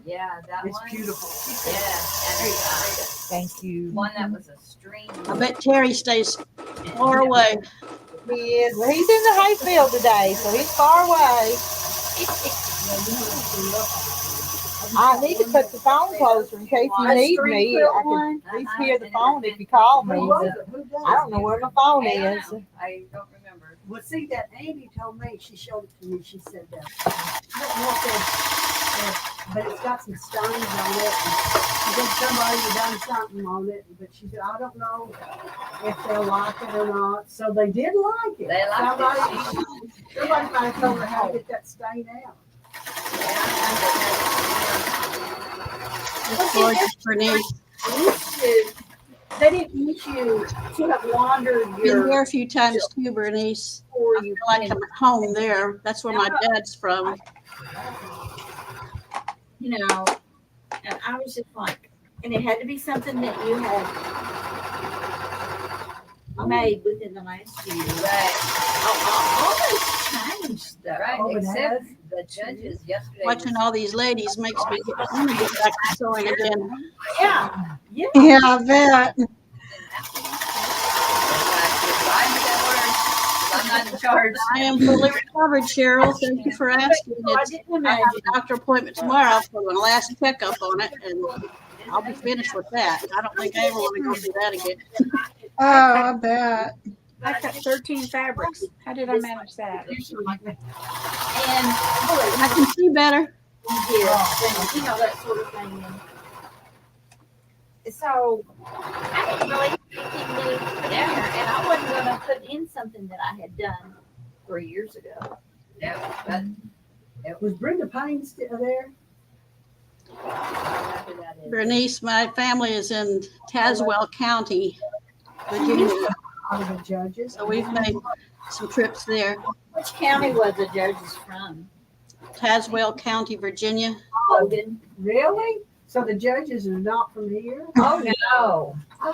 yeah, that It's one. beautiful. Yeah, and Thank you. one that was a string. I bet Terry stays far away. He is. Well, he's in the hayfield today, so he's far away. I need to put the phone closer in case you need me. I can at least hear the phone if you call me. But I don't know where my phone is. I don't remember. Well, see, that Amy told me, she showed it to me, she said that. I don't know if that, but it's got some stones on it. She said somebody had done something on it, but she said, I don't know if they'll like it or not. So they did like it. They liked Somebody might have told her how to get that stain out. It's gorgeous, Bernice. They didn't want you to have wandered Been your there a few times too, Bernice. I before feel you like I'm at home there. That's where my dad's from. you know, and I was just like, and it had to be something that you had made within the last year. Right. All those changed though. Right. Oh, it Except has? the judges yesterday. Watching all these ladies makes me want to get back to sewing again. Yeah. Yeah. Yeah, I bet. I'm not in charge. I am fully recovered, Cheryl. Thank you for asking. I It's, didn't I have imagine. a doctor appointment tomorrow for my last checkup on it, and I'll be finished with that. I don't think I ever want to go through that again. Oh, I bet. I cut 13 fabrics. How did I manage that? And I can see better. yes, and you know, that sort of thing. And so I didn't really have anything new to put in there, and I wasn't going to put in something that I had done 3 years ago. Yeah, but Was Brenda Payne still there? whatever that is. Bernice, my family is in Tazewell County, Virginia, All the judges. so we've made some trips there. Which county was the judges from? Tazewell County, Virginia. Logan. Really? So the judges are not from here? Oh no. know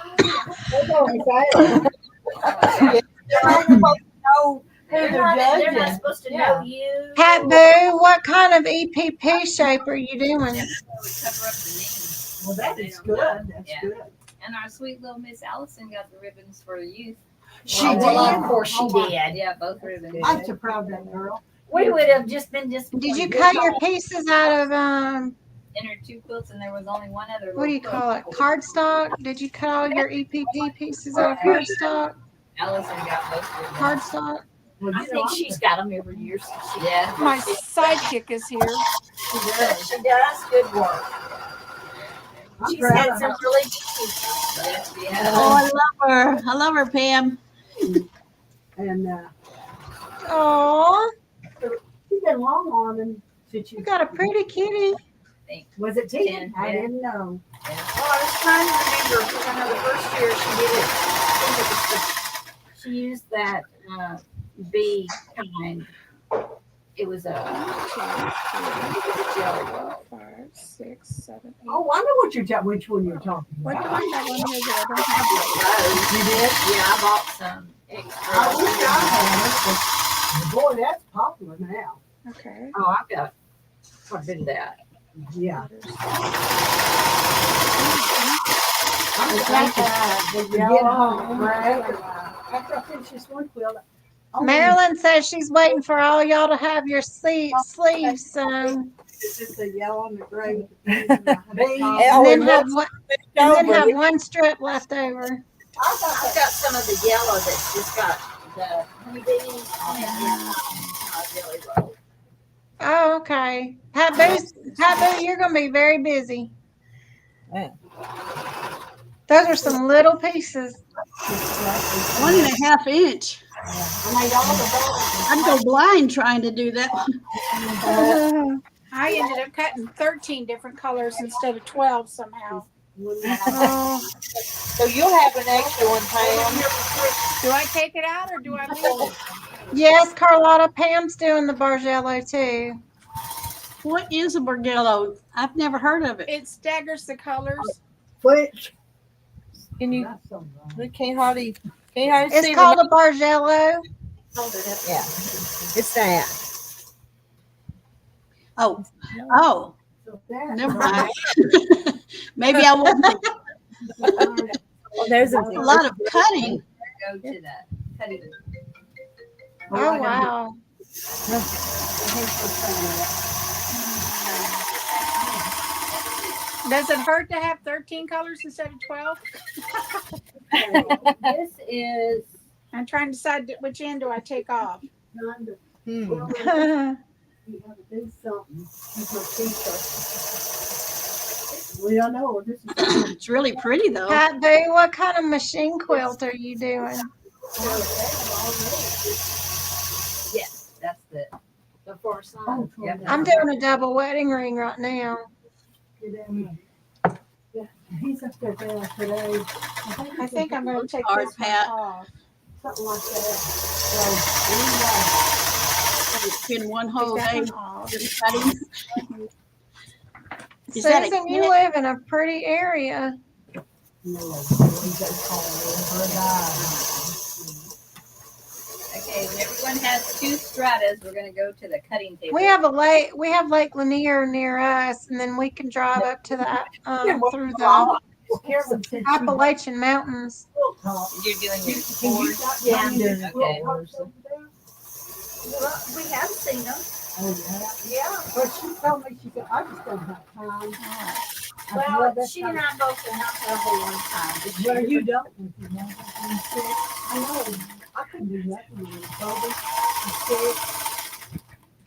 who They're they're not judging. supposed to know you. Pat Boo, what kind of EPP shape are you doing? Cover up the names. Well, that They is don't good. know. That's Yeah. good. And our sweet little Miss Allison got the ribbons for the youth. She Well, did. of course she did. Yeah, both ribbons. I'm so proud of that girl. We would have just been Did you cut your pieces out of In her two quilts, and there was only one other. what do you little call it? quilt. Cardstock? Did you cut all your EPP pieces out of cardstock? Allison got both ribbons. Cardstock? Well, I think she's got them every year since she Yeah. My sidekick is here. She does good work. I'm She's proud had of some her. really good teachers. Yes, she has. Oh, I love her. I love her, Pam. And Oh, she's been long arming since you you got a pretty kitty. was it 10? Ten, I yeah. didn't know. Well, I was trying to remember because I know the first year she did it. I think it was she used that bee kind. It was a 2, jelly roll. 4, 5, 6, 7, 8. Oh, I know what you're talking. Which one you're talking What do about? I have on here that I don't have? You did? Yeah, I bought some extra. I wish I had it, but boy, that's popular now. Okay. Oh, I've got quite a bit of that. Yeah. After I finish this one quilt, Marilyn says she's waiting for all y'all to have your sleeves sewn. this is the yellow and the gray. Oh, And and then have what's one, left and then over? have one strip left over. I've got some of the yellow that's just got the honeybees on it. And jelly roll. Oh, okay. Pabu, you're gonna be very busy. Yeah. Those are some little pieces. 1.5 inch. I'd go blind trying to do that one. I ended up cutting 13 different colors instead of 12 somehow. So you'll have an extra one, Pam. Do I take it out or do I leave it? Yes, Carlotta, Pam's doing the Bargello too. What is a Bargello? I've never heard of it. It staggers the colors. Which? Can you? That's so wrong. We can't hardly see. It's called a Bargello. Yeah, it's that. Oh, So that- never mind. Maybe I wasn't. Well, there's A lot of cutting. Go to that cutting. Oh wow. Does it hurt to have 13 colors instead of 12? This is I'm trying to decide which end do I take off. Kind of, Hmm. well, you have to do something. With my t-shirt. We don't know. This is It's really pretty though. Pat Boo, what kind of machine quilt are you doing? Yes, that's the the song. Yep. I'm doing a double wedding ring right now. Yeah, he's up there today. I think I'm going to take Hard, this one Pat. off. Something like that. It's been one whole Take that day one off. just cutting. Is that a Susan, you kit? live in a pretty area. Okay, when everyone has 2 stratas, we're gonna go to the cutting table. We have Lake Lanier near us, and then we can drive up to the through the Appalachian Mountains. You're doing your fours. Yeah, I'm doing it. Okay. Well, we have seen them. Oh, yeah. Yeah. But she told me, she said, I just don't have time. Well, she and I both will not travel one time. But she- Well, you don't. If you know, I'm sick. I know. I couldn't do nothing when you're COVID. I'm sick.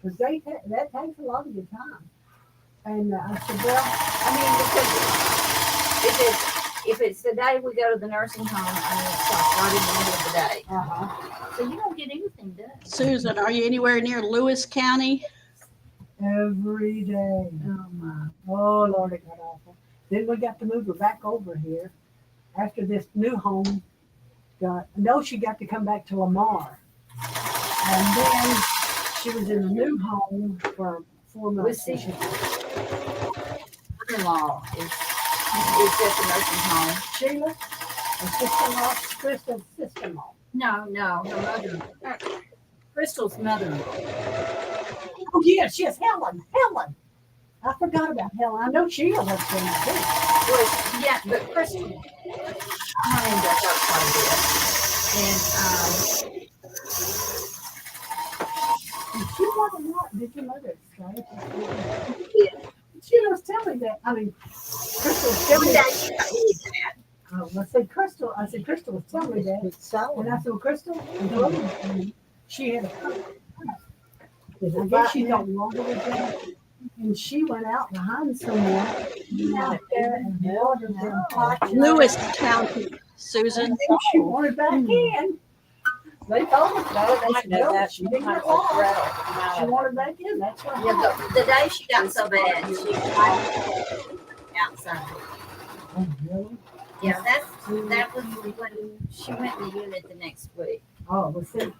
Because that takes a lot of your time. And I said, well, I mean, because if it's the day we go to the nursing home, I mean, it's like right in the middle of the day. So you don't get anything done. Susan, are you anywhere near Lewis County? every day. Oh my. Oh, Lord, it got awful. Then we got to move her back over here after this new home she got to come back to Lamar. And then she was in the new home for 4 months. With mother-in-law is at the nursing home. Sheila, her sister-in-law, Crystal's sister-in-law. No, her mother. Crystal's mother-in-law. Oh, yes, Helen. I forgot about Helen. I know Sheila was in it too. Well, yeah, but Crystal, her name does work quite a bit. And And she wasn't what? Did your mother explain? Yeah. She was telling me that. I mean, Crystal was telling me that. Oh, I said, Crystal was telling me that. And I said, well, Crystal, she had a coat. I guess she don't longer with them. And she went out behind someone out there and watered them pots. Lewis County, Susan. And then she wanted back in. They told us about it. They said, no, she didn't get lost. She wanted back in. That's what yeah, the day she got so bad, she was outside. Oh, really? Yeah, that was when she went in the unit the next week. Oh, well, see,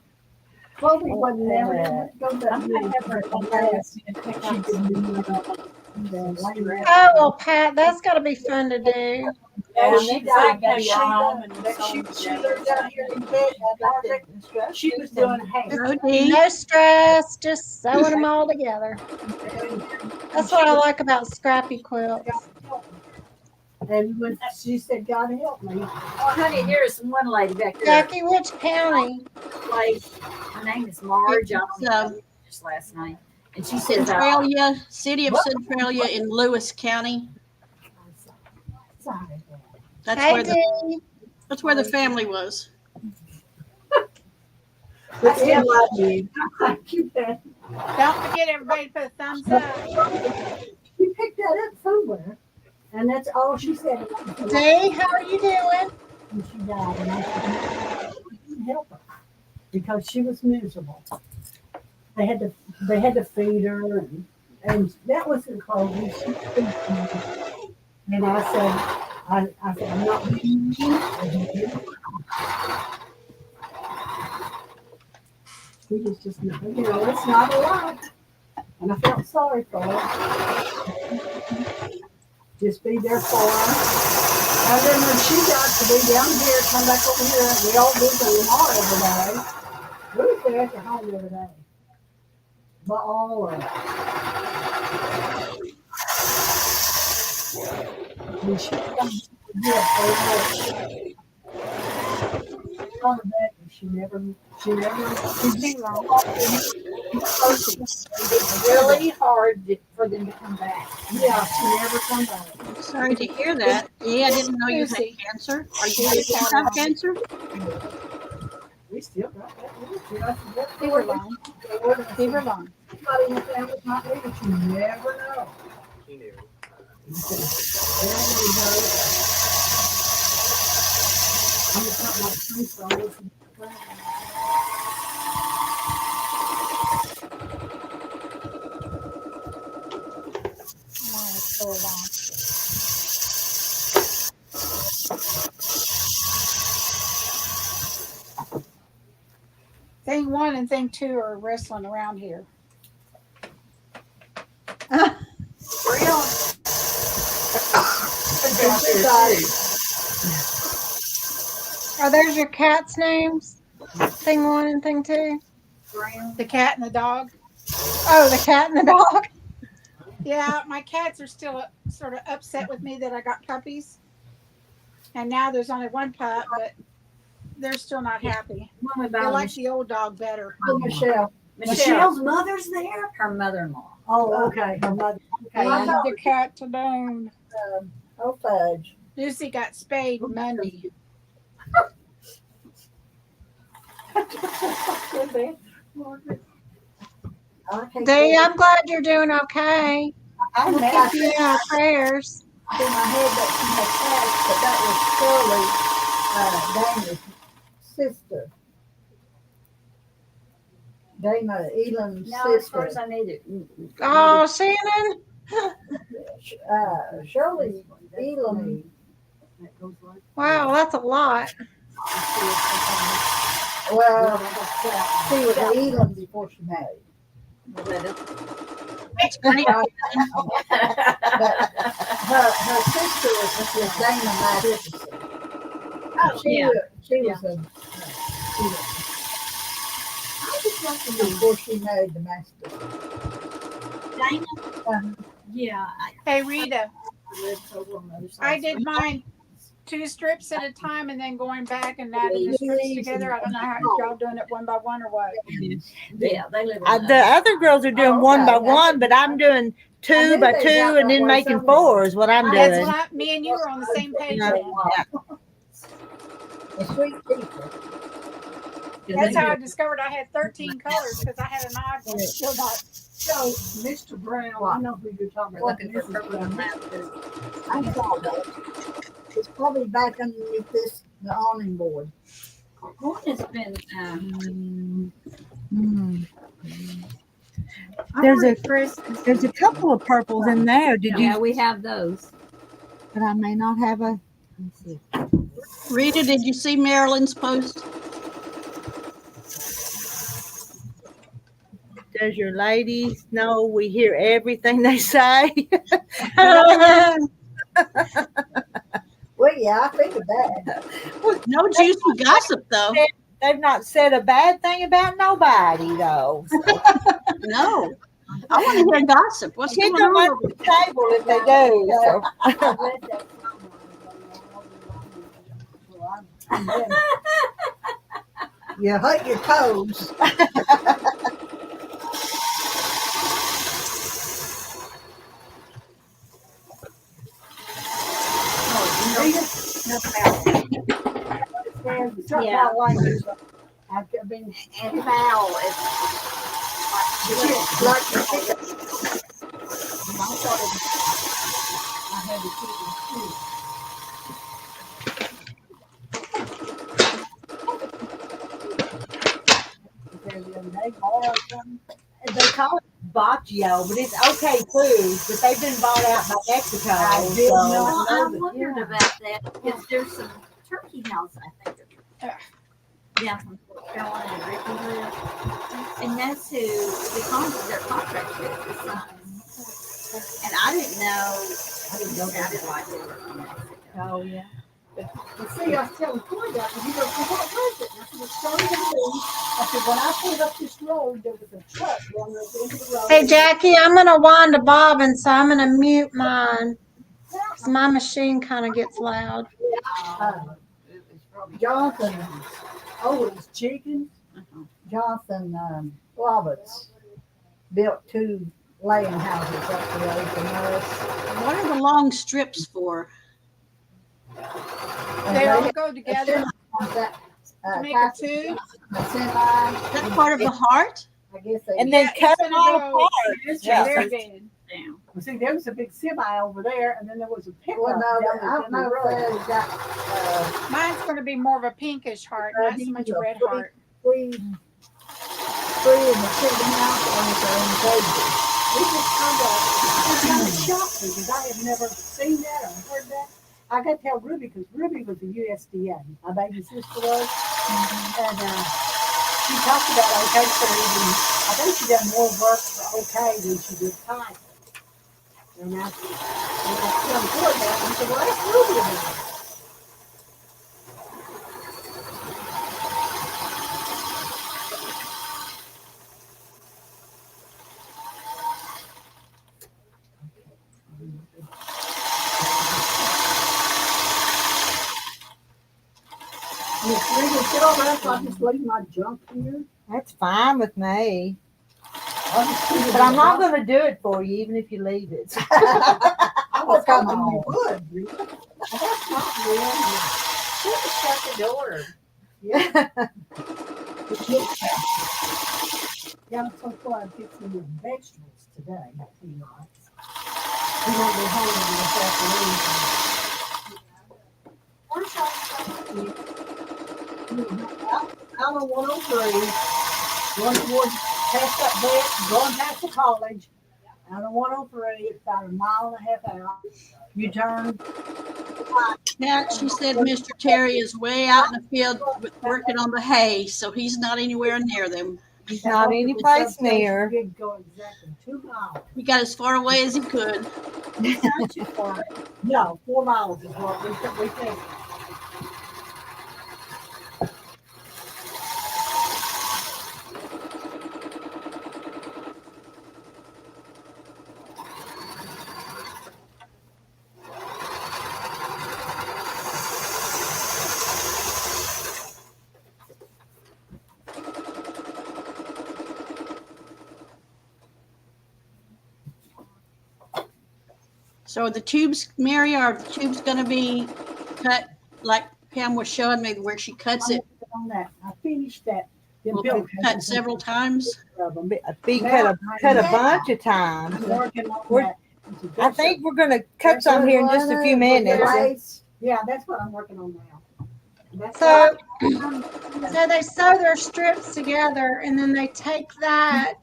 Chloe wasn't there. Go back. I'm gonna have her come back and pick up some. Oh, well, Pat, that's got to be fun to do. Yeah, she she died died. at home and She lives out here in bed. She was doing hay. Rhodey, No stress, just sewing them all together. That's what I like about scrappy quilts. And when she said, God help me. Oh, honey, here's one lady back there. Jackie, which county? Place. Her name is Marge. I don't know just last night. And she says, Centralia, city of Centralia in Lewis County. sorry. That's Hey, where the Dee. that's where the family was. I still love you. You bet. Don't forget everybody to put a thumbs up. She picked that up somewhere. And that's all she said. Dee, how are you doing? And she died. And I couldn't help her because she was miserable. They had to feed her and that wasn't close. And I said, I'm not being mean. He was just, it's not a lot. And I felt sorry for her. Just be there for her. And then when she got to be down here, come back over here, we all lived in Lamar every day. We was there at the home every day. But all of it. And she It's really hard for them to come back. Yeah, she never come back. Sorry to hear that. Yeah, I didn't know you had cancer. Are you have cancer? We still got that. Fever line. Fever line. Somebody in the family's not there, but you never know. He knew. They don't really know. I'm just not like true, so I listen. Thing 1 and thing 2 are wrestling around here. Are those your cats' names? Thing 1 and thing 2? The cat and the dog. Oh, the cat and the dog. Yeah, my cats are still sort of upset with me that I got puppies. And now there's only one pup, but they're still not happy. They like the old dog better. Oh, Michelle. Michelle's mother's there? Her mother-in-law. Oh, okay. Her mother. Okay. Leave the cat alone. Oh, fudge. Lucy got spayed Monday. Dee, I'm glad you're doing okay. I We'll met keep you in our prayers. in my head that she had passed, but that was Shirley, Dana's sister. Dana Elam's No, as far as sister. I need it. Oh, Shannon. Shirley Elam. Wow, that's a lot. Well, she was Elam before she married. That's great. But her sister was Dana Masterson. She was a. I just like to know before she married the master. Dana? Yeah. Hey, Rita, I lived over on the other side. I did mine 2 strips at a time and then going back and adding the strips together. I don't know how y'all doing it one by one or what. Yeah, they live The other girls are doing one by one, but I'm doing 2 by 2 and then making 4 is what I'm That's doing. what me and you are on the same page Yeah. then. The sweet people. That's how I discovered I had 13 colors because I had an odd one. Still not. So, Mr. Brown, I know who you're talking We're about. looking for purple and black too. I saw that. It's probably back underneath the awning board. One has been, There's a couple of purples in there. Yeah, we have those. But I may not have a. Let's see. Rita, did you see Marilyn's post? Does your ladies know we hear everything they say? Well, yeah, I figured that. No juicy gossip though. They've not said a bad thing about nobody, though. So No. I want to hear gossip. What's kick going them on under over the table if they do. So. I read that somewhere. You hurt your toes. Yeah. I've been And foul is Like the chicken. I had to keep it too. They call it Bargello, but it's okay food. But they've been bought out by Mexico. I did so- not Well, I know that. wondered about that because there's some turkey house, I think. Yeah, from Fort Carolina and Ricky live. And that's who their contract with, the son. And I didn't know. I didn't like it. Oh yeah. But see, I was telling Corey that, and he goes, well, what was it? And I said, it's starting to move. I said, when I pulled up this road, there was a truck going up the end of the road. Hey, Jackie, I'm going to wind a bobbin, so I'm going to mute mine. 'Cause my machine kind of gets loud. Jonathan Owens chickens. Jonathan Roberts built 2 laying houses up the road from us. What are the long strips for? And They all had go together that, to make a tube. That's part of the heart? I guess they. And then Yeah, cut it's them gonna all go- apart. Yeah, Yeah. they're good. Damn. Well, see, there was a big semi over there, and then there was a pickup. Well, no, down I don't know if they've got Mine's going to be more of a pinkish heart, not so much a red heart. 3 in the chicken house or if they're in the baby. It kind of shocked me because I had never seen that or heard that. I got to tell Ruby because Ruby was a USDA. My baby sister was. And she talked about OK food. And I think she done more work for OK than she did Tiger. And I told Corey that. And I said, well, that's Ruby about it. Miss Regan said, oh, that's why I just leave my junk here. That's fine with me. I'll just keep it But I'm in not the going to do it for you, even if you leave it. I was Come hoping you on. would, Rita. That's not real. Should have shut the door. Yeah, I'm so far I'm fixing the vegetables today. That's nice. We won't be home this afternoon. Out on 103, going towards past that bed, going past the college. Out on 103, it's about 1.5 miles out. You turn. Yeah, she said Mr. Terry is way out in the field working on the hay, so he's not anywhere near them. He's not any place near. Did go exactly 2 miles. He got as far away as he could. Not too far. No, 4 miles is what we think. So are the tubes, Mary, are the tubes going to be cut like Pam was showing me where she cuts it? On that, I finished that. Then Will Bill be cut several times? of them. Be cut a bunch of times. I'm working on We're- that. I think we're going to cut some here in just a few minutes. Yeah, that's what I'm working on now. That's So, so they sew their strips together and then they take that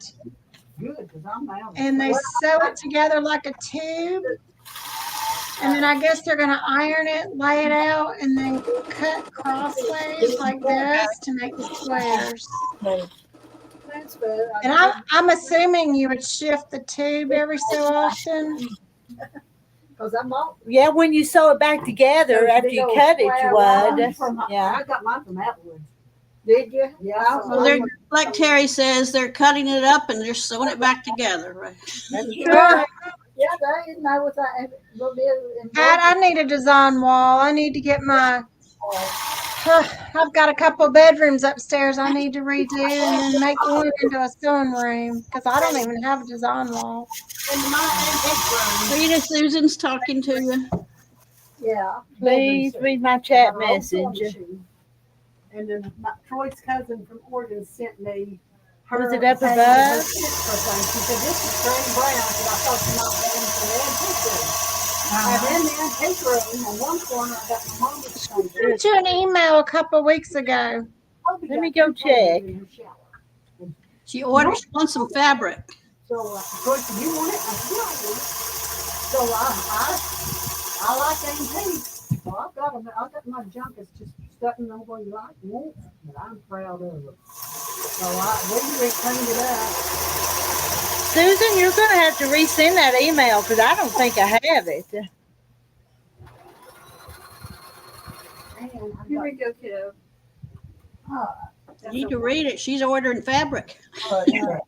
good because I'm down. and they sew it together like a tube. And then I guess they're going to iron it, lay it out, and then cut crossways like this to make the squares. spoon. And I'm assuming you would shift the tube every so often. Because I'm all. Yeah, when you sew it back together after you cut it, you would. Yeah. I got mine from Atwood. Did you? Yeah. Well, they're, like Terry says, they're cutting it up and they're sewing it back together. Right? That's Yeah, true. yeah, they didn't know what that little bit. Pat, I need a design wall. I need to get my. I've got a couple bedrooms upstairs I need to redo and then make one into a sewing room because I don't even have a design wall. Rita, Susan's talking to you. Yeah. Please read my chat message. And then Troy's cousin from Oregon sent me her. Was it up her above? picture thing. She said, "This is Green Brown." I said, "I thought you might have in some antique." And in the antique room, on one corner, I got my mama's I sent you an email a couple of weeks ago. Let me go check. She ordered, she wants some fabric. So, Troy said, "You want it?" I said, "Yeah, I do." So I like antiques. So I've got my junk. It's just nothing nobody like won't, but I'm proud of it. So we cleaned it up. Susan, you're going to have to resend that email because I don't think I have it. And Here we go, kiddo. You need to read it. She's ordering fabric. Susan,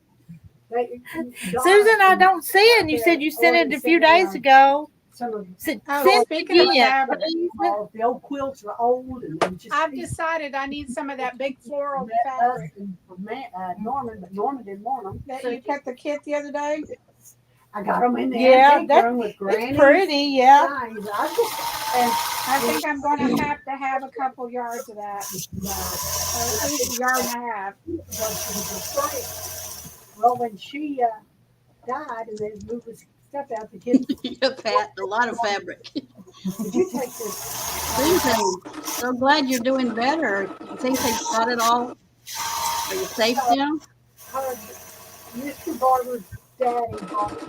I don't see it. And you said you sent it a few days ago. Some of Send Oh, it speaking of again. fabric, the old quilts are old and just. I've decided I need some of that big floral met us fabric and Norman, but Norman didn't want them. that you kept the kit the other day. I got them in the Yeah, antique room with Granny's It's pretty, yeah. signs. I think I'm going to have a couple yards of that, or at least a yard and a half. Well, when she died and they moved the stuff out, the kids. Pat, a lot of fabric. Did you take this? Susan, so glad you're doing better. You think they got it all? Are you safe now? Mr. Barber's daddy bought it.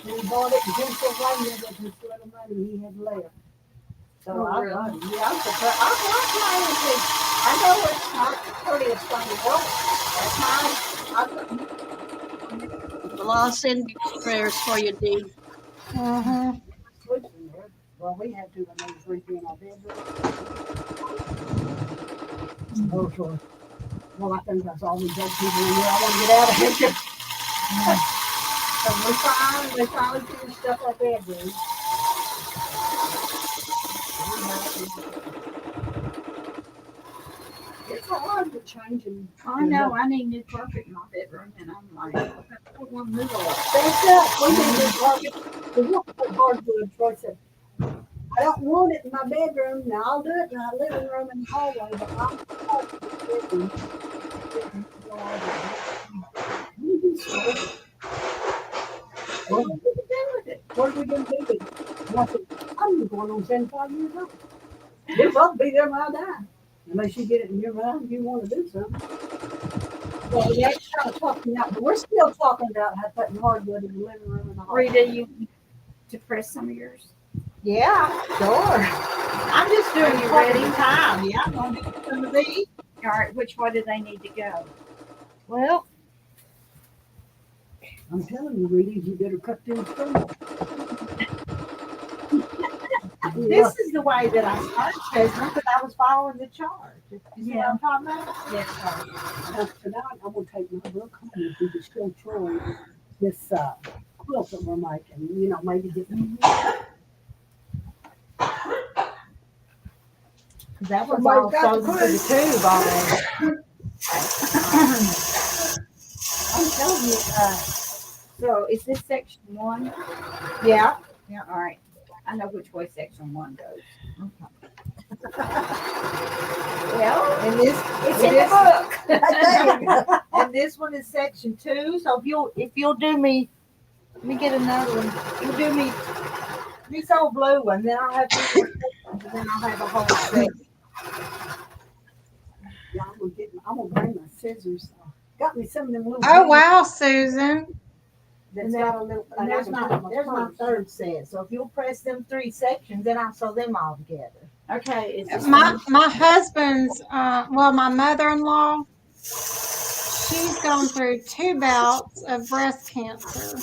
And he bought it in Pennsylvania with his little money he had left. So I got it. Yeah, I'm surprised. I like my antique. I know it's not the prettiest thing to go. That's mine. Well, I'll send prayers for you, Dee. Well, we had to when they was redoing our bedroom. Oh, sure. Well, I think that's all we got people in here. I want to get out of here. So we finally finished up our bedroom. It's hard to change and. I know, I need new carpet in my bedroom, and I'm like, I don't want to move all that. That's it. We need new carpet. The one for hardwood, Troy said, I don't want it in my bedroom. Now I'll do it in my living room and hallway, but I'm not in the bedroom. What are we going to do with it? What are we going to do with it? And I said, I'm going on 75 years old. You'll both be there when I die. Unless you get it in your mind, you want to do something. Well, that's kind of talking out, but we're still talking about how putting hardwood in the living room and the hallway. Rita, you to press some of yours? Yeah, sure. I'm just doing Are you ready ready? time. Yeah, I'm going to do some of these. All right, which way do they need to go? Well, I'm telling you, Rita, you better cut them straight. this is the way that I started measuring because I was following the chart. You see what I'm talking about? Now, tonight, I'm going to take my book home and we can show Troy this quilt that we're making. You know, maybe get them. That was all frozen to the tube already. I'm telling you, So is this section 1? Yeah. Yeah, all right. I know which way section 1 goes. Well, and this It's in the book. and this one is section 2. So if you'll do me, let me get another one. You do me this old blue one, then I'll have two more sections, and then I'll have a whole section. yeah, I'm gonna bring my scissors. Got me some of them little. Oh, wow, Susan. That's got a little. And there's my third set. So if you'll press them 3 sections, then I'll sew them all together. Okay, is this My husband's well, my mother-in-law, she's gone through 2 bouts of breast cancer.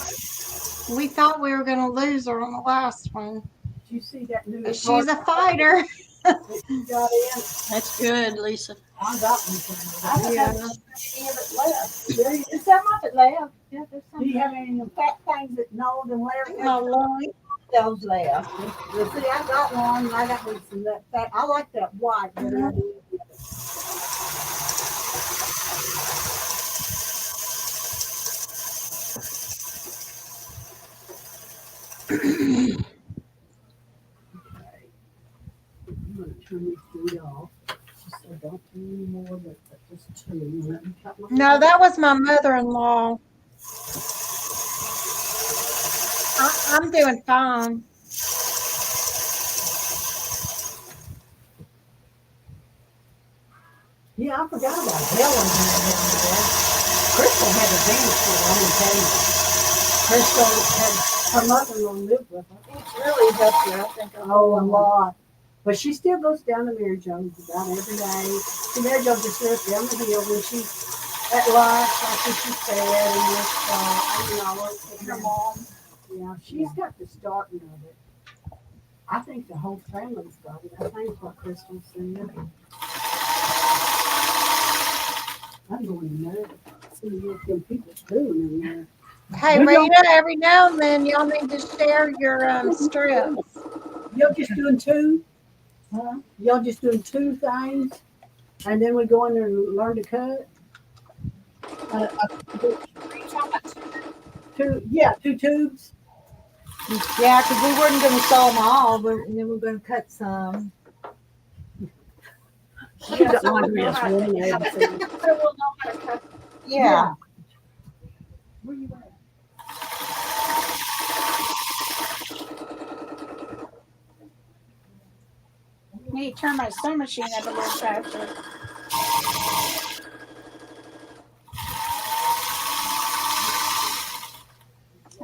We thought we were going to lose her on the last one, Did you see that new but she's a fighter. that you got in? That's good, Lisa. I got one. I don't Yeah. have any of it left. There's some of it left. Yeah, there's some. Do you have any of the fat things that Noel and Larry Oh, have? Lord. those left? Well, see, I got one, and I got me some of that fat. I like that white better. I do. I'm gonna turn these 3 off. Just so don't do any more, but just 2. Let me cut my No, that was my mother-in-law. I'm doing fine. Yeah, I forgot about Helen down there. Crystal had a dance for a long time. Crystal had her mother-in-law lived with her. It's really helped you, I think. Oh, a lot. But she still goes down to Mary Jones about every day. See, Mary Jones just lives down the hill when she's at lunch, like what she said, and this, with her mom. Yeah, she's got the starting of it. I think the whole family's got it. I think what Crystal said. I'm going mad. See what them people doing in there. Hey, We don't- Rita, every now and then y'all need to share your strips. Y'all just doing 2? Huh? Y'all just doing 2 things? And then we go in there and learn to cut? Yeah, 2 tubes. Yeah, because we weren't going to sew them all, but and then we're going to cut some. She's got Andrea's one and everything. So we'll know how to cut. Yeah. Where you at? Need to turn my sewing machine up a little faster.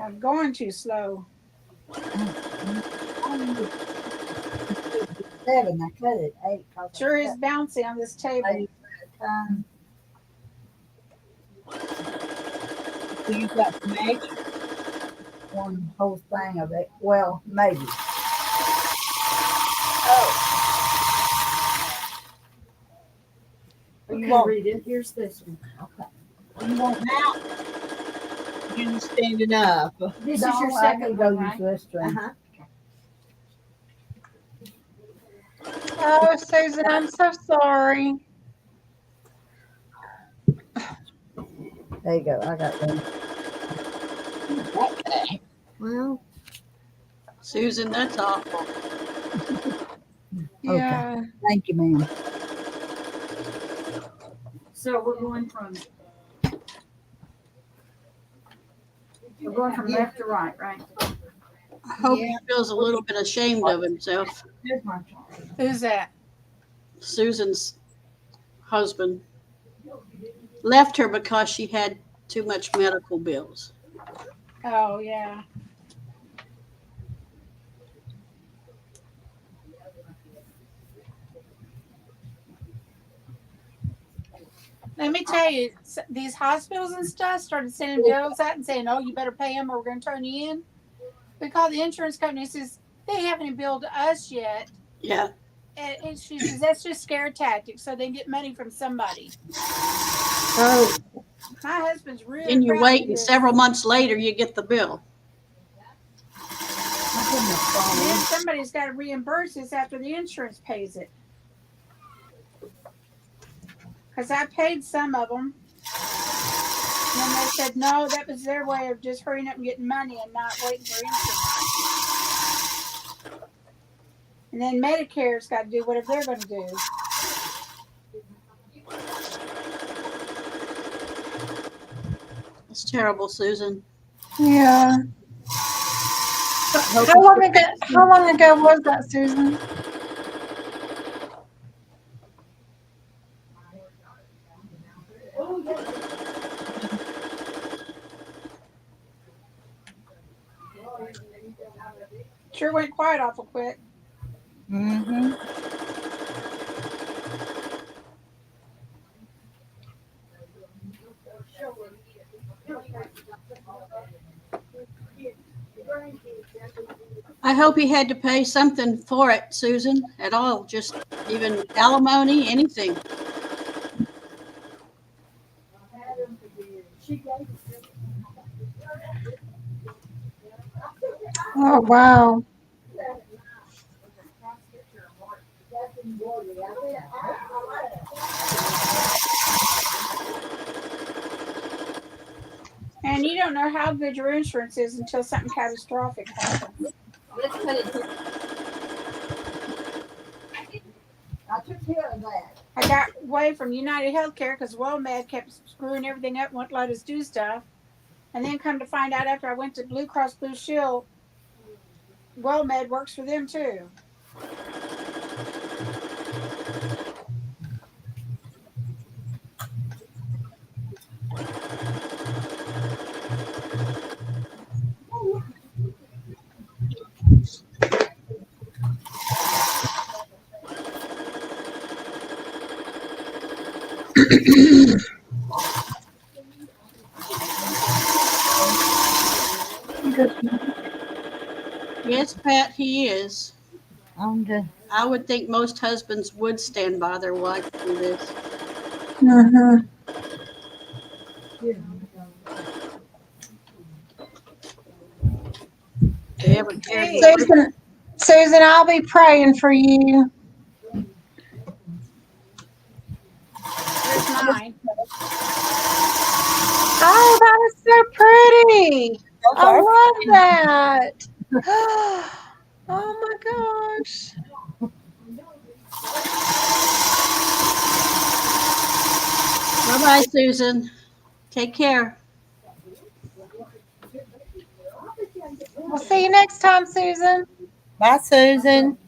I'm going too slow. 7, I cut it 8. 'cause I Sure is cut bouncy on this table. 8 at a time. So you got some extra. One whole thing of it. Well, maybe. Okay, won't. Rita, here's this one. You want out? You're just standing up. This No, is your I second can one, go right? use this string. Uh-huh. Oh, Susan, I'm so sorry. There you go. I got one. Well, Susan, that's awful. Yeah. Thank you, ma'am. So we're going from left to right, right? I hope he feels a little bit ashamed of himself. Here's my chart. Who's that? Susan's husband left her because she had too much medical bills. Oh, yeah. Let me tell you, these hospitals and stuff started sending bills out and saying, "Oh, you better pay them, or we're going to turn you in." We called the insurance company and says they haven't billed us yet, Yeah. and she says that's just scare tactics, so they get money from somebody. oh, My husband's really Then you proud wait, of and this. several months later, you get the bill. And then somebody's got to reimburse this after the insurance pays it. Because I paid some of them. And then they said, no, that was their way of just hurrying up and getting money and not waiting for insurance. And then Medicare's got to do whatever they're going to do. It's terrible, Susan. Yeah. How long ago was that, Susan? Sure went quiet awful quick. Mm-hmm. I hope he had to pay something for it, Susan, at all, just even alimony, anything. Oh, wow. And you don't know how good your insurance is until something catastrophic happens. Let's cut it here. I took care of that. I got away from United Healthcare because WellMed kept screwing everything up, wouldn't let us do stuff. And then come to find out after I went to Blue Cross Blue Shield, WellMed works for them too. Yes, Pat, he is. On I would think most husbands would stand by their wife through this. Mm-hmm. They ever cared Hey. more. Susan, I'll be praying for you. Here's mine. Oh, that is so pretty. I love that. Oh my gosh. Bye-bye, Susan. Take care. We'll see you next time, Susan. Bye, Susan.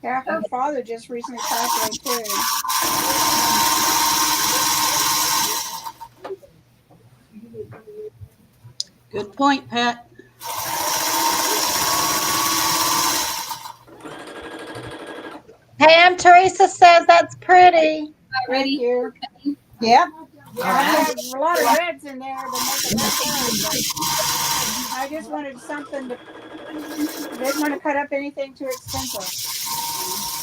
Yeah, her father just recently passed away too. Good point, Pat. Pam, Teresa says that's pretty. Thank you. Yeah. I have a lot of reds in there to make it look good, but I just wanted something to. Didn't want to cut up anything too expensive.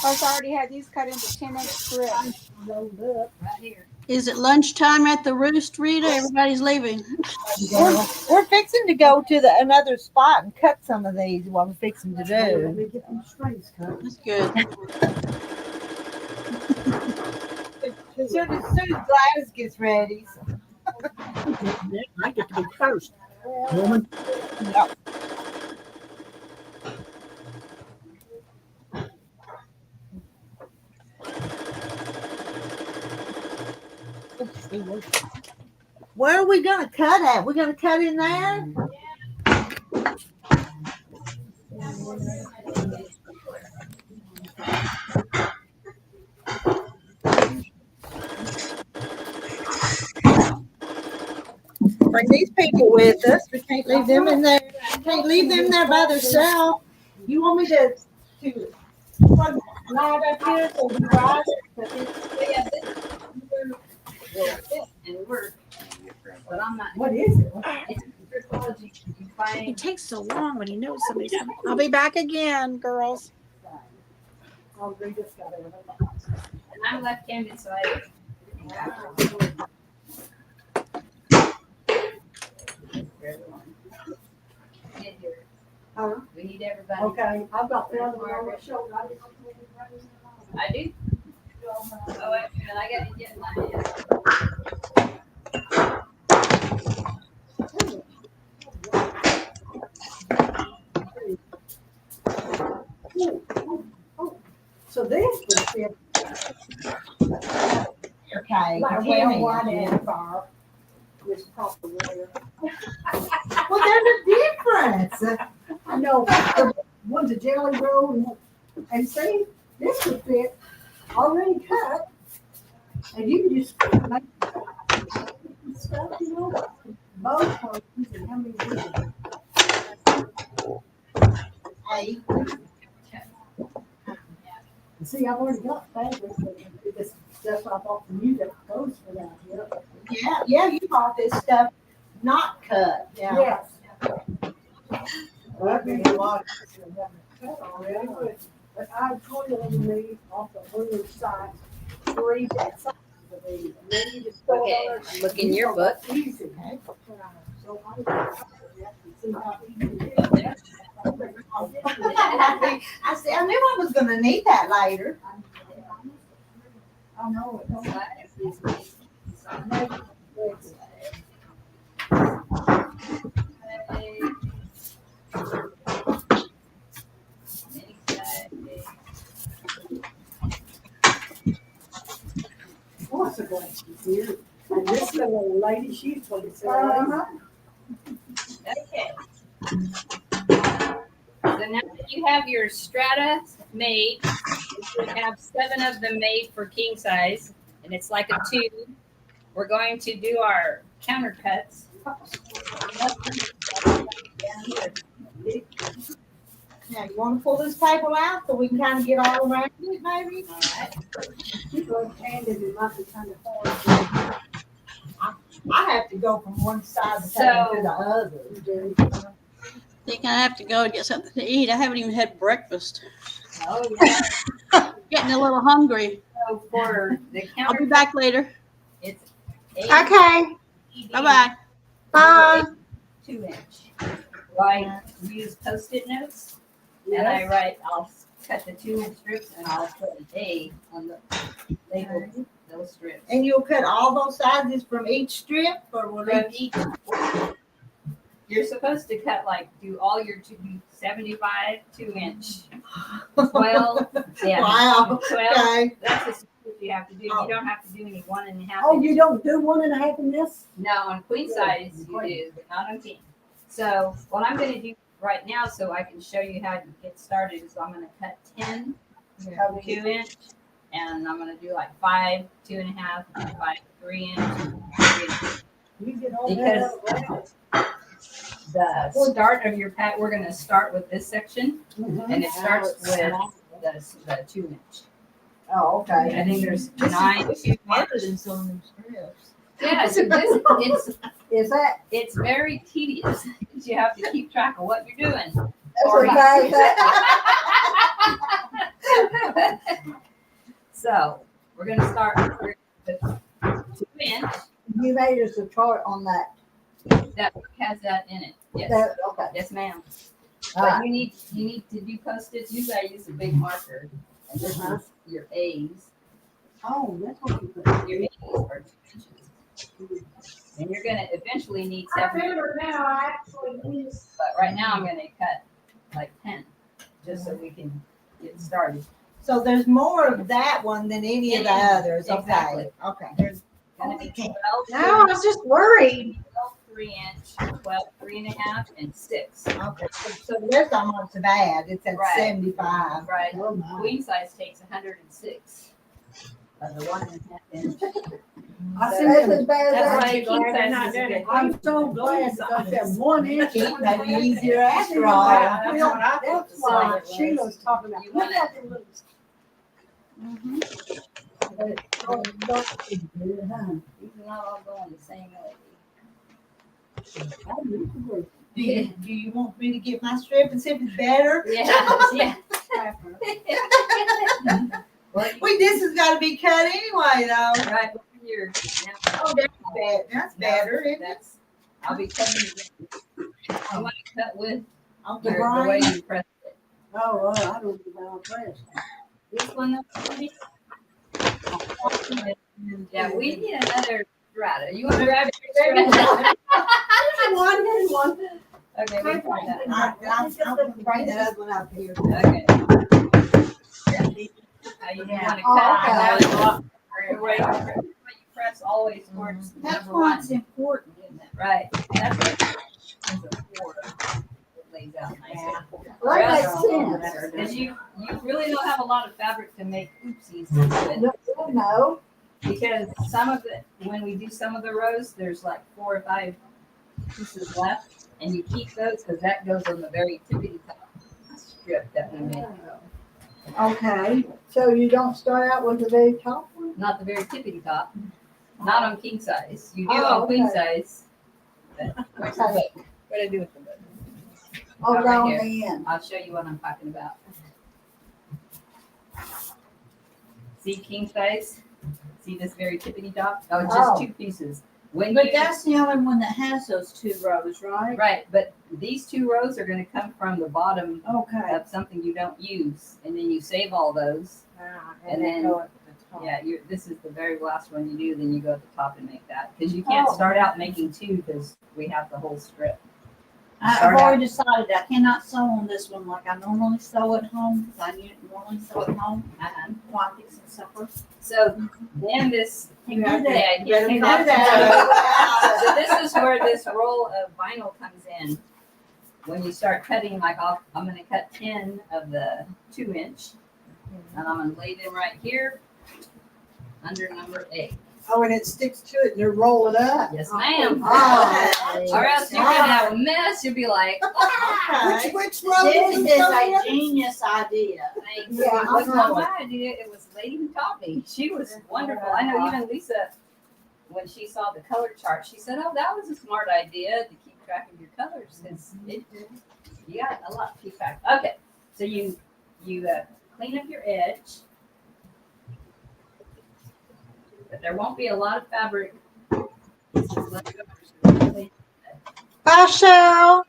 Plus, I already had these cut into 10-inch strips. Is it lunchtime at the Roost, Rita? Everybody's leaving. We're fixing to go to another spot and cut some of these. What we're fixing to do. That's good. As soon as Gladys gets ready. I get to be first, woman. Yep. Where are we gonna cut at? We're gonna cut in there? Bring these people with us. We can't leave them in there. Can't leave them there by themselves. You want me to lie back here so we ride And work. But I'm not. What is it? It takes so long when he knows somebody's coming. I'll be back again, girls. And I'm left-handed, so I. We need everybody. Okay, I've got the other one on my shoulder. I do. Oh, wait a minute, I gotta get my. So this would fit. Okay. Like well, white and far. This proper wear. Well, there's a difference. I know, the one's a jelly roll and see, this would fit already cut. And you can just make stuff, you know, both parts and how many pieces. way. See, I've already got fabric, but this stuff I bought from you that goes for that. Yeah, you bought this stuff not cut. Yes. I've been a lot of this and haven't cut already, but I toiled me off the blue side, 3 sides of these. And then you just go Okay, over I'm looking in your book. easy. So I'm gonna see how easy it is. I said, I knew I was gonna need that later. I know it. What's a glass here? And this little lady, she's what it's Okay. So now that you have your strata made, you should have 7 of them made for king size, and it's like a tube. We're going to do our counter cuts. Now, you wanna pull this table out so we can kind of get all around it, maybe? All right. People handed it might be kind of hard. I have to go from one side of the table to the other. Think I have to go and get something to eat. I haven't even had breakfast. Oh, yeah. Getting a little hungry. So for the I'll counter, be back later. it's 8 Okay, Bye-bye. bye. 2 inch. So I use Post-it notes, and I write, I'll cut the 2 inch strips, and I'll put an A on the label, those strips. And you'll cut all those sizes from each strip, or will From it? each, you're supposed to cut do all your 75 2 inch, 12, yeah, Wow, 12. okay. That's the split you have to do. You don't have to do any 1.5. Oh, you don't do 1.5 in this? No, on queen size you do, but not on king. So what I'm going to do right now, so I can show you how to get started, is I'm going to cut 10 of 2 inch, and I'm going to do like 5 2.5, 5 3 inch, 3 inch. You get all Because that out. the start of your pack, we're going to start with this section, and it starts with the 2 inch. Oh, okay. I think there's 9 2 Harder than some of them strips. Yeah, so this, Is that? it's very tedious because you have to keep track of what you're doing. That's Or- okay. So we're going to start with 2 inch. You made us a chart on that. That has that in it. Yes, That okay. yes, ma'am. All But right. you need to do Post-its. Usually I use a big marker, and this is your A's. Oh, that's what you put. Your A's are 2 inches, and you're going to eventually need 7. now, I actually use. But right now I'm going to cut like 10, just so we can get started. So there's more of that one than any of the others. Okay. Exactly. Okay. There's going to be 12. No, I was just worried. 12 3 inch, 12 3.5, and 6. Okay. So the rest of them aren't so bad. It's at Right. 75. Right. Oh, my. Queen size takes 106 of the 1.5 inch. I So see That's them. as bad as That's that. why the king size is good. I'm so glad that I said 1 inch. It may be easier after Well, all. that's why So- Sheila's talking about. You Look wanna- at the little. These are not all going the same way. Do you want me to get my strip and see if it's better? Yeah, yeah. Well, This has got to be cut anyway, though. right here. Oh, that's bad. That's better. Isn't it? That's. I'll be cutting. I want to cut with Okay. the way you press it. Oh, I don't know about press. This one, yeah, we need another strata. You want to grab your strata? Here's one. Okay, we find that. I'll bring the other one up here. Okay. How you want to cut? The way you press always towards That's number why one. it's important, isn't it? Right. That's what it's for. It lays out nicely. Well, that makes sense. Because you really don't have a lot of fabric to make oopsies with. No. Because when we do some of the rows, there's like 4 or 5 pieces left, and you keep those because that goes on the very tippity top strip that we made. Okay, so you don't start out with the very top one? Not the very tippity top. Not on king size. You do Oh, on queen okay. size. But where's the book? What do I do with the book? Oh, Right down here. the end. I'll show you what I'm talking about. See king size? See this very tippity top? Oh, it's just Oh. 2 pieces. When But you, that's the only one that has those 2 rows, right? right, but these 2 rows are going to come from the bottom Okay. of something you don't use, and then you save all those. And then- go at the top. Yeah, this is the very last one you do. Then you go at the top and make that because you can't start out making 2 because we have the whole strip. I've Start out- already decided I cannot sew on this one like I normally sew at home. I normally sew at home while fixing supper. So then this, You yeah, do that. you Better can do do that. So this is where this roll of vinyl comes in. When you start cutting, like I'm going to cut 10 of the 2-inch, and I'm going to lay them right here under number 8. Oh, and it sticks to it and you roll it up. Yes, ma'am. Oh. Or else you're gonna have a mess. You'll be like, Which roll This is is it? a genius idea. Yeah, it was I not know my idea. It was the lady who taught me. She was wonderful. I know even Lisa, when she saw the color chart, she said, "Oh, that was a smart idea to keep track of your colors because you got a lot to keep track." Okay, so you clean up your edge, but there won't be a lot of fabric. Bye, Cheryl.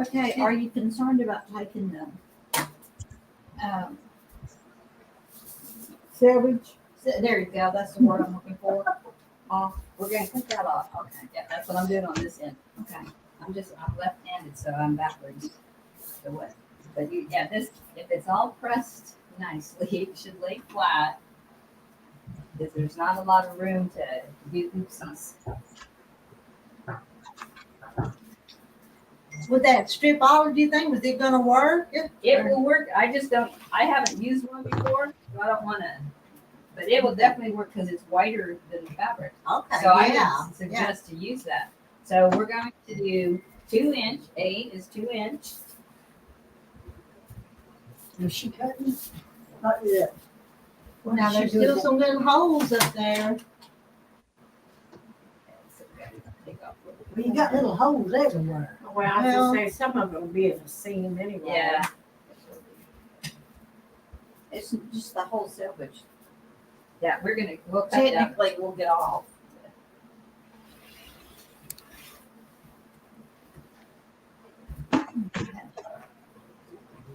Okay, are you concerned about taking the, Savage. there you go, that's the word I'm looking for. Off. We're gonna cut that off. Okay, yeah, that's what I'm doing on this end. Okay. I'm left-handed, so I'm backwards. So what? But this, if it's all pressed nicely, it should lay flat. Because there's not a lot of room to do oopsies. With that stripology thing, was it gonna work? It will work. I haven't used one before, so I don't wanna, but it will definitely work because it's whiter than the fabric. Okay, So I yeah, would suggest to use that. So we're going to do 2-inch. 8 is 2-inch. Is she cutting? Not yet. Now there's still some little holes up there. Well, you got little holes everywhere. Well, I was gonna say, some of it will be in the seam anyway. Yeah. It's just the whole selvage. Yeah, we'll cut it up. Technically, we'll get off.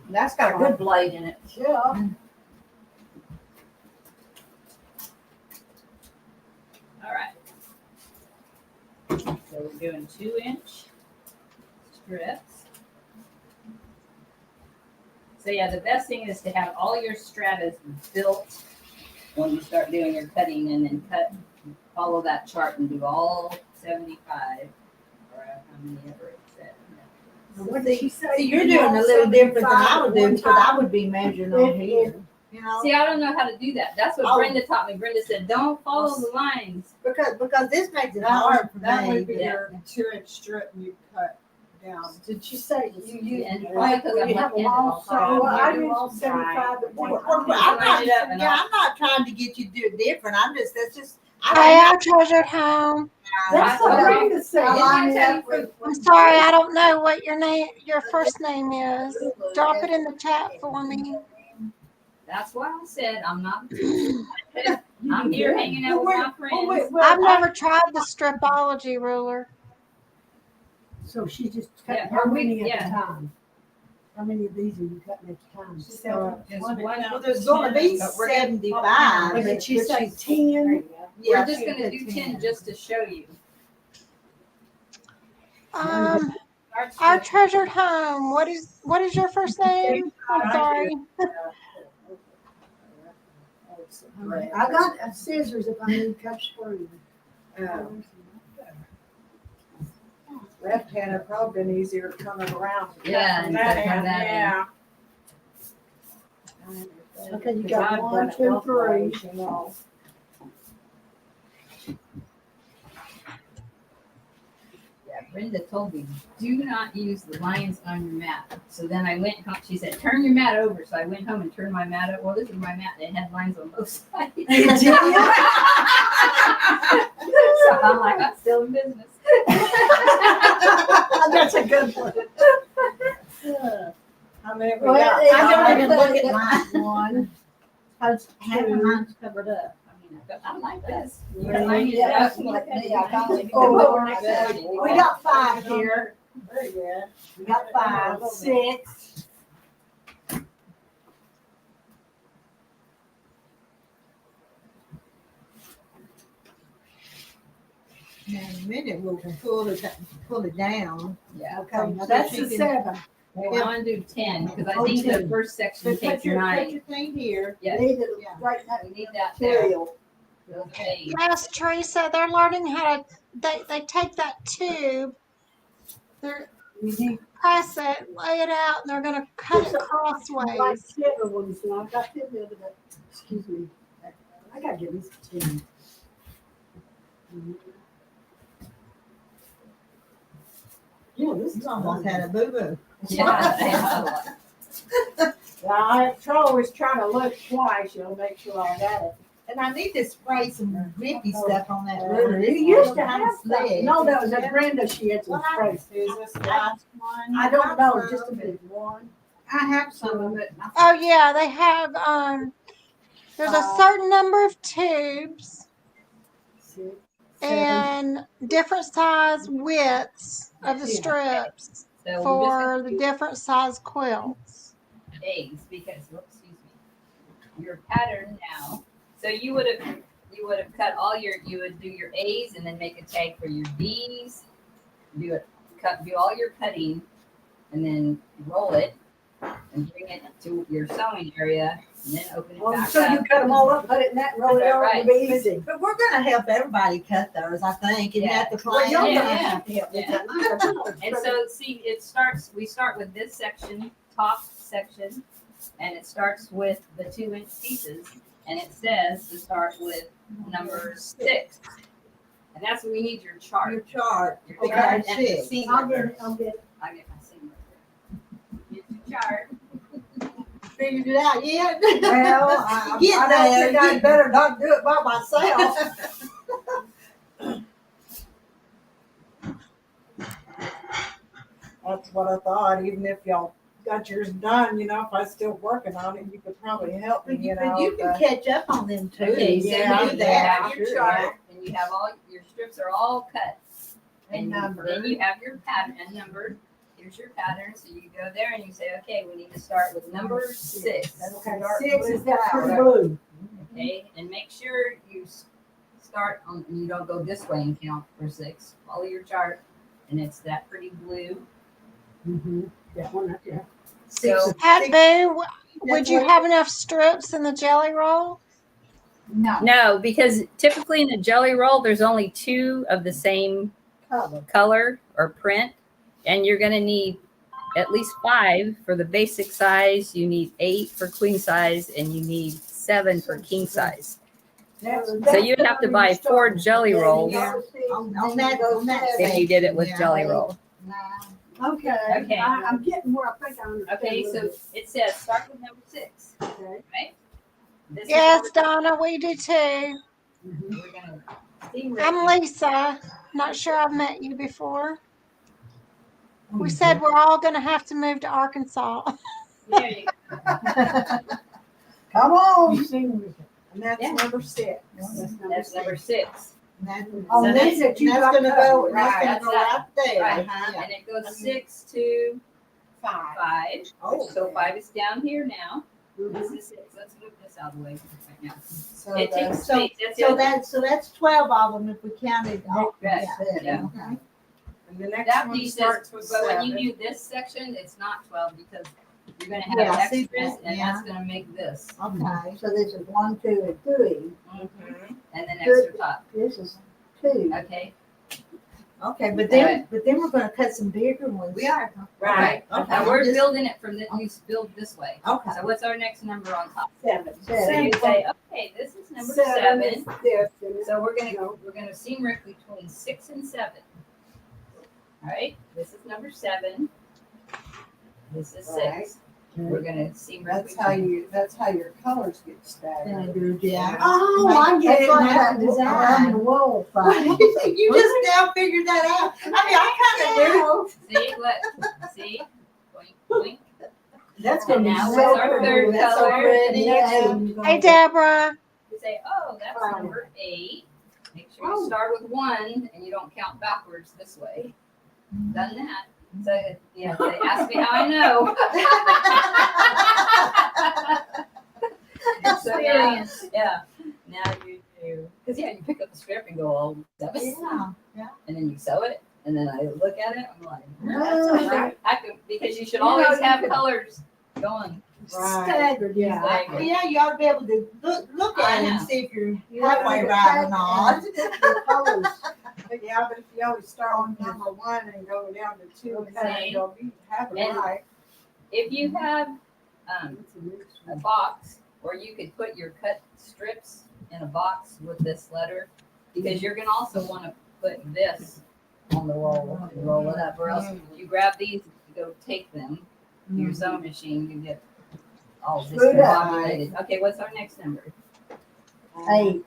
That's got a good blade in it. Yeah. All right. So we're doing 2-inch strips. So yeah, the best thing is to have all your stratas built when you start doing your cutting, and then follow that chart and do all 75 or how many ever it said. What did she say? See, you're doing a little different than I would do, because I would be measuring on here, you know? See, I don't know how to do that. That's what Oh. Brenda taught me. Brenda said, "Don't follow the lines." Because this makes it hard for That me. would be Yeah. your 2-inch strip and you cut down. Did she say you And use, probably because well, I'm you have a left-handed long also. saw? Well, I You do all use 75 at one Well, time. I'm not trying to get you to do it different. Hi, our treasured home. That's what I'm gonna say. I'm sorry, I don't know what your first name is. Drop it in the chat for me. That's why I said I'm not. I'm here hanging out with my friends. I've never tried the stripology ruler. So she just Yeah, cut how many yeah. at a time? How many of these are you cutting at a time? Just Well, one. there's gonna be But we're gonna- 75. But did she but say she's- 10? We're just gonna do 10 just to show you. Our treasured home. What is your first name? I'm sorry. I got scissors if I need to cut screws. Left-handed probably been easier coming around. Yeah, From instead of end, that end. yeah. Okay, you Because got I've done 1, it 2, both 3. ways, you know. Brenda told me, do not use the lines on your mat. So then I went home. She said, turn your mat over. So I went home and turned my mat over. Well, this is my mat. It had lines on both sides. So I'm like, I'm still in business. That's a good one. How many we Well, got? it- I don't it- even look at it- mine. Half Half of mine's covered up. I mean, I like this. Yeah, that's like me. I got it. Oh, We got 5 here. Very good. We got 5, 6. in a minute we can pull it down. Yeah. Okay, now that's the 7. Well, I want to do 10 because I Oh, think the 10. first section Put takes your 9. thing here. Yeah. Need to Yeah. write that We need that there. material. Okay. Yes, Teresa, they're learning how to, they take that tube, they're press it, lay it out, and they're gonna cut it Like crossways. silver ones, and I got them the other day. Excuse me. I gotta give these to you. Yeah, this It's is almost had a boo-boo. Yeah. I always try to look twice, you'll make sure I got it. And I need to spray some drippy stuff on that You ruler. used to have some. No, that was a Brenda. She had some Well, I- spray. Is this the last one? I don't know, just a big one. I have some of it. Oh, yeah, they have, there's a certain number of tubes 6, 7. and different size widths of the strips So we're for just the going to different size quilts. do A's because, whoops, excuse me, your pattern now. So you would have cut all you would do your A's and then make a tag for your B's. Do all your cutting, and then roll it and bring it to your sewing area, and then open it Oh, back so up. you cut them all up, put it in that, roll it over, Right. it'll be easy. But we're gonna help everybody cut theirs, I think, isn't that the Well, plan? you're Yeah, gonna yeah. have to help me. Yeah. And so see, we start with this section, top section, and it starts with the 2-inch pieces, and it says to start with number 6. And that's when we need your chart. Your chart. Your Okay, chart and the 6. seam I'll get ripper. it, I'll get it. I'll get my seam ripper. Get your chart. Figured it out yet? Well, I Get don't there, think I'd get- better not do it by myself. That's what I thought, even if y'all got yours done, if I was still working on it, you could probably help me, But you can catch up on them too. Okay, so Yeah, you do have that. your sure, chart, and you have all your strips are all cut. And numbered. Then you have your pattern and numbered. Here's your pattern. So you go there and you say, okay, we need to start with number 6. Okay, 6 is that pretty blue. Okay, and make sure you start on, and you don't go this way and count for 6. Follow your chart, and it's that pretty blue. Mm-hmm. That one right there. So Pat Boo, would you have enough strips in the jelly roll? No. no, because typically in a jelly roll, there's only 2 of the same Cover. color or print, and you're going to need at least 5 for the basic size. You need 8 for queen size, and you need 7 for king size. So you'd have to buy 4 jelly rolls On that if you did it with Yeah. jelly roll. Okay. Okay. I'm getting where I think I understand. Okay, a so little bit. it says start with number 6, Okay. right? This is Yes, what Donna, we do too. we're gonna steam I'm rip. Lisa. Not sure I've met you before. We said we're all going to have to move to Arkansas. There you go. Come on. And that's Yeah. number 6. That's number 6. Oh, So these that you That's got gonna go, covered. that's Right, gonna go that's right there. Right, huh? and it goes 6 to 5. Oh. So 5 is down here now. Mhm. This is 6. Let's move this out of the way right now. So It that- takes so- space. That's So that's 12 of them if we counted all. Yes, Yeah. yeah. Okay. And the next that one piece starts is, with but when 7. you do this section, it's not 12 because you're gonna have Yeah, I see extras, that, and yeah. that's gonna make this. Okay. So this is 1, 2, and 3. And then extra top. This is 2. Okay. Okay, but then we're gonna cut some bigger ones. We are. Right. Okay. Okay. Now we're Just- building it from this. You build this way. Okay. So what's our next number on top? 7. So you say, okay, this is number 7. is this, and So we're gonna seam rip between 6 and 7. All right, this is number 7. This is 6. Right. We're gonna seam rip That's how between. that's how your colors get staggered. Yeah. Oh, I get It's it like now. that design wool thing. You just now figured that out. I mean, I kind of knew. See, look, see, blink, blink. That's And gonna be now so what's our pretty. third That's so color? pretty. Yeah. Hey, Deborah. You say, oh, that's Wow. number 8. Make sure you Oh. start with 1 and you don't count backwards this way. Done that. So, you know, they ask me how I know. So now, yeah, now you do. Because, yeah, you pick up the strip and go, oh, 7. Yeah. And then you sew it. And then I look at it. I'm like, No. right. Because you should You know, always you have could- colors going. Staggered, yeah. Staggered. Yeah, you ought to be able to look I at it and know. see if you're You have halfway to right or take not. and pick the colors. But yeah, but if you always start on number 1 and go down to 2, and then you don't be having And- right. If you have That's a new a one. box, or you could put your cut strips in a box with this letter, because you're gonna also want to put this on the roll and roll it up, or else if you grab these, go take them to your sewing machine, you get all Screwed up. discombobulated. Okay, what's our next number? 8.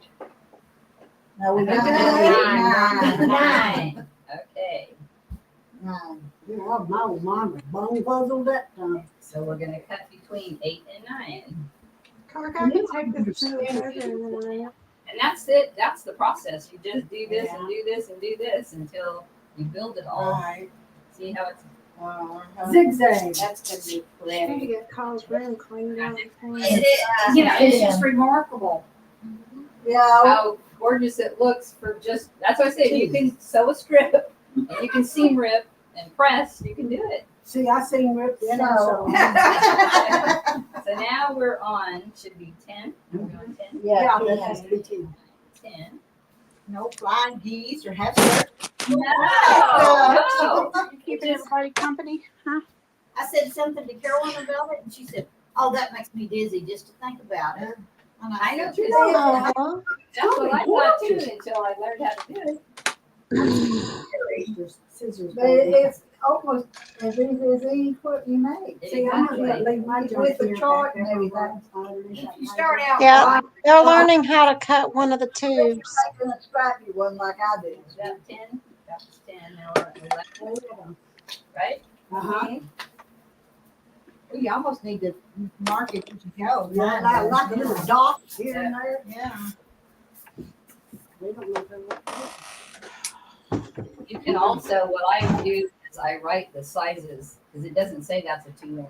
No, we got Nine. 9. Okay, 9. Yeah, my old mom was bone puzzled that time. so we're gonna cut between 8 and 9. Clark, I can take this to And that's it. That's the process. You just do this and do this and do this until you build it all. Right. See how it's Zigzag. That's gonna be Trying to plenty. get Kyle's room cleaned out. You know, it's just remarkable Yeah, how gorgeous it looks for just. That's what I said. You can sew a strip, and you can seam rip and press. You can do it. See, I seen Rip then I So- saw. So now we're on. Should be 10. Are we on 10? yeah, That has to be 10. 10. No flying geese or half steps. No. You keeping everybody company, huh? I said something to Carolyn about it, and she said, "Oh, that makes me dizzy just to think about it." And I know. said, 'Cause Uh-huh. that's what I thought too until I learned how to do it. Scissors. but it's almost as easy as any quilt you make. See, I'm gonna leave my junk With the here chart back and there for everything. If you start out Yeah. right, They're learning how to cut one of the tubes. Making a scrappy one like I did. Is that 10? That's 10. Now we're at 11, right? Uh-huh. We almost need to mark it as you go. Yeah, like a little dot here and there. Yeah. We don't know that. You can also, what I do is I write the sizes, because it doesn't say that's a 2 inch.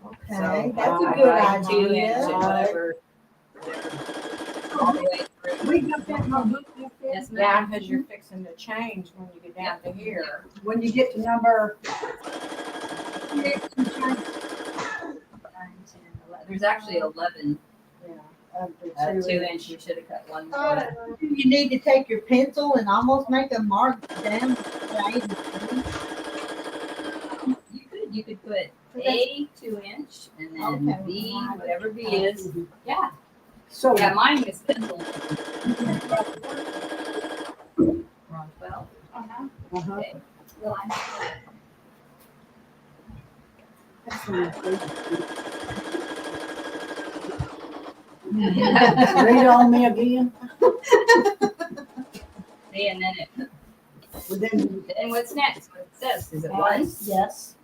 Okay, So that's I a good write 2 inch and idea. whatever. All the way through. We got that in our book up there. Yes, Yeah, ma'am. because you're fixing to change when you get down to here. When you get to number. 9, 10, 11. There's actually 11, Up to 2 2 inch. You should have cut one Oh, more. You need to take your pencil and almost make a mark down. You could put A 2 inch and then Okay. B, whatever B is. Yeah. So. Yeah, mine is pencil. Wrong 12. Uh-huh. Okay. Well, Read on me again. See, and then it. But then Then what's next? What it says? Is it 1? Yes.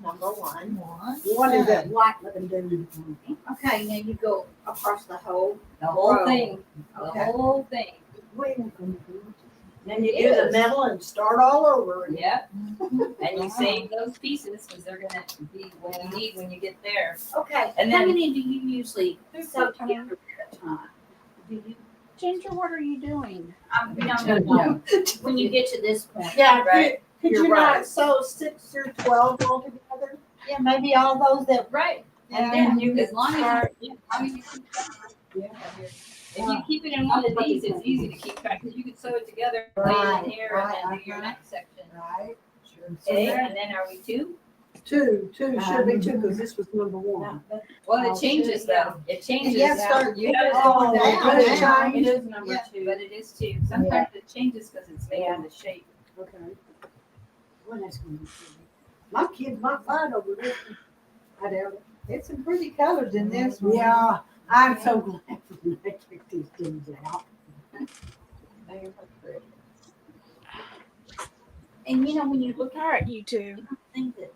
Number 1. one is that white looking dude. okay, now you go across the whole. The whole Row. thing. The Okay. whole thing. Then you do the middle and start all over again. Yep. And you save those pieces because they're gonna be what you need when you get there. Okay, And how then- many do you usually sew together at a time? Do you? Ginger, what are you doing? No. When you get to this point. Yeah, Right. could You're you not right. sew 6 through 12 altogether? Yeah, maybe all those that. Right. And Yeah, then you as long as start. you keep if you keep it in one of these, it's easy to keep track because you can sew it together, lay it in here, and then do your next section. Right. Okay, and then are we 2? Two should be 2 because this was number 1. Well, it changes though. It changes. Yeah, start You picking gotta it all go down. down. Good change. It is number Yeah. 2. But it is 2. Sometimes it changes because it's making the shape. Okay. Well, that's gonna be pretty. My kids might fight over this one. I doubt it. It's some pretty colors in this one. Yeah, I'm so glad when they took these things out. They are pretty. And you know, when you look at YouTube, Think that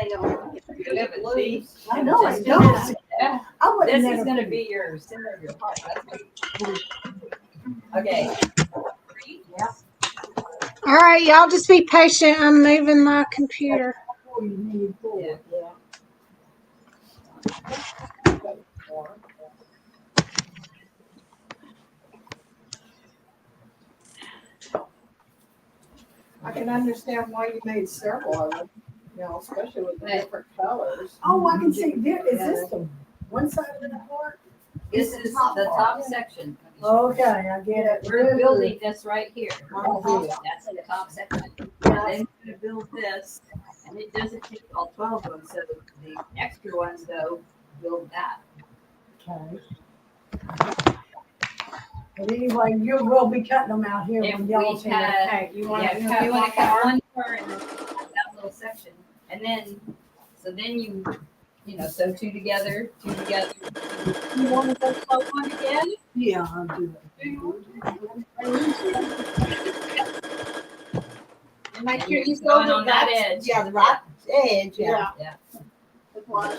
they don't. You have a sheet. I know, I This don't. Yeah. I would have This is never. gonna be your center of your heart. Okay. All right, y'all just be patient. I'm moving my computer. All you need for it, yeah. I can understand why you made several of them, you know, especially with the different colors. Oh, I can see, there, is this the one side of the heart? This is the top section. Okay, I get it. We're building this right here. Uh-huh. That's the top section. And then we're gonna build this, and it doesn't take all 12 of them, so the extra ones though, build that. Okay. But anyway, we'll be cutting them out here If when we y'all see cut- it. okay, you want Yeah, to if you wanna cut one more in that little section, and then, so then you know, sew two together. You wanna go sew one again? Yeah, I'll do And make sure you Going sew the on that right- edge. Yeah, the right edge. Yeah. Yeah. Well,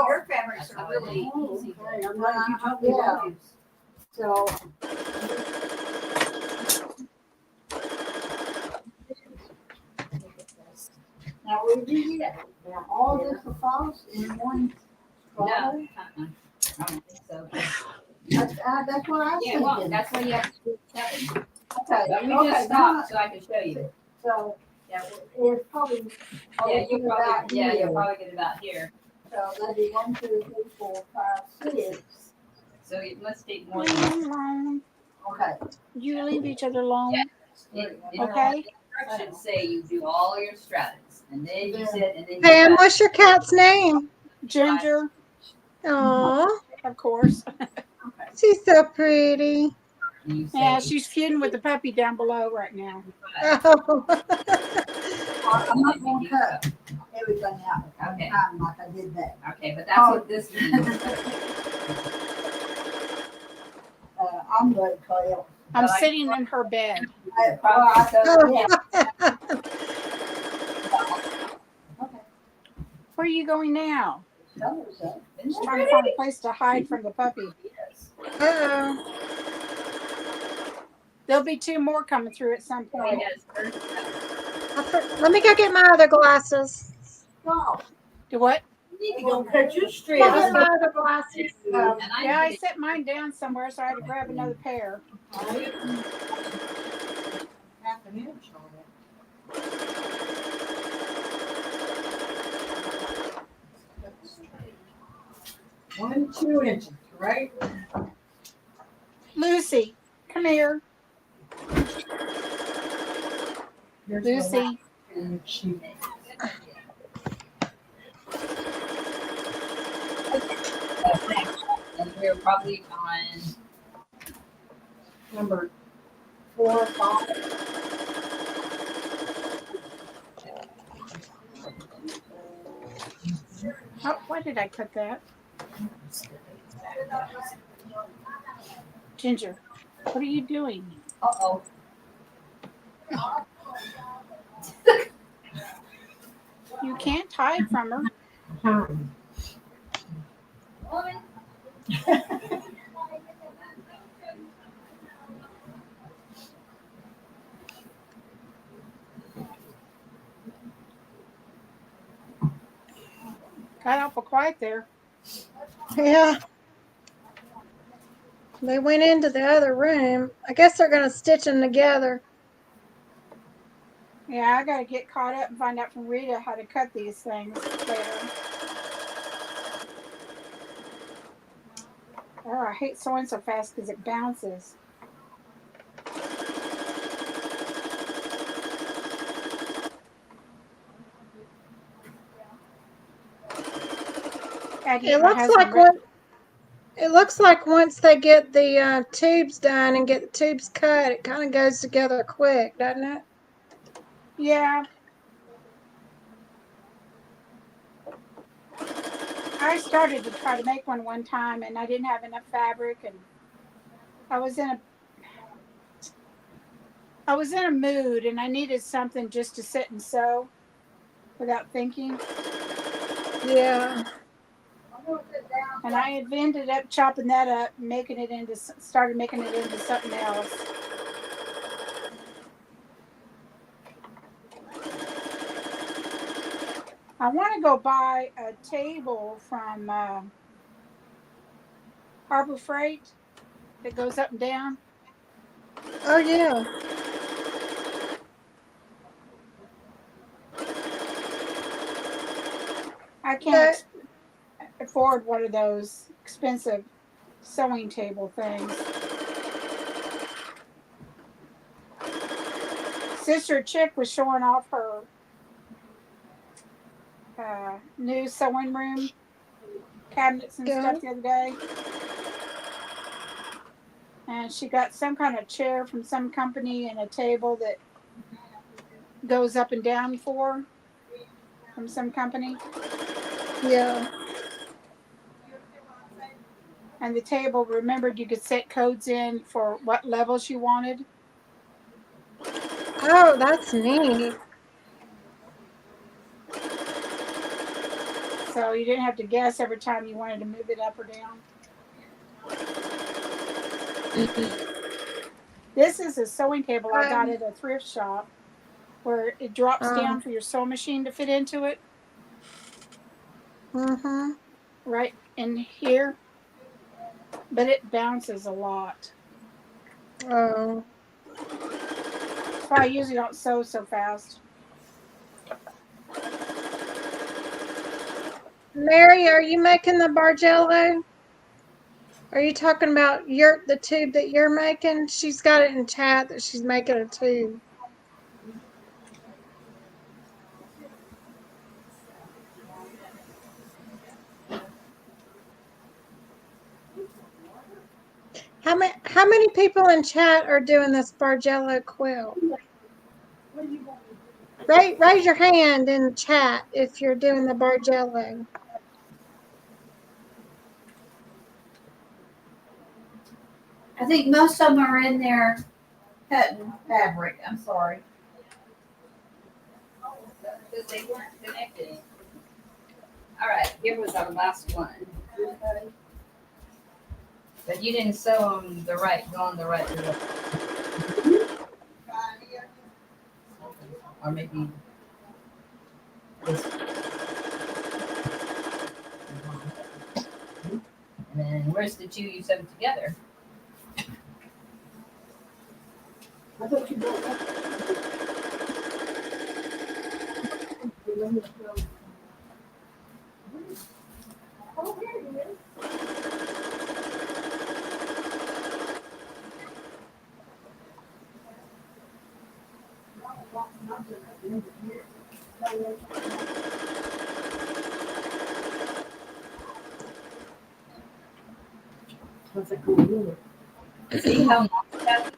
your fabrics are really Oh, easy. okay, I'm glad you told me that. So. Now, we do that. Now, all this will falls in one. No, Strata? I don't think so. That's what I was Yeah, well, thinking. that's why you have to do 7. Okay, But we okay, just stopped so I can show you. So, yeah, it's probably. Yeah, you'll about probably, yeah, here. you'll probably get about here. So that'd be 1, 2, 3, 4, 5, 6. So it must take more Leave than. them alone. Okay. You leave each other alone. It Okay. should say you do all your stratas, and then you sit, and then you Pam, cut. what's your cat's name? Ginger, Aw, of course. she's so pretty. And you say, Yeah, she's feuding with the puppy down below right now. Oh. I'm not gonna cut everything out at one Okay. time like I did that. Okay, but that's what this means. I'm ready to cut it. I'm But I- sitting in her bed. Where are you going now? She's trying to find a place to hide from the puppy. Uh-oh. There'll be 2 more coming through at some point. Let me go get my other glasses. Do what? You need to go cut your Go strip. get my other glasses. Yeah, I set mine down somewhere, so I had to grab another pair. Half an inch on it. One, 2 inches, right? Lucy, come here. Lucy. And she. And we're probably on Number 4 or 5. Oh, why did I cut that? Ginger, what are you doing? uh-oh. You can't hide from her. Got awful quiet there. Yeah. They went into the other room. I guess they're gonna stitch them together. Yeah, I gotta get caught up and find out from Rita how to cut these things better. Oh, I hate sewing so fast because it bounces. It looks like It looks like once they get the tubes done and get the tubes cut, it kind of goes together quick, doesn't it? Yeah. I started to try to make one time, and I didn't have enough fabric, and I was in a mood, and I needed something just to sit and sew without thinking. Yeah. And I had ended up chopping that up, started making it into something else. I want to go buy a table from Harbor Freight that goes up and down. Oh, yeah. I can't afford one of those expensive sewing table things. Sister Chick was showing off her new sewing room cabinets and stuff the other day. And she got some kind of chair from some company and a table that goes up and down from some company. Yeah. And the table, remembered you could set codes in for what levels you wanted. Oh, that's neat. So you didn't have to guess every time you wanted to move it up or down. This is a sewing table I got at a thrift shop where it drops down for your sewing machine to fit into it. Mm-hmm. Right in here. But it bounces a lot. Oh. That's why I usually don't sew so fast. Mary, are you making the Bargello? Are you talking about the tube that you're making? She's got it in chat that she's making a tube. How many people in chat are doing this Bargello quilt? Raise your hand in chat if you're doing the Bargello. I think most of them are in there cutting fabric. I'm sorry. Because they weren't connected. All right, here was our last one. But you didn't sew them going the right direction. Or maybe this. And then where's the two you sewed together? I thought you brought that. Oh, here it is. What's that called? See how nice that is?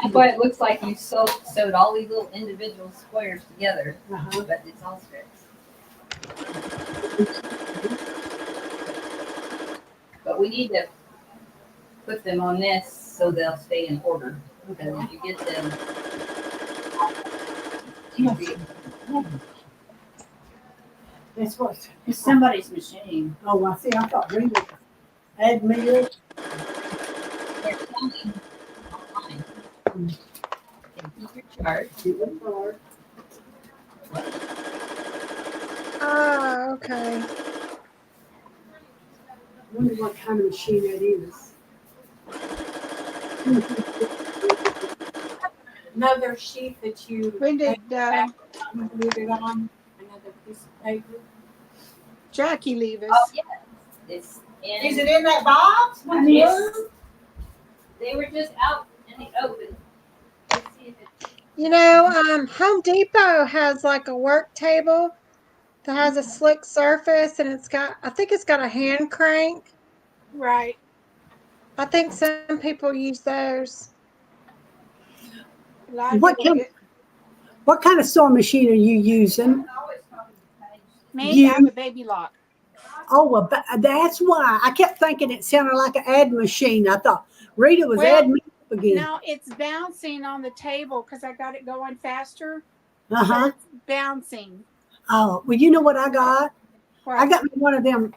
That's why it looks like you sewed all these little individual squares together, but it's all strips. But we need to put them on this so they'll stay in order. Because if you get them, That's what. It's somebody's machine. Oh, I see. I thought Rita had meal. they're coming online. And keep your chart. Oh, okay. I wonder what kind of machine that is. Another sheet that you When did move it on, another piece of paper. Jackie leave us? Oh, yeah. It's in. Is it in that box? Yes. They were just out in the open. Let's see if it's. You know, Home Depot has like a work table that has a slick surface, and I think it's got a hand crank. Right. I think some people use those. A lot of What people kind, get what kind of sewing machine are you using? me. I have You? a baby lock. Oh, well, that's why. I kept thinking it sounded like an ad machine. I thought Rita was Well, adding me up again. no, it's bouncing on the table because I got it going faster. So Uh-huh. it's bouncing. Oh, well, you know what I got? I What? got me one of them,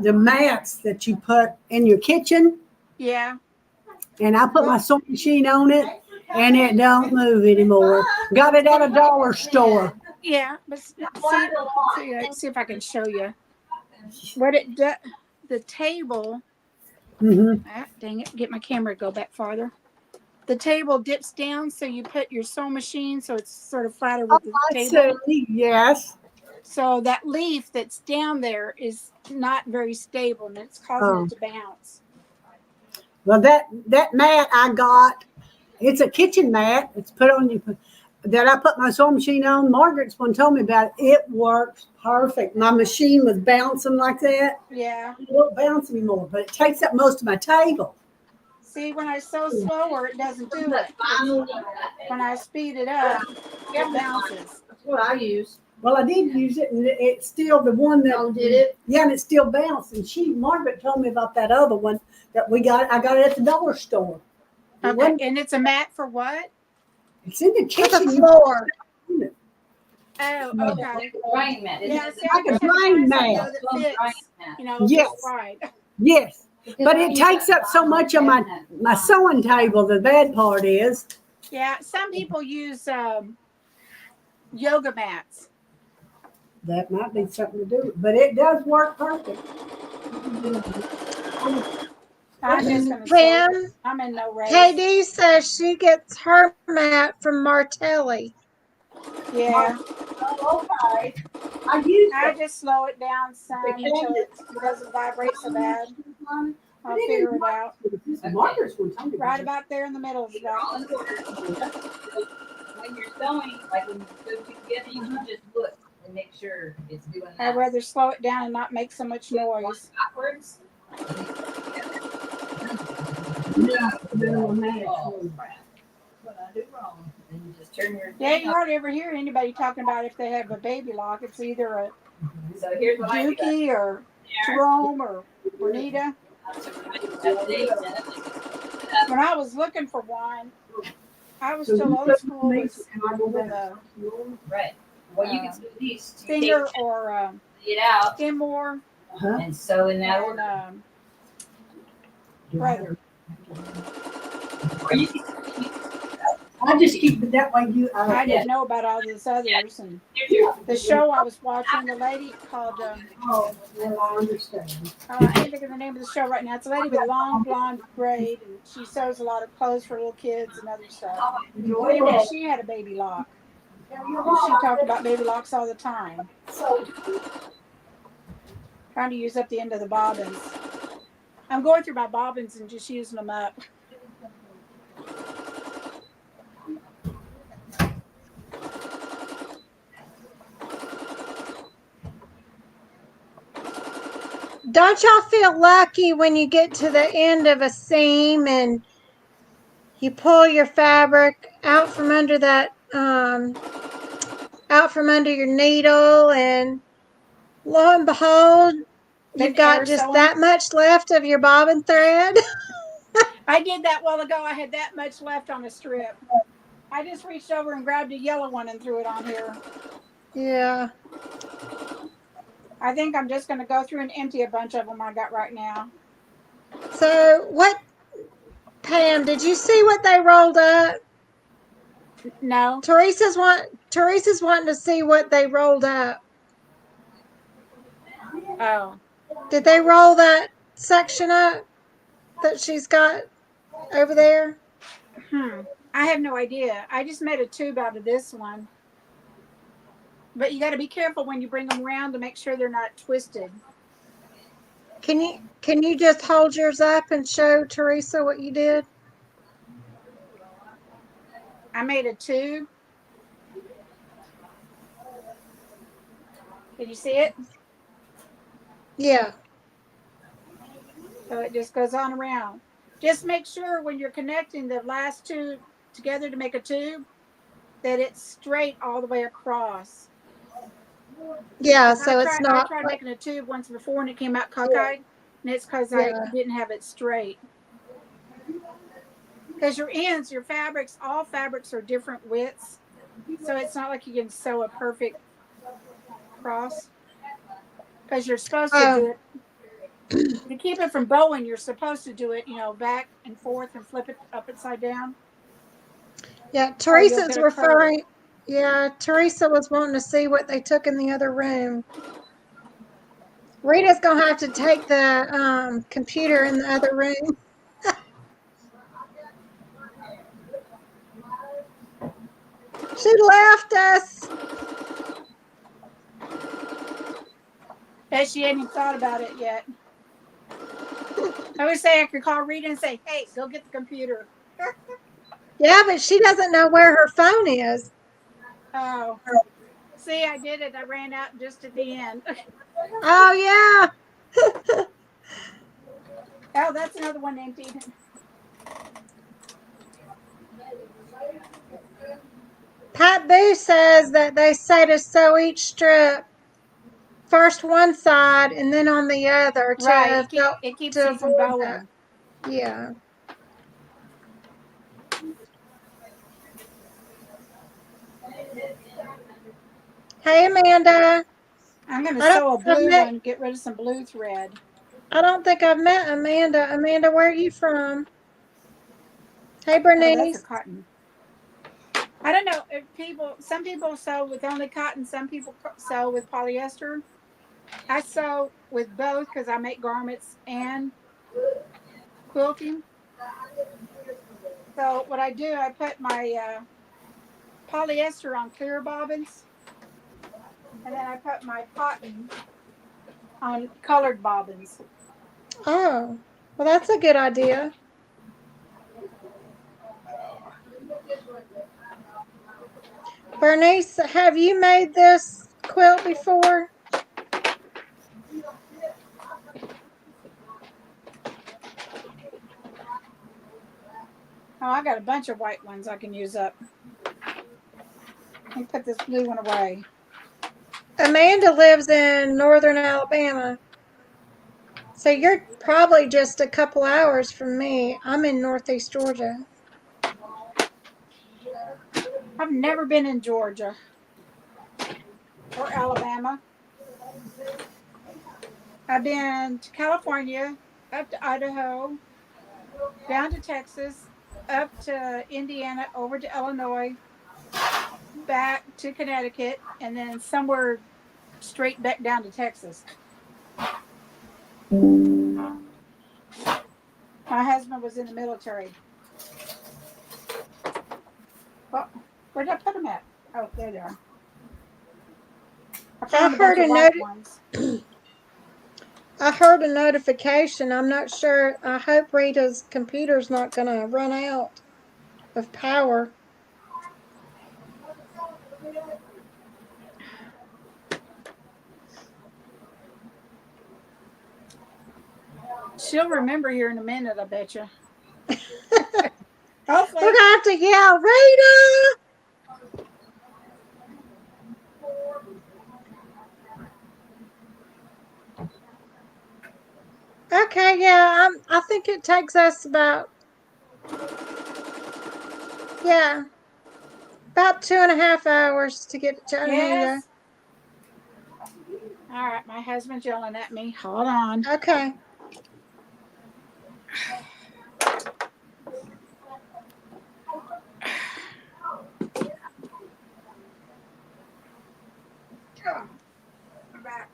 the mats that you put in your kitchen, Yeah. and I put my sewing machine on it, and it don't move anymore. Got it at a dollar store. Yeah, but see if I can show you what it does. The table. Mm-hmm. Ah, dang it! Get my camera to go back farther. The table dips down, so you put your sewing machine, so it's sort of flatter Oh, with the I table. see. Yes. So that leaf that's down there is not very stable, and it's causing Oh. it to bounce. Well, that mat I got, it's a kitchen mat. It's put on you that I put my sewing machine on. Margaret's one told me about it. It works perfect. My machine was bouncing like that. Yeah. It won't bounce anymore, but it takes up most of my table. See, when I sew slower, it doesn't do it. When I speed it up, it bounces. That's what I use. Well, I did use it, and it's still the one that Did it? Yeah, and it still bounced. And Margaret told me about that other one that we got. I got it at the dollar store. Okay, and it's a mat for what? It's in the For the kitchen. floor. Oh, okay. Drying mat. Isn't Yeah, it? see, I Like a just have to drying find something mat. though that Drying fits, mat. Yes. just right. Yes, but it takes up so much of my sewing table. The bad part is, Yeah, some people use yoga mats. that might be something to do with it, but it does work perfect. I'm just gonna sew Pam, it. I'm in no race. KD says she gets her mat from Martelli. Yeah, Oh, okay. I just slow it down some until it doesn't vibrate so bad. I'll figure it out. Margaret's one told me about Right it. about there in the middle is All about. in order. When you're sewing, like when you go together, you can just look and make sure it's doing that. I'd rather slow it down and not make so much noise. Backwards. No, Crap. What I do wrong? Then you just turn your. Yeah, you hardly ever hear anybody talking about if they have a baby lock. It's either a So here's what I do. Dookie or Jerome or Renita. When I was looking for one, I was still old school with a Right. Well, you can do these two. finger or Take it out Kenmore and sew in that and order. brother. Or you can. I just keep it that way. I didn't know about all those others. And Here's your. the show I was watching, the lady called, Oh, well, I understand. I can't think of the name of the show right now. It's a lady with long blonde braid, and she sews a lot of clothes for little kids and other stuff. And she had a baby lock. She talked about baby locks all the time. Trying to use up the end of the bobbins. I'm going through my bobbins and just using them up. Don't y'all feel lucky when you get to the end of a seam and you pull your fabric out from under that out from under your needle, and lo and behold, you've got just that much left of your bobbin thread? I did that a while ago. I had that much left on a strip. I just reached over and grabbed a yellow one and threw it on here. Yeah. I think I'm just going to go through and empty a bunch of them I got right now. So what, Pam, did you see what they rolled up? No. Teresa's wanting to see what they rolled up. Oh. Did they roll that section up that she's got over there? I have no idea. I just made a tube out of this one. But you got to be careful when you bring them around to make sure they're not twisted. Can you just hold yours up and show Teresa what you did? I made a tube. Can you see it? Yeah. So it just goes on around. Just make sure when you're connecting the last two together to make a tube that it's straight all the way across. Yeah, 'Cause so it's I not tried like, making a tube once before and it came out yeah, cockeyed, and it's because I yeah. didn't have it straight. Because your fabrics, all fabrics are different widths, so it's not like you can sew a perfect cross. Because you're supposed to Oh, do it to keep it from bowing. You're supposed to do it, back and forth and flip it up upside down, yeah. or you'll Teresa's get a curve. referring. Yeah, Teresa was wanting to see what they took in the other room. Rita's gonna have to take the computer in the other room. She left us. And she hadn't thought about it yet. I would say I could call Rita and say, "Hey, go get the computer." Yeah, but she doesn't know where her phone is. Oh, see, I did it. I ran out just at the end. Oh yeah. Oh, that's another one named Eden. Pat Boo says that they say to sew each strip first one side and then on the other Right. It keeps to you from avoid that. bowing. Yeah. Hey Amanda. I'm going to I don't sew a think I've blue met one, get rid of some blue thread. I don't think I've met Amanda. Amanda, where are you from? Hey Oh, that's a Bernice. cotton. I don't know if some people sew with only cotton, some people sew with polyester. I sew with both because I make garments and quilting. So what I do, I put my polyester on clear bobbins, and then I put my cotton on colored bobbins. Oh, well that's a good idea. Bernice, have you made this quilt before? Oh, I got a bunch of white ones I can use up. Let me put this blue one away. Amanda lives in northern Alabama. So you're probably just a couple hours from me. I'm in northeast Georgia. I've never been in Georgia or Alabama. I've been to California, up to Idaho, down to Texas, up to Indiana, over to Illinois, back to Connecticut, and then somewhere straight back down to Texas. My husband was in the military. Well, where did I put them at? Oh, there they are. I I found a bunch heard of a white ones. I heard a notification. I'm not sure. I hope Rita's computer's not going to run out of power. She'll remember here in a minute, I bet you. We're Hopefully. going to have to yell, Rita! Okay, yeah, I think it takes us yeah, about 2.5 hours to get to Chattanooga. Yes. All right, my husband's yelling at me. Hold on. Okay. I'm back.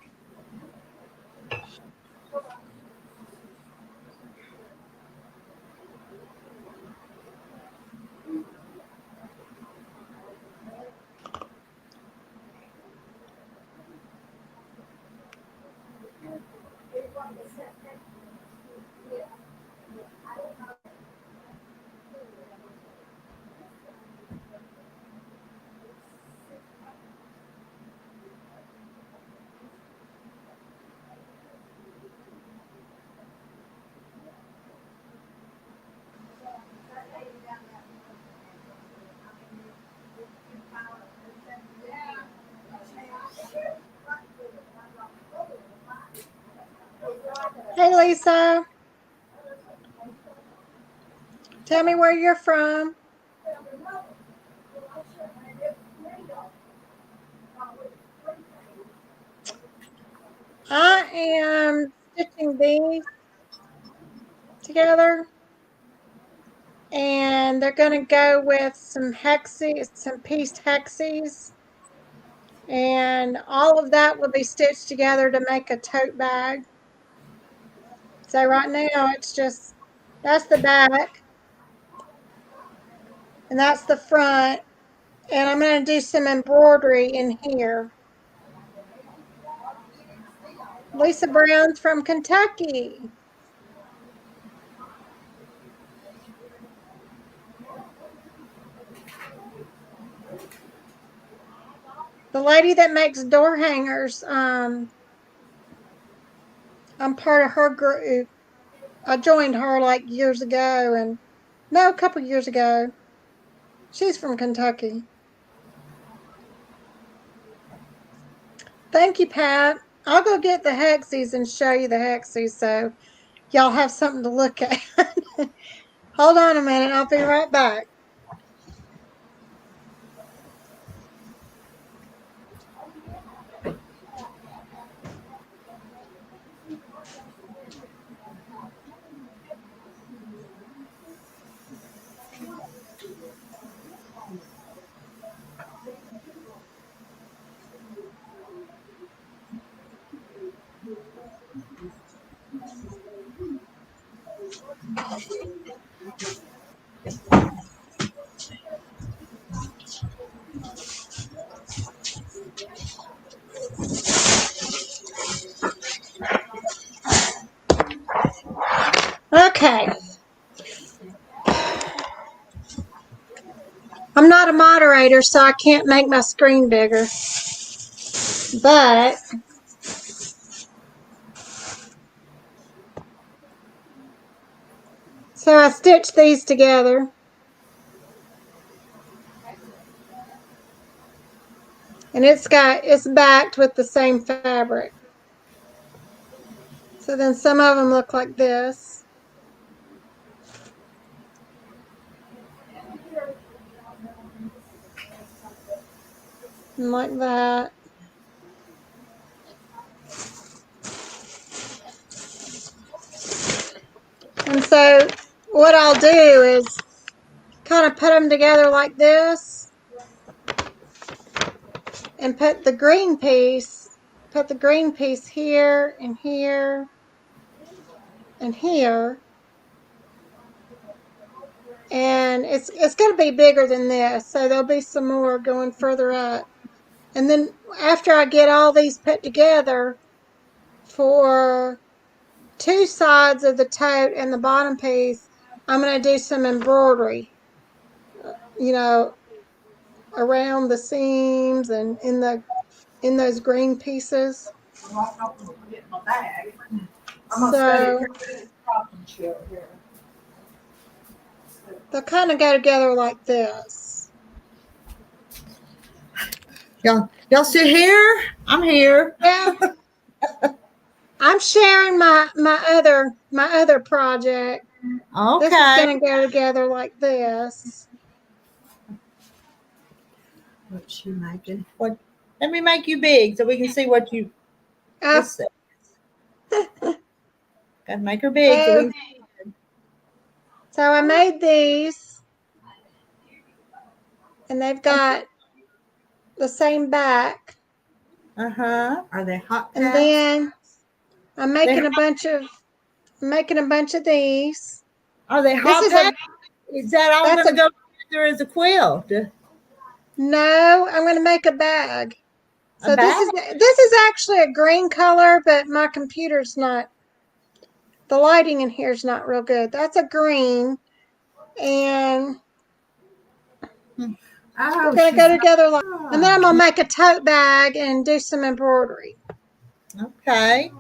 Lisa. Tell me where you're from. I am stitching these together, and they're going to go with some hexes, some pieced hexes, and all of that will be stitched together to make a tote bag. So right now it's just, that's the back, and that's the front, and I'm going to do some embroidery in here. Lisa Brown's from Kentucky. The lady that makes door hangers, I'm part of her group. I joined her like years ago, and no, a couple years ago. She's from Kentucky. Thank you, Pat. I'll go get the hexies and show you the hexies so y'all have something to look at. Hold on a minute. I'll be right back. Okay. I'm not a moderator, so I can't make my screen bigger. But so I stitched these together. And it's backed with the same fabric. So then some of them look like this. And like that. And so what I'll do is kind of put them together like this and put the green piece here and here and here. And it's going to be bigger than this, so there'll be some more going further up. And then after I get all these put together for two sides of the tote and the bottom piece, I'm going to do some embroidery, around the seams and in those green pieces. So they'll kind of go together like this. Y'all still here? I'm here. Yeah. I'm sharing my other project. Okay. This is going to go together like this. What's she making? What? Let me make you big so we can see what you. Let's see. Gotta make her big. So I made these, and they've got the same back. Are they hot tabs? And then I'm making a bunch of these. Are they hot tabs? Is that all going to go together as a quilt? No, I'm going to make a bag. So this is actually a green color, but my computer's not. The lighting in here is not real good. That's a green, and we're going to go together like. And then I'm going to make a tote bag and do some embroidery. Okay.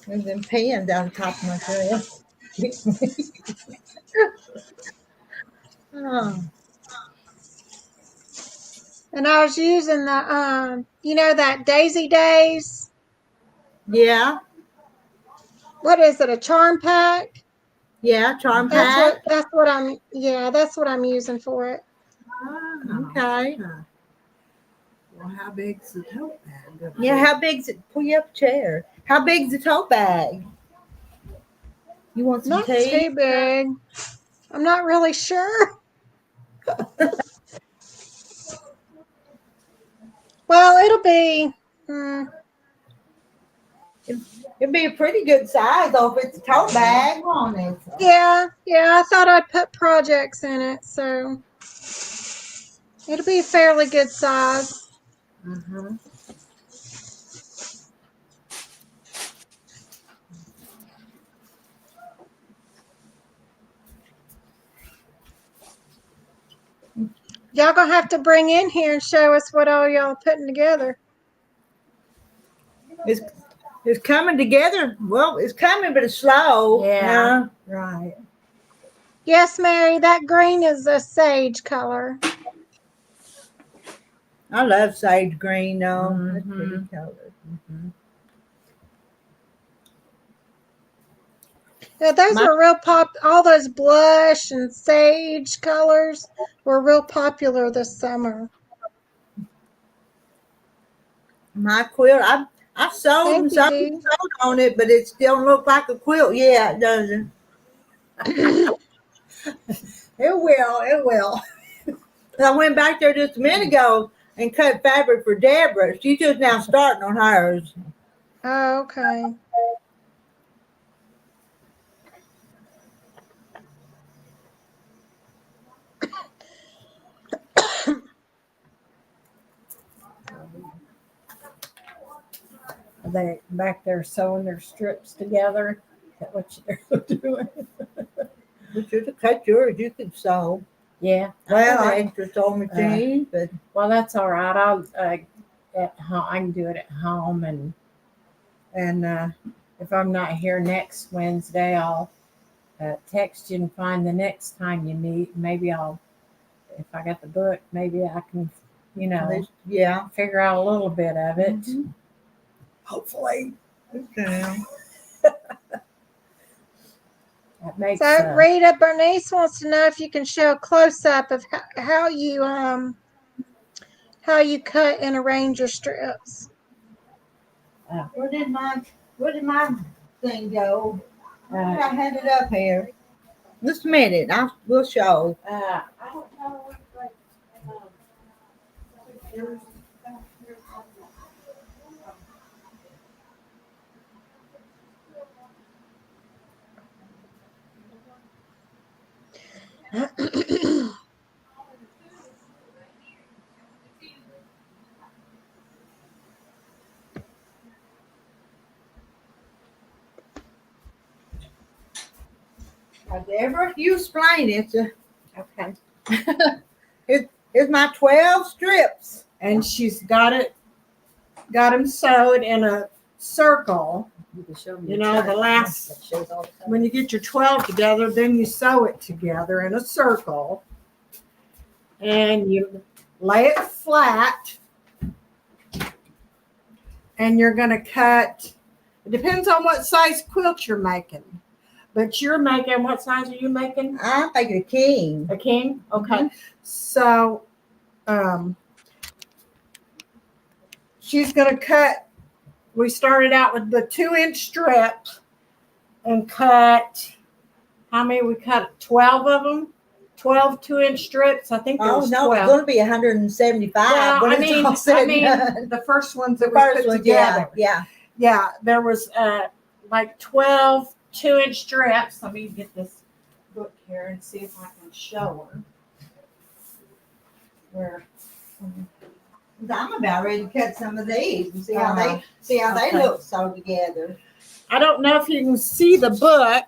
There's them pans down the top of my dress. And I was using the, that Daisy Days Yeah. What is it? A charm pack? Yeah. Charm That's pack. that's what I'm using for it. Okay. Well, how big's the tote bag? gonna Yeah. be? How big's it? Pull you up a chair. How big's the tote bag? You want some Not tea? too big. I'm not really sure. Well, it'll be. It'd be a pretty good size though if it's a tote bag on it. Yeah. I thought I'd put projects in it, so it'll be a fairly good size. Mm-hmm. Y'all gonna have to bring in here and show us what all y'all putting together. It's coming together. Well, it's coming, but it's slow. Yeah. Right. Yes, Mary, that green is a sage color. I love sage green though. That's Mhm. pretty color. Yeah, those were real all those blush and sage colors were real popular this summer. My quilt, I sewed Thank and you, sewed Dee. and sewed on it, but it still don't look like a quilt. Yeah, it doesn't. It will. It will. I went back there just a minute ago and cut fabric for Deborah. She's just now starting on hers. Oh, okay. Are they back there sewing their strips together? Is that what they're doing? You should have cut yours. You could sew. Yeah. Well, I extra sewing machine, but well, that's all right. I'll at home. I can do it at home, and if I'm not here next Wednesday, I'll text you and find the next time you meet. Maybe if I got the book, maybe I can, yeah. figure out a little bit of it. Mhm. Hopefully, Okay. that makes. So Rita Bernice wants to know if you can show a close up of how you cut and arrange your strips. Where did my thing go? I had it up here. Just a minute. We'll show. I don't know. Whatever you explain it. Okay. Here's my 12 strips. And she's got them sewed in a circle. You know, the last, when you get your 12 together, then you sew it together in a circle. And you lay it flat. And you're going to cut, it depends on what size quilt you're making. But you're making, what size are you making? I think a king. A king? Okay. So, she's going to cut, we started out with the 2-inch strip and cut, how many we cut? 12 of them? 12 2-inch strips. I think there Oh was no, 12. it's going to be 175. Well, when I it's mean, all said and done. the first ones that The we first put one, together. yeah. Yeah, there was like 12 2-inch strips. Let me get this book here and see if I can show her. Where? I'm about ready to cut some of these and see how Uh-huh. they Okay. look sewed together. I don't know if you can see the book,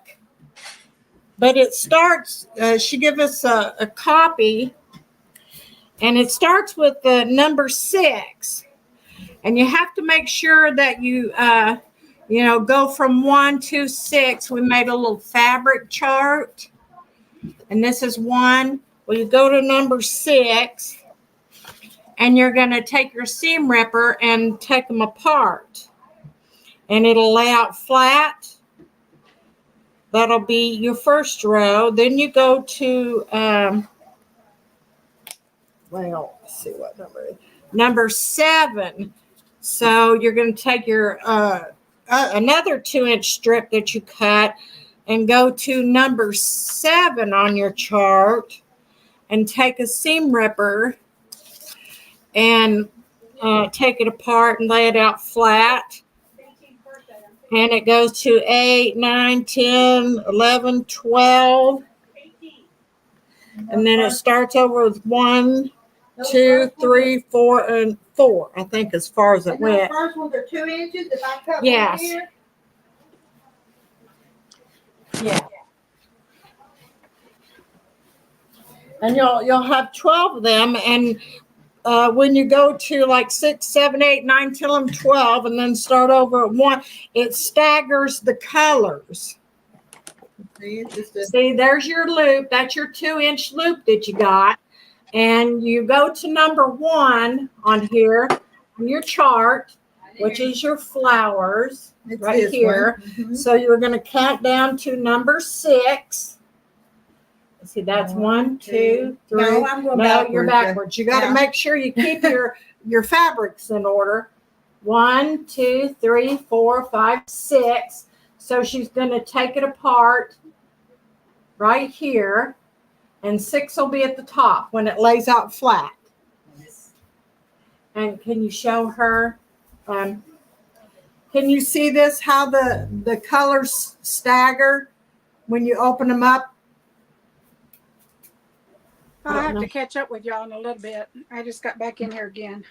but it starts, she gave us a copy, and it starts with the number 6. And you have to make sure that you go from 1 to 6. We made a little fabric chart, and this is 1. Well, you go to number 6, and you're going to take your seam ripper and take them apart. and it'll lay out flat. That'll be your first row. Then you go to, let's see what number it is. Number 7. So you're going to take your another 2-inch strip that you cut and go to number 7 on your chart and take a seam ripper and take it apart and lay it out flat. And it goes to 8, 9, 10, 11, 12. And then it starts over with 1, 2, 3, 4, and 4, I think, as far as it went. The first ones are 2 inches. If I cut Yes. one here. Yeah. And you'll have 12 of them. And when you go to like 6, 7, 8, 9, 10, 11, 12, and then start over at 1, it staggers the colors. See, there's your loop. That's your 2-inch loop that you got. And you go to number 1 on here on your chart, which is your flowers right here. Mm-hmm. So you're going to count down to number 6. See, that's 1, 2, 3. No, I'm going No, backwards. you're backwards. You got to make sure you keep your fabrics in order. 1, 2, 3, 4, 5, 6. So she's going to take it apart right here, and 6 will be at the top when it lays out flat. And can you show her? Can you see this? How the colors stagger when you open them up? I'll have to catch up with y'all in a little bit. I just got back in here again.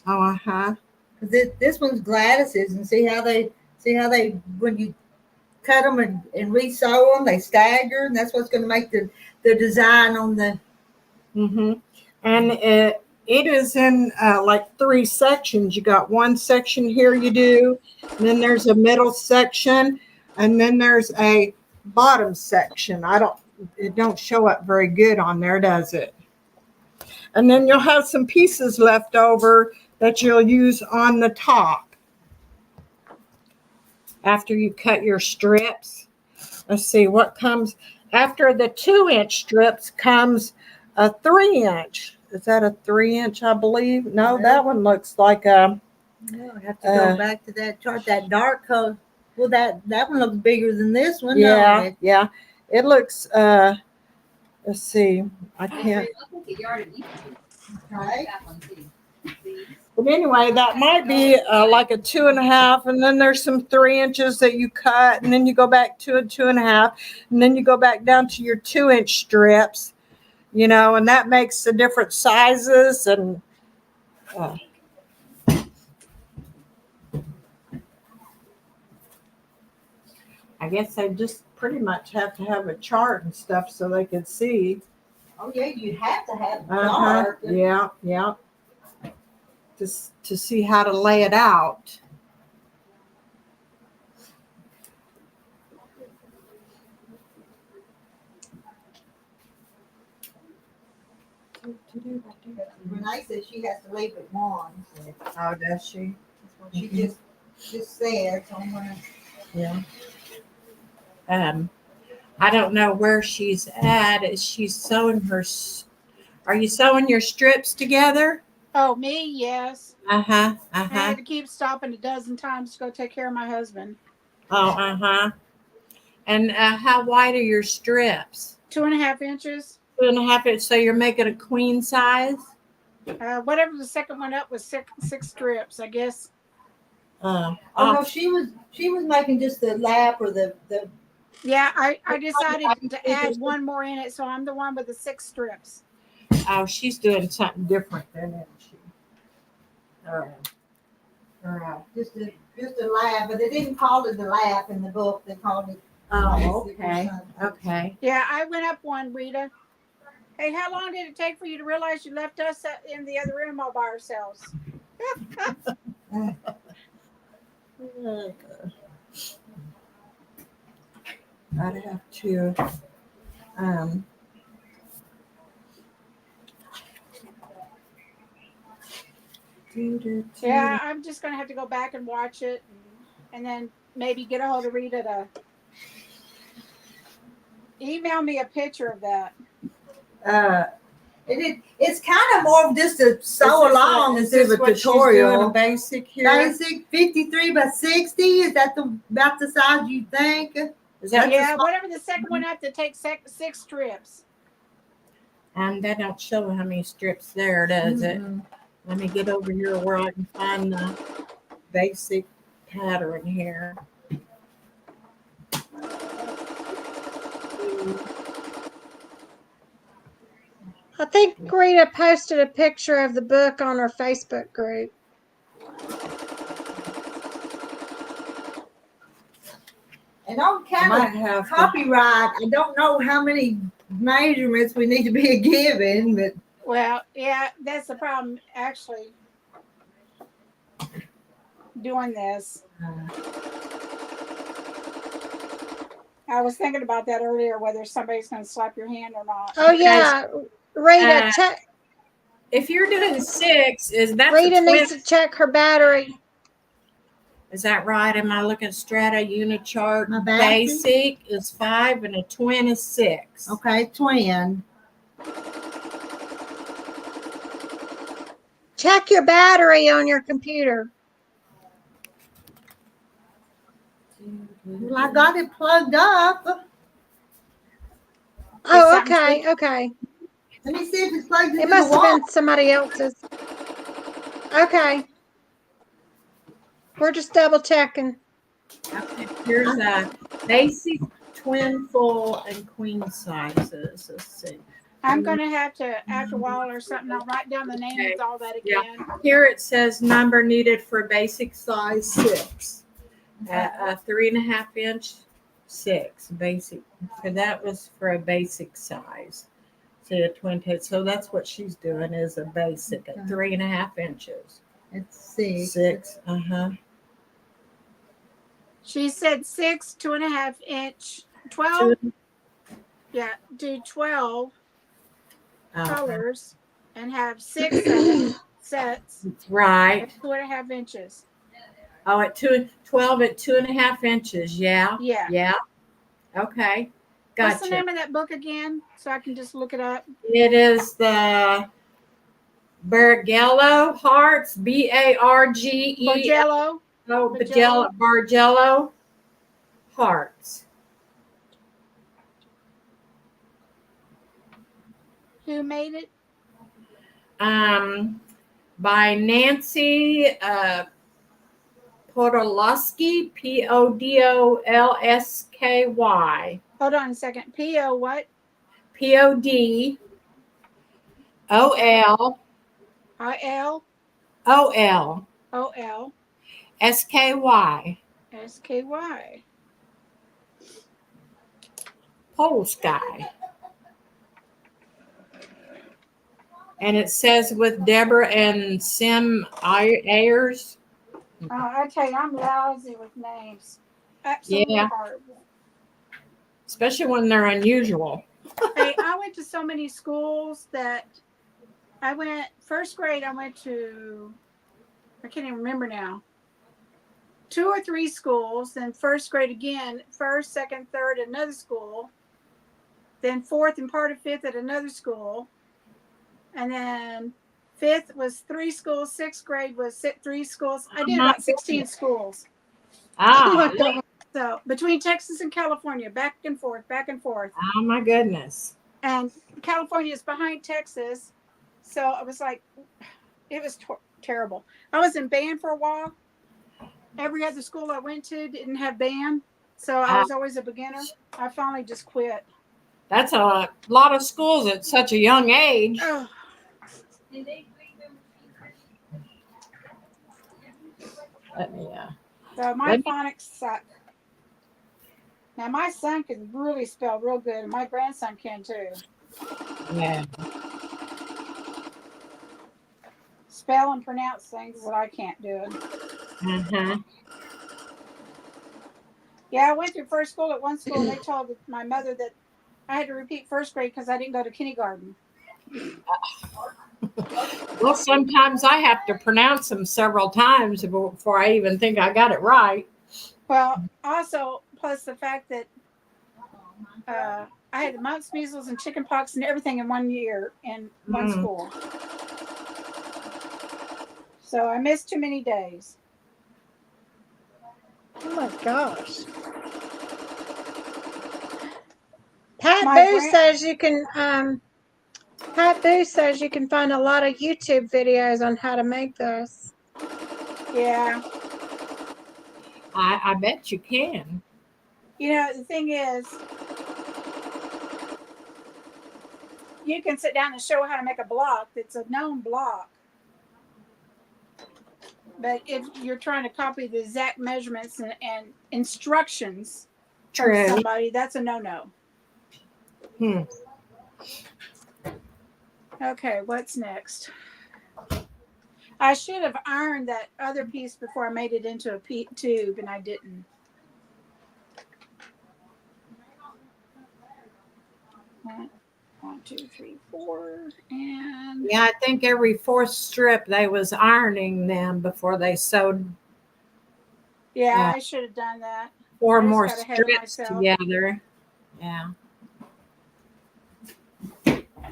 Oh, This one's Gladys's, and see how they when you cut them and re-sew them, they stagger, and that's what's going to make the design on the. Mm-hmm. And it is in like 3 sections. You got one section here you do, and then there's a middle section, and then there's a bottom section. It don't show up very good on there, does it? And then you'll have some pieces left over that you'll use on the top after you cut your strips. Let's see what comes after the 2-inch strips comes a 3-inch. Is that a 3-inch, I believe? No, that one looks like a. No, I have to go back to that chart. That dark color. Well, that one looks bigger than this one. Yeah, don't it? yeah. It looks. Let's see. I can't. Right. But anyway, that might be like a 2.5, and then there's some 3 inches that you cut, and then you go back to a 2.5, and then you go back down to your 2-inch strips, and that makes the different sizes. And I guess they just pretty much have to have a chart and stuff so they can see. Oh yeah, you have to have a chart. Yeah, yeah. Just to see how to lay it out. Renee says she has to leave at 1. So Oh, does she? she just said. So I'm gonna. Yeah. I don't know where she's at. Is she sewing her? Are you sewing your strips together? Oh, me? Yes. I I had had to keep stopping a dozen times to go take care of my husband. Oh, And how wide are your strips? 2.5 inches. 2.5 inches. So you're making a queen size? Whatever the second one up was 6 strips, I guess. Oh no, she was making just the lap or the. Yeah, I decided to add one more in it, so I'm the one with the 6 strips. Oh, she's doing something different then, isn't she? All right. Just a lap, but they didn't call it the lap in the book. They called it. Oh, okay. Okay. Yeah, I went up one, Rita. Hey, how long did it take for you to realize you left us in the other room all by ourselves? I'd have to. Yeah, I'm just gonna have to go back and watch it and then maybe get a hold of Rita to email me a picture of that. It's kind of more of just a sew along instead of a what she's doing, tutorial. a basic here. Basic 53 by 60. Is that about the size you think? Is that Yeah, whatever the second one up to take 6 strips. That don't show how many strips there, does it? Let me get over here where I can find the basic pattern here. I think Rita posted a picture of the book on her Facebook group. And on camera copyright, I don't know how many measurements we need to be given, but Well, yeah, that's the problem actually doing this. I was thinking about that earlier, whether somebody's going to slap your hand or not. Oh yeah, Rita, check. If you're doing 6, is that Rita needs to check her battery. Is that right? Am I looking at Strata Unichart? My basic? Basic is 5 and a twin is 6. okay, twin. Check your battery on your computer. Well, I got it plugged up. Oh, okay, okay. Let me see if it's plugged into It must the have wall. been somebody else's. Okay. We're just double checking. Okay, here's a basic, twin, full, and queen sizes. Let's see. I'm going to have to, after a while or something, I'll write down the names, Okay. all that Yeah. again. Here it says number needed for basic size 6. A 3.5 inch 6 basic. So that was for a basic size. See a twin tail. So that's what she's doing is a basic at 3.5 inches. It's 6. 6. She said 6, 2.5 inch, 12. Yeah, do 12 colors and have 6 of them sets Right. at 2.5 inches. Oh, at 12 at 2.5 inches. Yeah. Yeah. Yeah. Okay. What's the Gotcha. name of that book again? So I can just look it up. It is the Bargello Hearts, Barge. Bargello. Oh, Bargello Hearts. Who made it? By Nancy Podolsky, Podolsky. Hold on a second. P.O. what? Podolsky. I-L? O-L. O-L. S-K-Y. S-K-Y. Polsky. And it says with Deborah and Sim Ayers. I tell you, I'm lousy with names. Absolutely Yeah. horrible. Especially when they're unusual. Hey, I went to so many schools that first grade, I went to, I can't even remember now, 2 or 3 schools, then first grade again, first, second, third, another school, then fourth and part of fifth at another school, and then fifth was 3 schools, sixth grade was 3 schools. I did about 16 schools. Ah, So between Texas and California, back and forth, back and forth. oh my goodness. And California is behind Texas. So I was like, it was terrible. I was in band for a while. Every other school I went to didn't have band. So I was always a beginner. I finally just quit. That's a lot of schools at such a young age. Oh. Let me, So my phonics suck. Now my son can really spell real good, and my grandson can too. yeah. Spell and pronounce things that I can't do. Uh-huh. Yeah, I went through first school at one school, and they told my mother that I had to repeat first grade because I didn't go to kindergarten. Well, sometimes I have to pronounce them several times before I even think I got it right. Well, also plus the fact that I had mumps, measles, and chicken pox and everything in 1 year in one school. So I missed too many days. Oh my gosh. Pat Boo says you can find a lot of YouTube videos on how to make this. Yeah. I bet you can. You know, the thing is, you can sit down and show how to make a block that's a known block. But if you're trying to copy the exact measurements and instructions from somebody, that's a no-no. Okay, what's next? I should have ironed that other piece before I made it into a tube, and I didn't. One, two, three, four, and Yeah, I think every fourth strip they was ironing them before they sewed. Yeah, I should have done that. 4 more strips together. Yeah.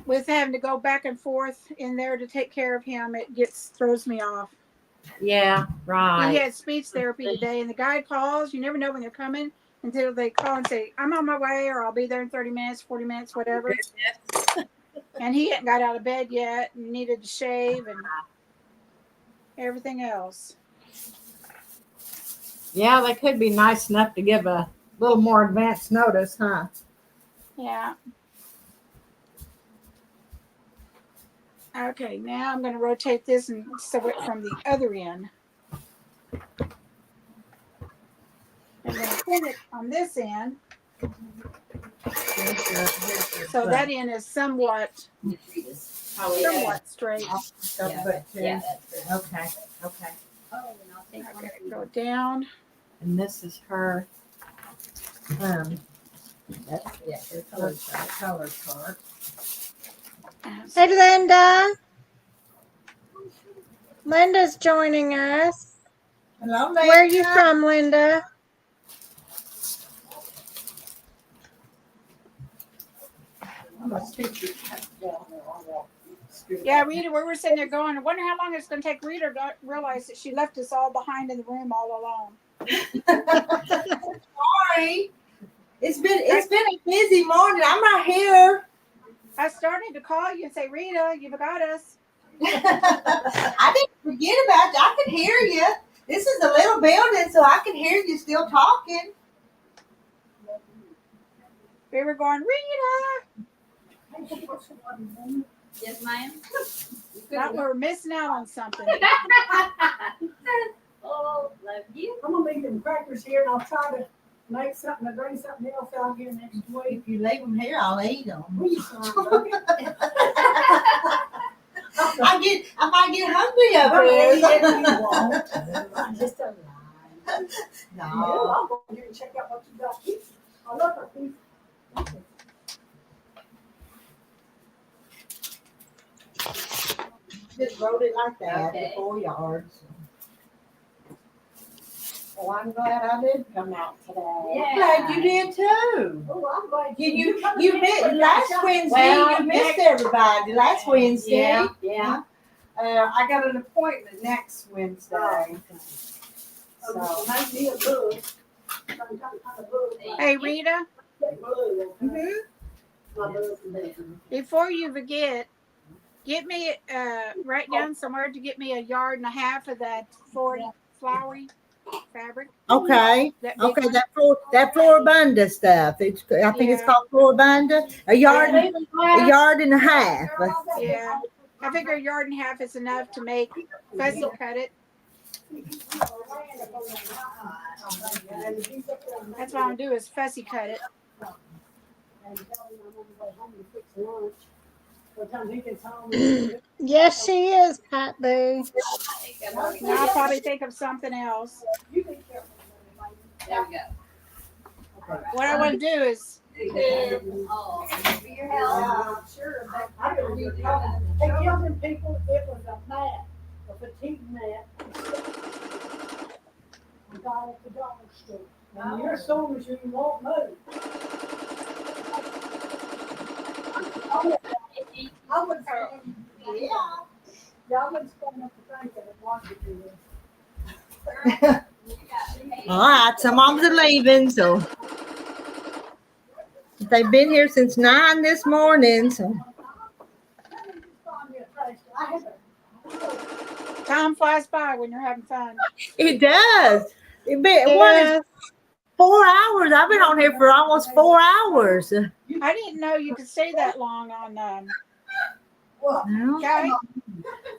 With having to go back and forth in there to take care of him, it throws me off. Yeah, right. He had speech therapy today, and the guy calls. You never know when they're coming until they call and say, "I'm on my way," or "I'll be there in 30 minutes, 40 minutes, whatever." And he hadn't got out of bed yet and needed to shave and everything else. Yeah, they could be nice enough to give a little more advance notice, huh? Yeah. Okay, now I'm going to rotate this and sew it from the other end. I'm going to pin it on this end. So that end is somewhat straight. Yeah, that's good. Okay. Okay. Okay, go down. And this is her. That's her color chart. Hey, Linda. Linda's joining us. Hello, Linda. Where are you from, Linda? Yeah, Rita, we were sitting there going, I wonder how long it's going to take Rita to realize that she left us all behind in the room all alone. Sorry. It's been a busy morning. I'm not here. I started to call you and say, Rita, you forgot us. I didn't forget about you. I can hear you. This is a little building, so I can hear you still talking. We were going, Rita. Yes, ma'am. Thought we were missing out on something. Oh, love you. I'm gonna leave them crackers here, and I'll try to make something, to bring something else out here next week. If you leave them here, I'll eat them. I might get hungry up here. Just a lie. No. I'm going here and check out what you got. I love her piece. Just wrote it like that, Okay. the 4 yards. Well, I'm glad I did come out today. I'm glad you did too. Oh, I'm glad You missed last Wednesday. You missed everybody last Wednesday. Yeah. I got an appointment next Wednesday. So make me a book. Some kind of book. Hey, Rita, Mm-hmm. My book and then. before you forget, get me, write down somewhere to get me 1.5 yards of that flowery fabric. Okay. That big Okay, one. that Floribunda stuff. I think it's Yeah. called Floribunda. A yard and a half. Yeah. I figure 1.5 yards is enough to make fussy cut it. That's what I'm gonna do is fussy cut it. Yes, she is, Pat Boo. And I'll probably think of something else. There we go. What I want to do is Oh, for your help. Sure. They killed them people. It was a mat, a fatigue mat. the guy at the dollar store. And you're so as you won't move. I would yeah. Yeah, I wouldn't stand up to think that it wanted to do this. All right, some of them are leaving, so they've been here since 9 this morning. So Time flies by when you're having fun. it does. It been Yes. 4 hours. I've been on here for almost 4 hours. I didn't know you could stay that long on Well, Skype,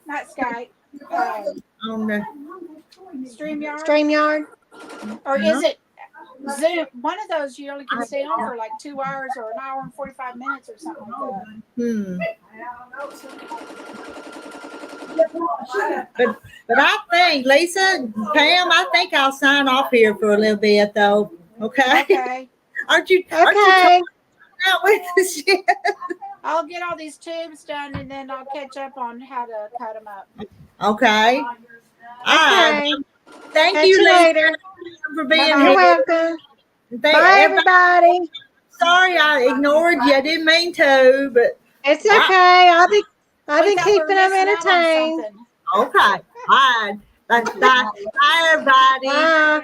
not Skype, on the StreamYard, StreamYard. or is it Zoom? One of those you only can stay on for like 2 hours or an hour and 45 minutes or something like that. But I think, Lisa, Pam, I think I'll sign off here for a little bit, though. Okay? Okay. Aren't you Okay. talking out with this shit? I'll get all these tubes done and then I'll catch up on how to cut them up. Okay. All right. Okay. Thank Catch you, you Lisa, later. for being You're here. welcome. Thank Bye, everybody. everybody. Sorry I ignored you. I didn't mean to, but It's okay. I've We been thought we were keeping them missing out on entertained. something. okay. Bye. Bye, everybody. Bye.